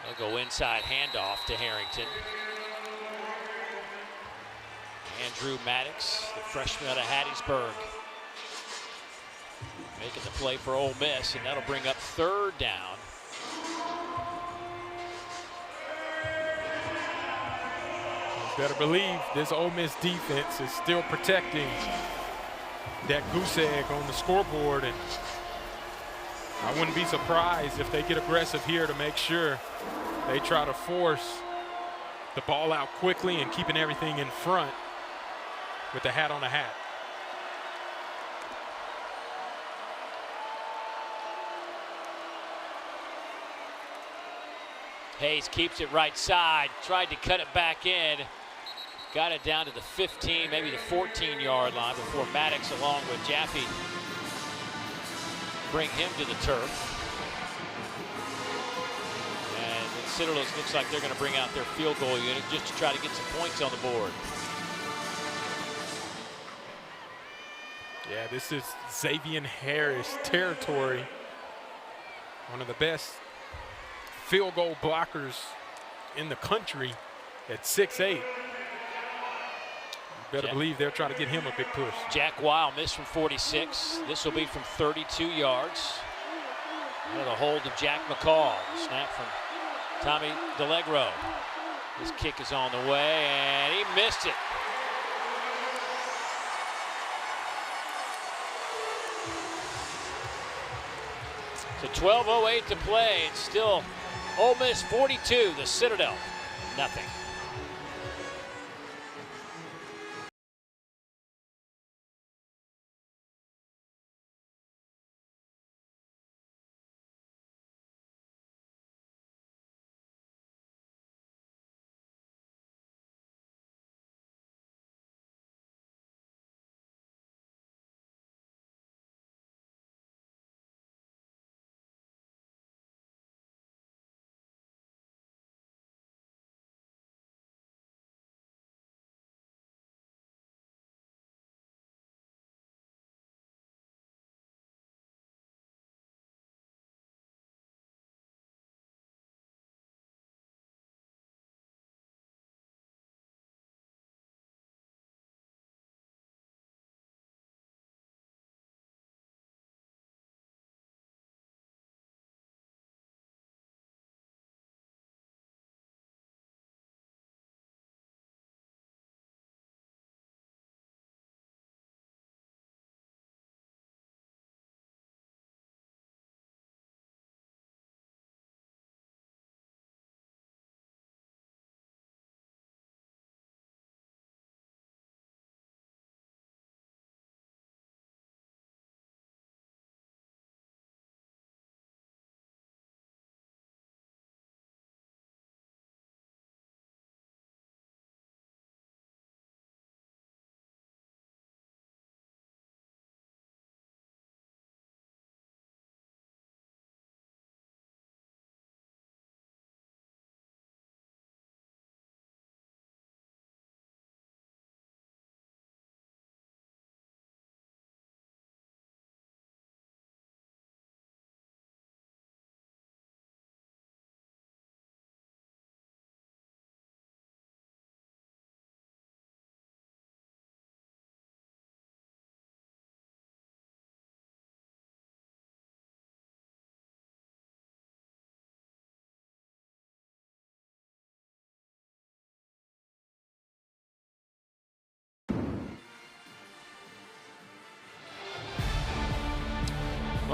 Speaker 1: They'll go inside handoff to Harrington. Andrew Maddox, the freshman out of Hattiesburg, making the play for Ole Miss, and that'll bring up 3rd down.
Speaker 2: You better believe this Ole Miss defense is still protecting that goose egg on the scoreboard, and I wouldn't be surprised if they get aggressive here to make sure they try to force the ball out quickly and keeping everything in front with the hat on the hat.
Speaker 1: Hayes keeps it right side, tried to cut it back in. Got it down to the 15, maybe the 14-yard line before Maddox, along with Jaffe, bring him to the turf. And the Citadel looks like they're going to bring out their field goal unit just to try to get some points on the board.
Speaker 2: Yeah, this is Xavier Harris territory. One of the best field goal blockers in the country at 6'8". You better believe they're trying to get him a big push.
Speaker 1: Jack Weil missed from 46. This will be from 32 yards. Under the hold of Jack McCall. Snap from Tommy DeLegro. This kick is on the way, and he missed it. So 12:08 to play. It's still Ole Miss 42, the Citadel nothing.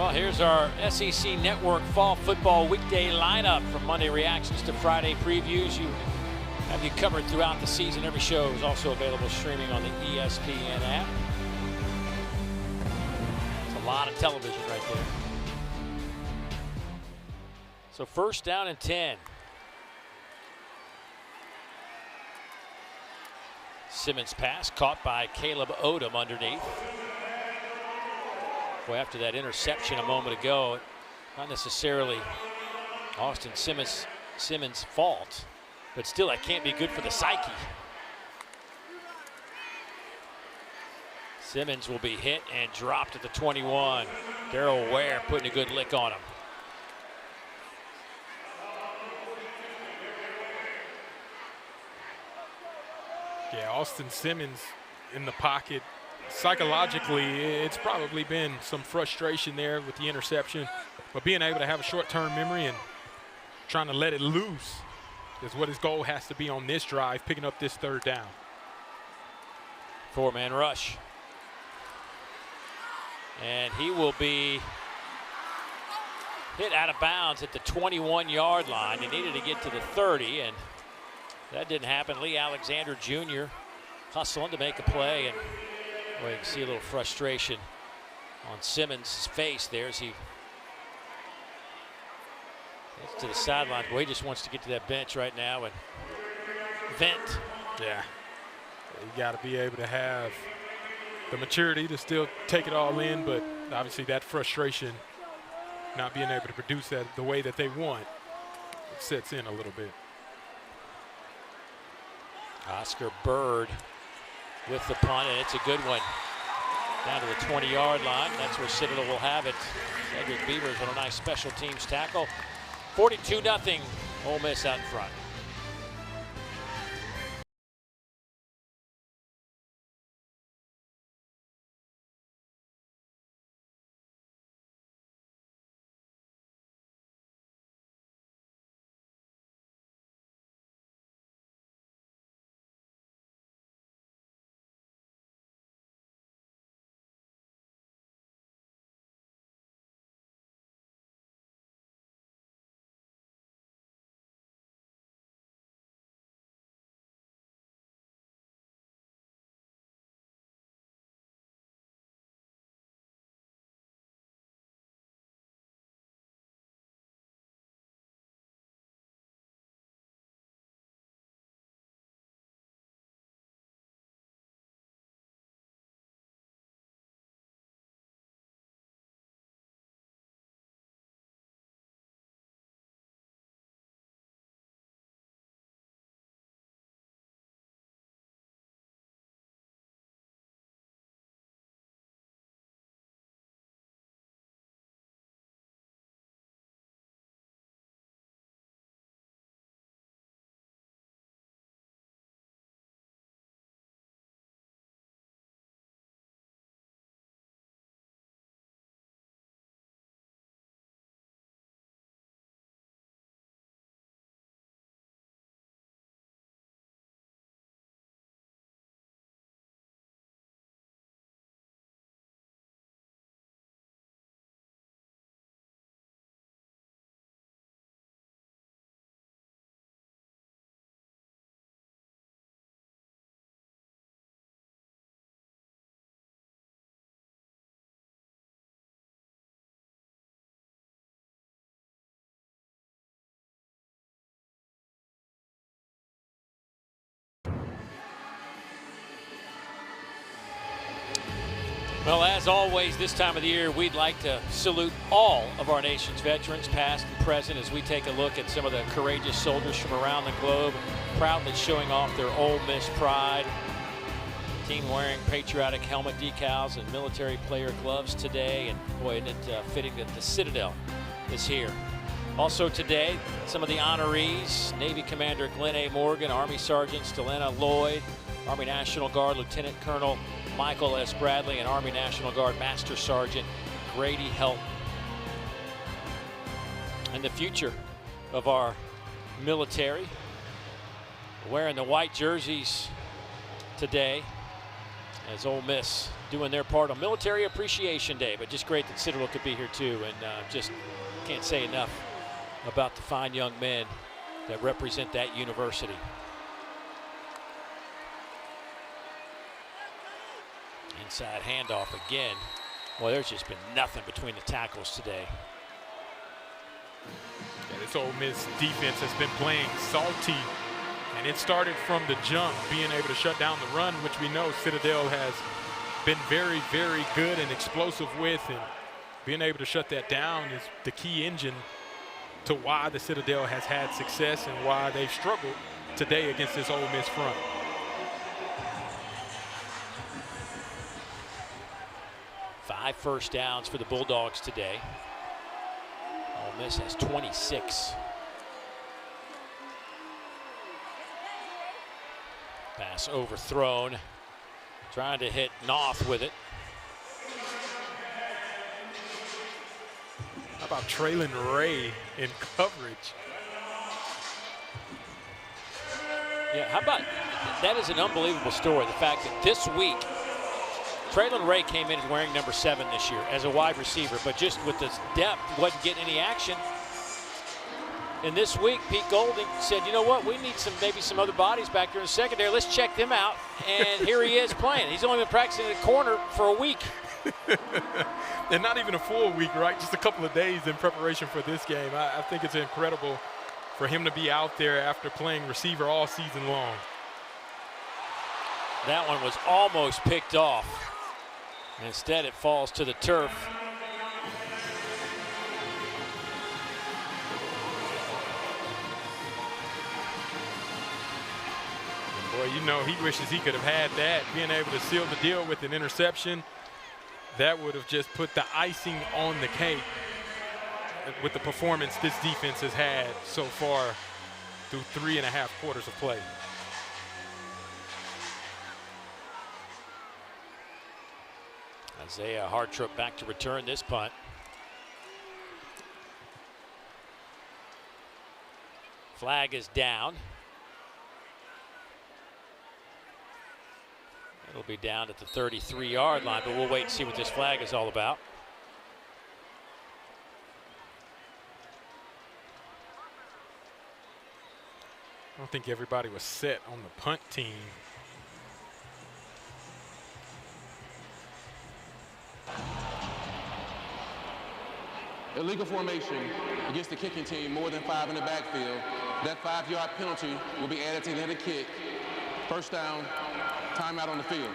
Speaker 1: Well, here's our SEC Network Fall Football Weekday lineup from Monday reactions to Friday previews. You have you covered throughout the season. Every show is also available streaming on the ESPN app. It's a lot of television right there. So 1st down and 10. Simmons pass caught by Caleb Odom underneath. Boy, after that interception a moment ago, not necessarily Austin Simmons' fault, but still that can't be good for the psyche. Simmons will be hit and dropped at the 21. Darrell Ware putting a good lick on him.
Speaker 2: Yeah, Austin Simmons in the pocket. Psychologically, it's probably been some frustration there with the interception, but being able to have a short-term memory and trying to let it loose is what his goal has to be on this drive, picking up this 3rd down.
Speaker 1: 4-man rush. And he will be hit out of bounds at the 21-yard line. He needed to get to the 30, and that didn't happen. Lee Alexander Jr. hustling to make a play, and boy, you can see a little frustration on Simmons' face there as he gets to the sideline. Boy, he just wants to get to that bench right now and vent.
Speaker 2: Yeah, you got to be able to have the maturity to still take it all in, but obviously that frustration, not being able to produce that the way that they want, it sets in a little bit.
Speaker 1: Oscar Bird with the punt, and it's a good one. Down to the 20-yard line. That's where Citadel will have it. Cedric Beavers on a nice special teams tackle. 42-0, Ole Miss out in front. Well, as always, this time of the year, we'd like to salute all of our nation's veterans, past and present, as we take a look at some of the courageous soldiers from around the globe, proudly showing off their Ole Miss pride. Team wearing patriotic helmet decals and military player gloves today, and boy, isn't it fitting that the Citadel is here. Also today, some of the honorees: Navy Commander Glenn A. Morgan, Army Sergeant Stelena Lloyd, Army National Guard Lieutenant Colonel Michael S. Bradley, and Army National Guard Master Sergeant Grady Helton. And the future of our military, wearing the white jerseys today, as Ole Miss doing their part on Military Appreciation Day. But just great that Citadel could be here too, and just can't say enough about the fine young men that represent that university. Inside handoff again. Well, there's just been nothing between the tackles today.
Speaker 2: Yeah, this Ole Miss defense has been playing salty, and it started from the jump, being able to shut down the run, which we know Citadel has been very, very good and explosive with, and being able to shut that down is the key engine to why the Citadel has had success and why they've struggled today against this Ole Miss front.
Speaker 1: Five first downs for the Bulldogs today. Ole Miss has 26. Pass overthrown. Trying to hit Noth with it.
Speaker 2: How about Traylon Ray in coverage?
Speaker 1: Yeah, how about, that is an unbelievable story. The fact that this week, Traylon Ray came in as wearing number 7 this year as a wide receiver, but just with this depth, wasn't getting any action. And this week, Pete Golding said, you know what, we need maybe some other bodies back there in the secondary. Let's check them out. And here he is playing. He's only been practicing at corner for a week.
Speaker 2: And not even a full week, right? Just a couple of days in preparation for this game. I think it's incredible for him to be out there after playing receiver all season long.
Speaker 1: That one was almost picked off. Instead, it falls to the turf.
Speaker 2: Boy, you know, he wishes he could have had that, being able to seal the deal with an interception. That would have just put the icing on the cake with the performance this defense has had so far through 3.5 quarters of play.
Speaker 1: Isaiah Hartrip back to return this punt. Flag is down. It'll be down at the 33-yard line, but we'll wait and see what this flag is all about.
Speaker 2: I don't think everybody was set on the punt team.
Speaker 4: Illegal formation against the kicking team, more than 5 in the backfield. That 5-yard penalty will be added to the other kick. First down, timeout on the field.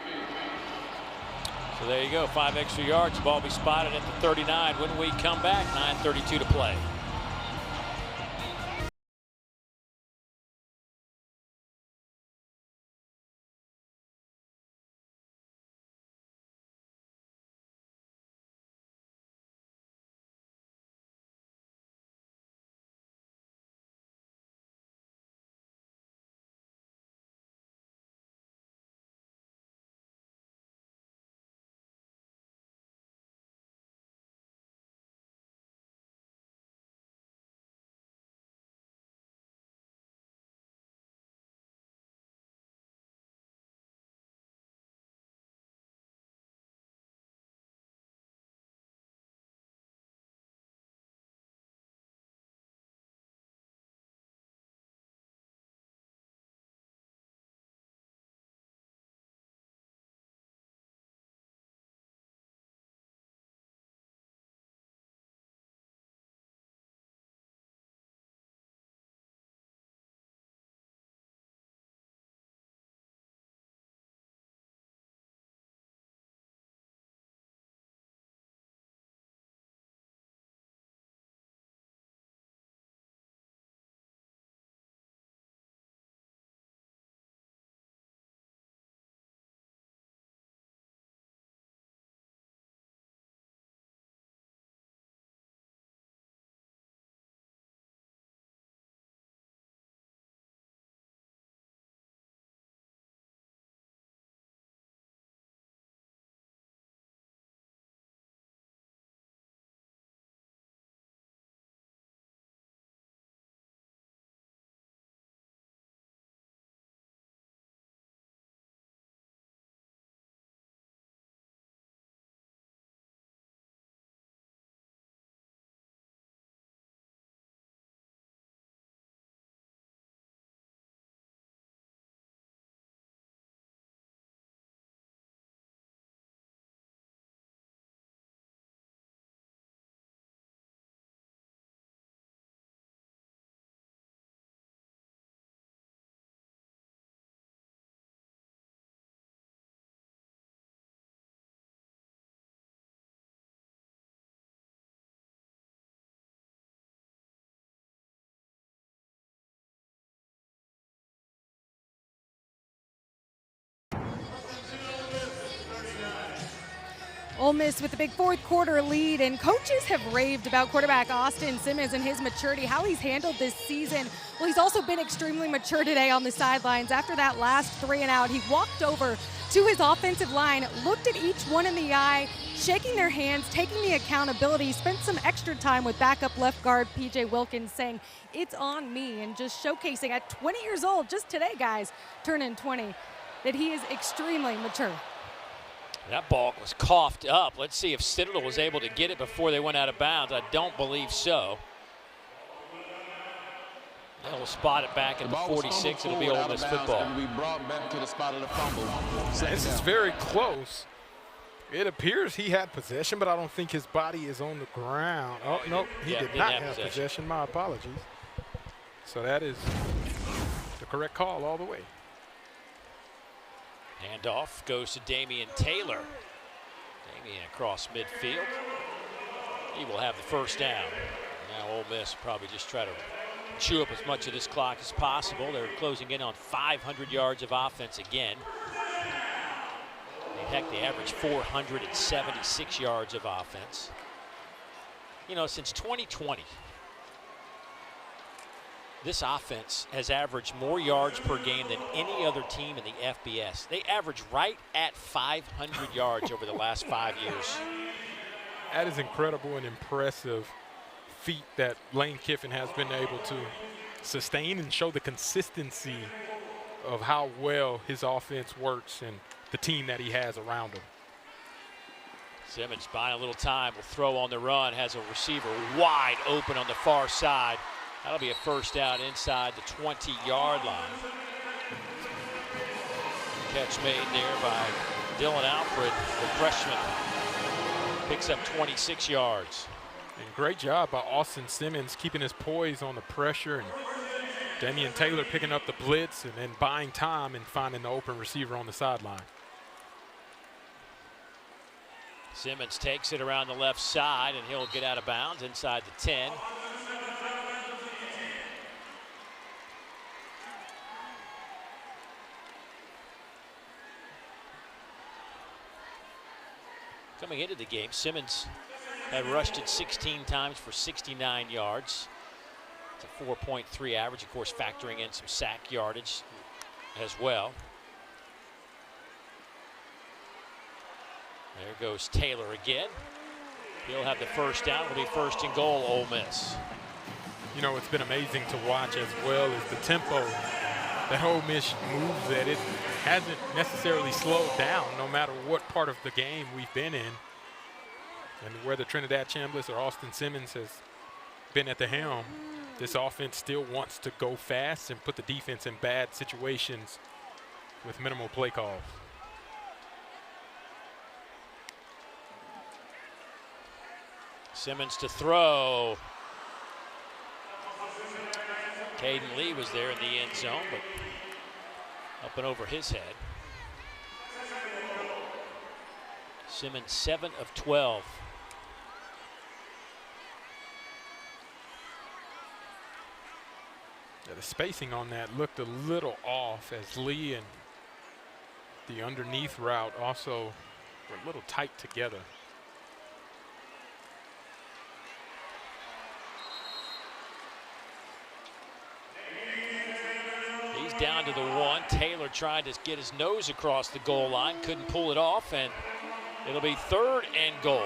Speaker 1: So there you go, 5 extra yards. Ball be spotted at the 39 when we come back. 9:32 to play.
Speaker 3: Ole Miss with the big fourth quarter lead, and coaches have raved about quarterback Austin Simmons and his maturity, how he's handled this season. Well, he's also been extremely mature today on the sidelines. After that last 3 and out, he walked over to his offensive line, looked at each one in the eye, shaking their hands, taking the accountability, spent some extra time with backup left guard P.J. Wilkins saying, "It's on me," and just showcasing at 20 years old, just today, guys, turning 20, that he is extremely mature.
Speaker 1: That ball was coughed up. Let's see if Citadel was able to get it before they went out of bounds. I don't believe so. They'll spot it back at the 46. It'll be Ole Miss football.
Speaker 4: And we brought back to the spot of the fumble.
Speaker 2: This is very close. It appears he had possession, but I don't think his body is on the ground. Oh, no, he did not have possession. My apologies. So that is the correct call all the way.
Speaker 1: Handoff goes to Damian Taylor. Damian across midfield. He will have the first down. Now Ole Miss will probably just try to chew up as much of this clock as possible. They're closing in on 500 yards of offense again. Heck, they average 476 yards of offense. You know, since 2020, this offense has averaged more yards per game than any other team in the FBS. They average right at 500 yards over the last 5 years.
Speaker 2: That is incredible and impressive feat that Lane Kiffin has been able to sustain and show the consistency of how well his offense works and the team that he has around him.
Speaker 1: Simmons buying a little time, will throw on the run, has a receiver wide open on the far side. That'll be a first down inside the 20-yard line. Catch made there by Dylan Alfred, the freshman. Picks up 26 yards.
Speaker 2: And great job by Austin Simmons keeping his poise on the pressure, and Damian Taylor picking up the blitz and then buying time and finding the open receiver on the sideline.
Speaker 1: Simmons takes it around the left side, and he'll get out of bounds inside the 10. Coming into the game, Simmons had rushed it 16 times for 69 yards. It's a 4.3 average, of course, factoring in some sack yardage as well. There goes Taylor again. He'll have the first down. It'll be first and goal, Ole Miss.
Speaker 2: You know, it's been amazing to watch as well as the tempo that Ole Miss moves at. It hasn't necessarily slowed down no matter what part of the game we've been in. And whether Trinidad Chambliss or Austin Simmons has been at the helm, this offense still wants to go fast and put the defense in bad situations with minimal play calls.
Speaker 1: Simmons to throw. Caden Lee was there in the end zone, but up and over his head. Simmons 7 of 12.
Speaker 2: Yeah, the spacing on that looked a little off as Lee and the underneath route also were a little tight together.
Speaker 1: Down to the 1. Taylor tried to get his nose across the goal line, couldn't pull it off, and it'll be 3rd and goal.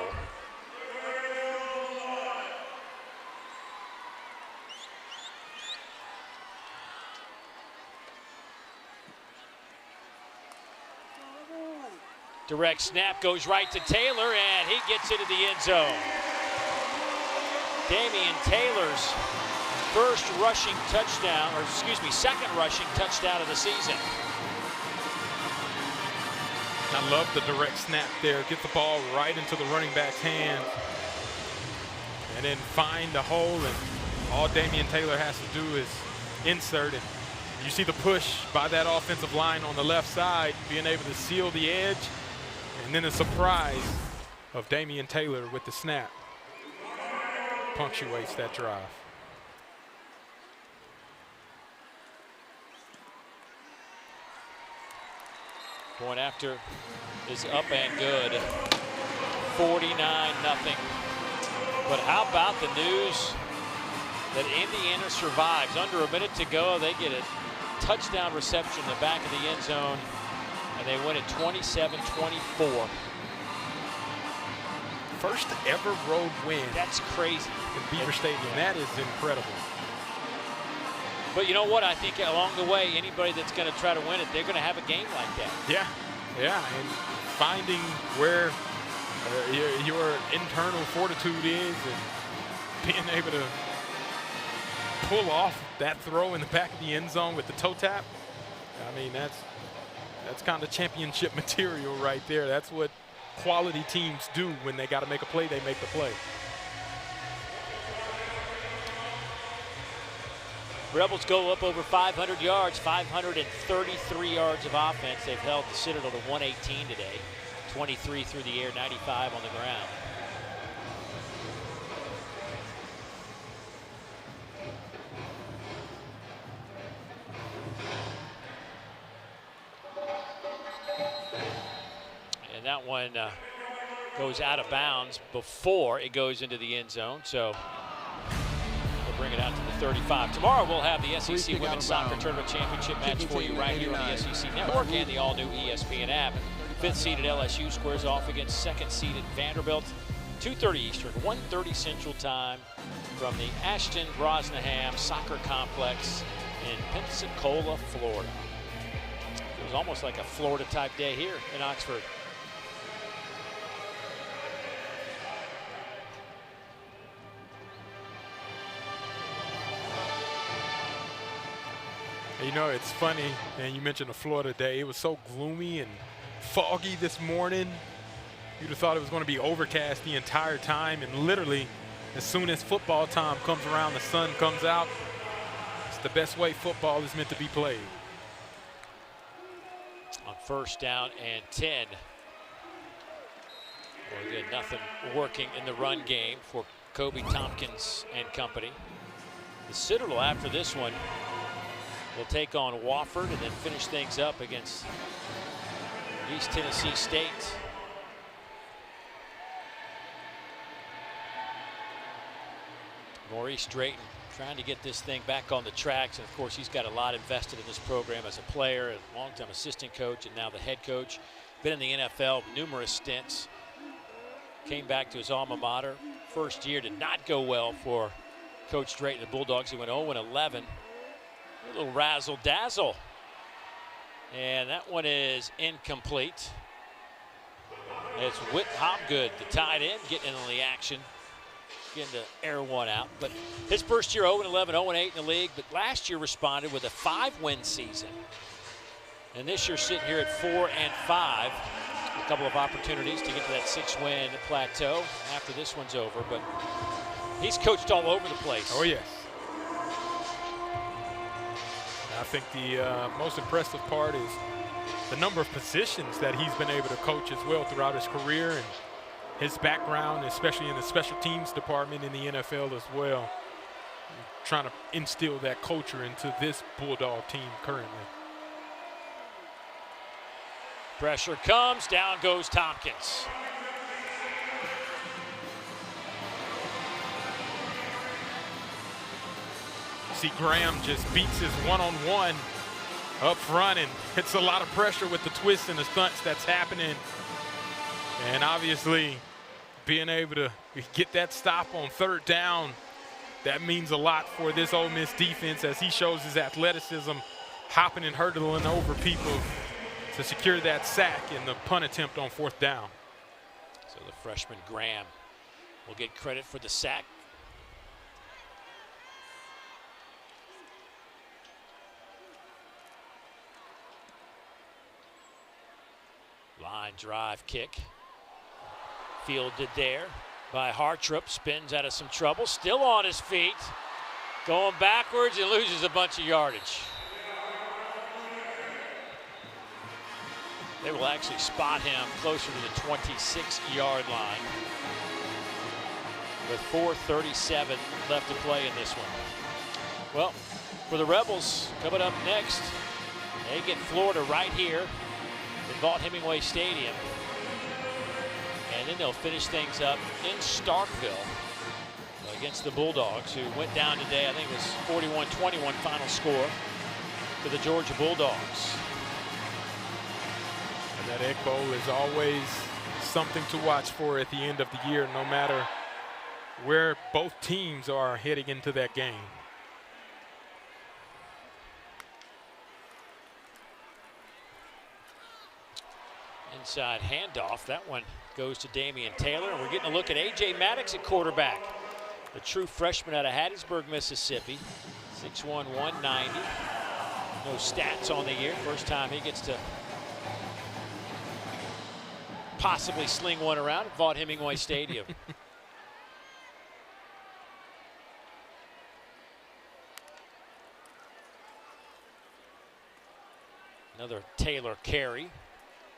Speaker 1: Direct snap goes right to Taylor, and he gets into the end zone. Damian Taylor's first rushing touchdown, or excuse me, second rushing touchdown of the season.
Speaker 2: I love the direct snap there. Get the ball right into the running back's hand and then find the hole, and all Damian Taylor has to do is insert it. You see the push by that offensive line on the left side, being able to seal the edge, and then the surprise of Damian Taylor with the snap punctuates that drive.
Speaker 1: Point after is up and good. 49-0. But how about the news that Indiana survives? Under a minute to go, they get a touchdown reception in the back of the end zone, and they win it 27-24.
Speaker 2: First ever road win.
Speaker 1: That's crazy.
Speaker 2: In Beaver Stadium. That is incredible.
Speaker 1: But you know what? I think along the way, anybody that's going to try to win it, they're going to have a game like that.
Speaker 2: Yeah, yeah. And finding where your internal fortitude is and being able to pull off that throw in the back of the end zone with the toe tap. I mean, that's kind of championship material right there. That's what quality teams do. When they got to make a play, they make the play.
Speaker 1: Rebels go up over 500 yards, 533 yards of offense. They've held the Citadel to 118 today, 23 through the air, 95 on the ground. And that one goes out of bounds before it goes into the end zone. So we'll bring it out to the 35. Tomorrow we'll have the SEC Women's Soccer Tournament Championship match for you right here on the SEC Network and the all-new ESPN app. 5th seeded LSU squares off against 2nd seeded Vanderbilt. 2:30 Eastern, 1:30 Central Time from the Ashton Brosnahan Soccer Complex in Pensacola, Florida. It was almost like a Florida-type day here in Oxford.
Speaker 2: You know, it's funny, and you mentioned the Florida day. It was so gloomy and foggy this morning. You'd have thought it was going to be overcast the entire time, and literally, as soon as football time comes around, the sun comes out. It's the best way football is meant to be played.
Speaker 1: On 1st down and 10. Well, again, nothing working in the run game for Kobe Tompkins and company. The Citadel, after this one, will take on Wofford and then finish things up against East Tennessee State. Maurice Drayton trying to get this thing back on the tracks, and of course he's got a lot invested in this program as a player, a longtime assistant coach, and now the head coach. Been in the NFL numerous stints. Came back to his alma mater. First year did not go well for Coach Drayton, the Bulldogs. He went 0-11. A little razzle-dazzle. And that one is incomplete. It's Whit Hobgood, the tight end, getting in on the action. Getting to air one out. But his first year 0-11, 0-8 in the league. But last year responded with a 5-win season. And this year sitting here at 4-5. A couple of opportunities to get to that 6-win plateau after this one's over. But he's coached all over the place.
Speaker 2: Oh, yes. I think the most impressive part is the number of positions that he's been able to coach as well throughout his career, and his background, especially in the special teams department in the NFL as well. Trying to instill that culture into this Bulldog team currently.
Speaker 1: Pressure comes, down goes Tompkins.
Speaker 2: See, Graham just beats his one-on-one up front and hits a lot of pressure with the twists and the stunts that's happening. And obviously, being able to get that stop on 3rd down, that means a lot for this Ole Miss defense as he shows his athleticism, hopping and hurdling over people to secure that sack in the punt attempt on 4th down.
Speaker 1: So the freshman Graham will get credit for the sack. Line drive kick. Fielded there by Hartrup. Spins out of some trouble. Still on his feet. Going backwards and loses a bunch of yardage. They will actually spot him closer to the 26-yard line. With 4:37 left to play in this one. Well, for the Rebels, coming up next, they get Florida right here at Vaught Hemingway Stadium. And then they'll finish things up in Starkville against the Bulldogs, who went down today. I think it was 41-21 final score for the Georgia Bulldogs.
Speaker 2: And that Egg Bowl is always something to watch for at the end of the year, no matter where both teams are heading into that game.
Speaker 1: Inside handoff. That one goes to Damian Taylor. And we're getting a look at A.J. Maddox at quarterback. The true freshman out of Hattiesburg, Mississippi. 6'1", 190. No stats on the year. First time he gets to possibly sling one around at Vaught Hemingway Stadium. Another Taylor carry.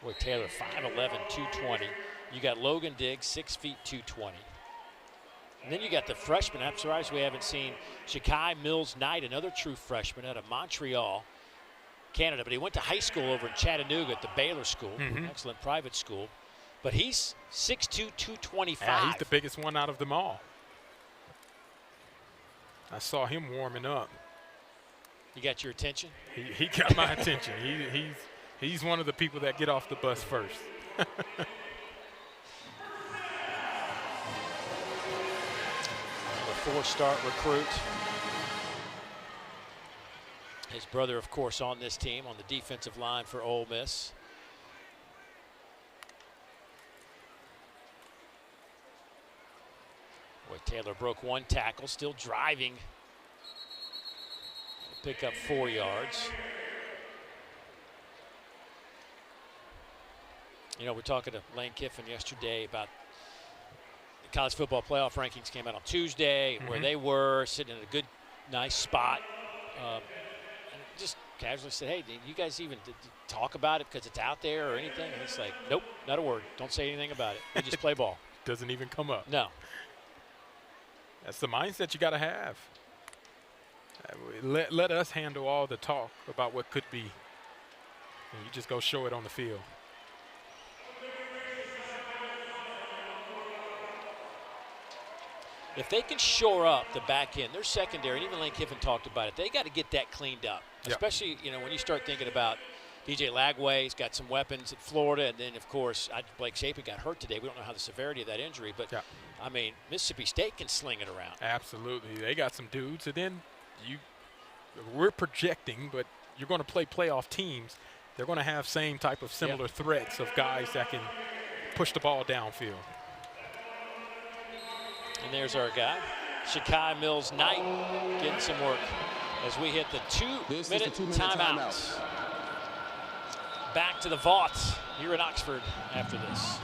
Speaker 1: Boy, Taylor 5'11", 220. You got Logan Diggs, 6 feet, 220. And then you got the freshman. I'm surprised we haven't seen Shakai Mills-Knight, another true freshman out of Montreal, Canada. But he went to high school over in Chattanooga at the Baylor School, excellent private school. But he's 6'2", 225.
Speaker 2: Yeah, he's the biggest one out of them all. I saw him warming up.
Speaker 1: He got your attention?
Speaker 2: He got my attention. He's one of the people that get off the bus first.
Speaker 1: A 4-star recruit. His brother, of course, on this team on the defensive line for Ole Miss. Boy, Taylor broke one tackle, still driving. Pick up 4 yards. You know, we're talking to Lane Kiffin yesterday about the college football playoff rankings came out on Tuesday, where they were sitting in a good, nice spot. And just casually said, hey, did you guys even talk about it because it's out there or anything? And it's like, nope, not a word. Don't say anything about it. We just play ball.
Speaker 2: Doesn't even come up.
Speaker 1: No.
Speaker 2: That's the mindset you got to have. Let us handle all the talk about what could be. And you just go show it on the field.
Speaker 1: If they can shore up the back end, their secondary, and even Lane Kiffin talked about it, they got to get that cleaned up. Yep. Especially, you know, when you start thinking about DJ Lagway, he's got some weapons at Florida, and then, of course, Blake Shapen got hurt today. We don't know how the severity of that injury, but, I mean, Mississippi State can sling it around.
Speaker 2: Absolutely. They got some dudes, and then we're projecting, but you're going to play playoff teams. They're going to have same type of similar threats of guys that can push the ball downfield.
Speaker 1: And there's our guy, Shakai Mills-Knight, getting some work as we hit the 2-minute timeout. Back to the Vaught here in Oxford after this.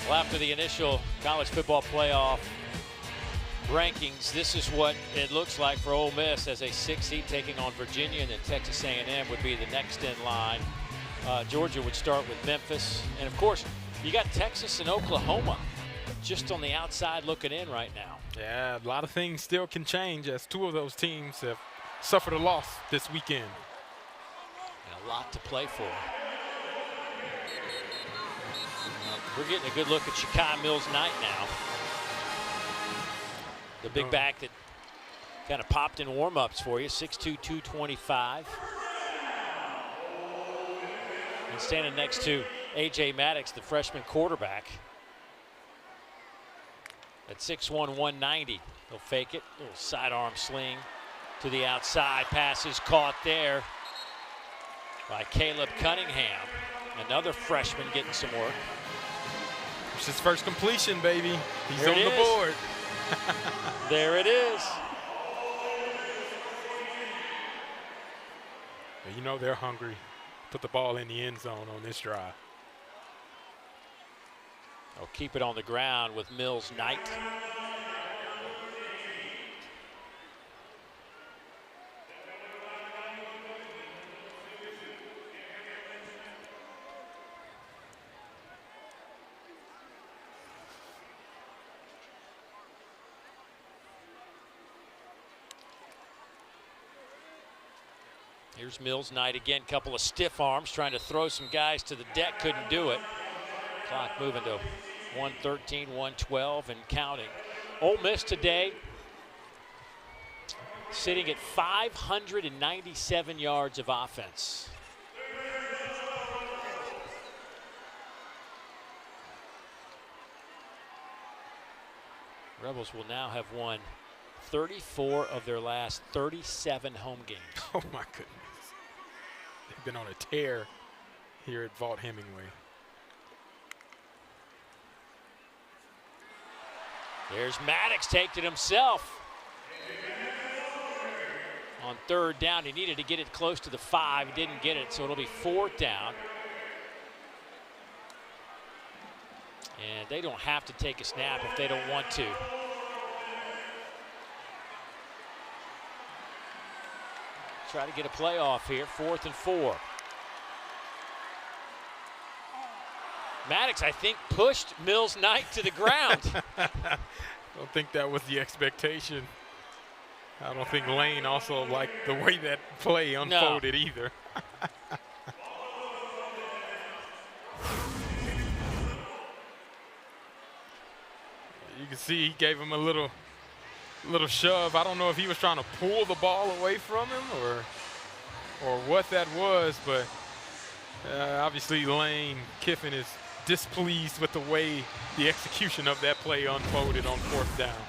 Speaker 1: Well, after the initial college football playoff rankings, this is what it looks like for Ole Miss as a 6th seed taking on Virginia, and then Texas A&M would be the next in line. Georgia would start with Memphis. And, of course, you got Texas and Oklahoma just on the outside looking in right now.
Speaker 2: Yeah, a lot of things still can change as 2 of those teams have suffered a loss this weekend.
Speaker 1: And a lot to play for. We're getting a good look at Shakai Mills-Knight now. The big back that kind of popped in warm-ups for you, 6'2", 225. And standing next to A.J. Maddox, the freshman quarterback, at 6'1", 190. He'll fake it, little sidearm sling to the outside. Pass is caught there by Caleb Cunningham. Another freshman getting some work.
Speaker 2: It's his first completion, baby. He's
Speaker 1: There
Speaker 2: on
Speaker 1: it
Speaker 2: the
Speaker 1: is.
Speaker 2: board.
Speaker 1: There it is.
Speaker 2: You know they're hungry. Put the ball in the end zone on this drive.
Speaker 1: They'll keep it on the ground with Mills-Knight. Here's Mills-Knight again, couple of stiff arms, trying to throw some guys to the deck, couldn't do it. Clock moving to 1:13, 1:12 and counting. Ole Miss today sitting at 597 yards of offense. Rebels will now have won 34 of their last 37 home games.
Speaker 2: Oh my goodness. They've been on a tear here at Vaught Hemingway.
Speaker 1: There's Maddox, takes it himself. On 3rd down, he needed to get it close to the 5. He didn't get it, so it'll be 4th down. And they don't have to take a snap if they don't want to. Try to get a playoff here, 4th and 4. Maddox, I think, pushed Mills-Knight to the ground.
Speaker 2: I don't think that was the expectation. I don't think Lane also liked the way that play unfolded either. You can see he gave him a little shove. I don't know if he was trying to pull the ball away from him or what that was, but obviously Lane Kiffin is displeased with the way the execution of that play unfolded on 4th down.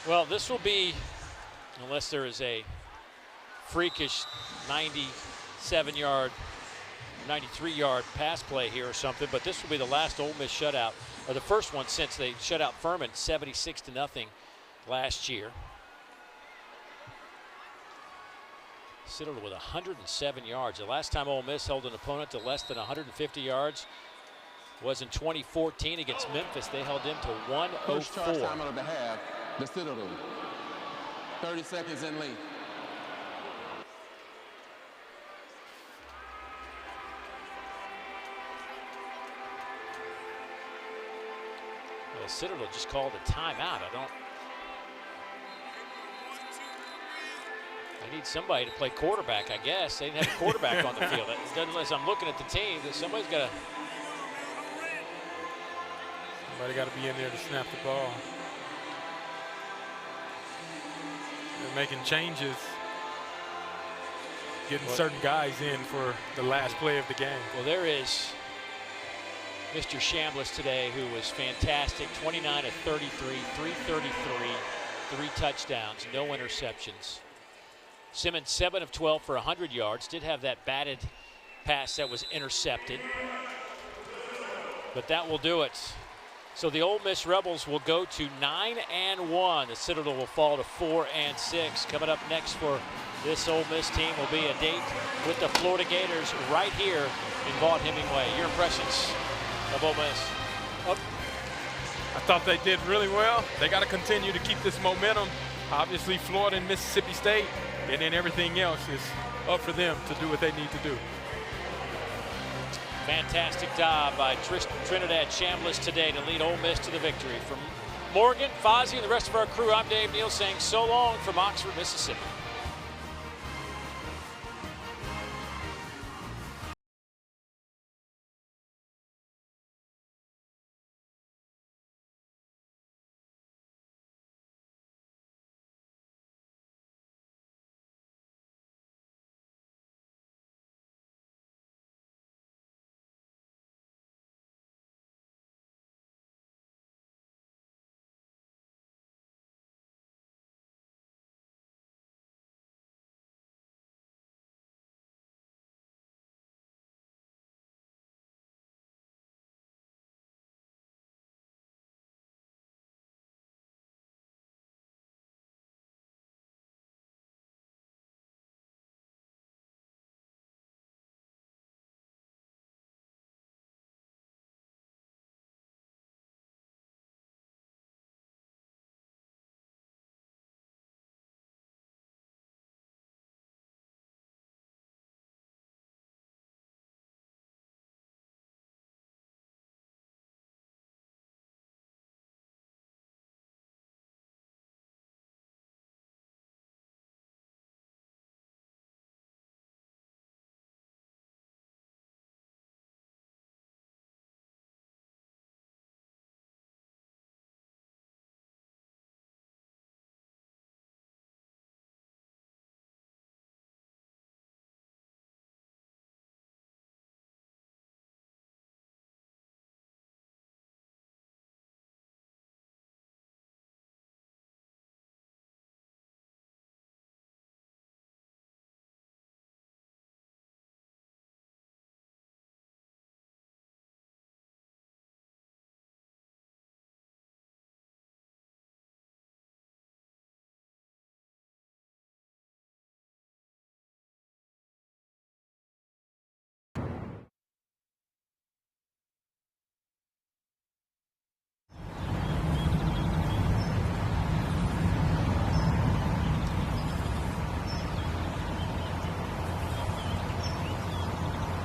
Speaker 1: Well, this will be, unless there is a freakish 97-yard, 93-yard pass play here or something, but this will be the last Ole Miss shutout, or the first one since they shut out Furman 76-0 last year. Citadel with 107 yards. The last time Ole Miss held an opponent to less than 150 yards was in 2014 against Memphis. They held him to 104.
Speaker 4: First charge time of the half, the Citadel. 30 seconds in length.
Speaker 1: Well, Citadel just called a timeout. They need somebody to play quarterback, I guess. They didn't have a quarterback on the field. Unless I'm looking at the team, that somebody's got to.
Speaker 2: Somebody got to be in there to snap the ball. They're making changes, getting certain guys in for the last play of the game.
Speaker 1: Well, there is Mr. Chambliss today, who was fantastic. 29 of 33, 333, 3 touchdowns, no interceptions. Simmons 7 of 12 for 100 yards. Did have that batted pass that was intercepted. But that will do it. So the Ole Miss Rebels will go to 9-1. The Citadel will fall to 4-6. Coming up next for this Ole Miss team will be a date with the Florida Gators right here in Vaught-Hemingway. Your impressions of Ole Miss?
Speaker 2: I thought they did really well. They got to continue to keep this momentum. Obviously, Florida and Mississippi State, and then everything else is up for them to do what they need to do.
Speaker 1: Fantastic job by Trinidad Chambliss today to lead Ole Miss to the victory. From Morgan, Fozzie, and the rest of our crew, I'm Dave Neal saying so long from Oxford, Mississippi.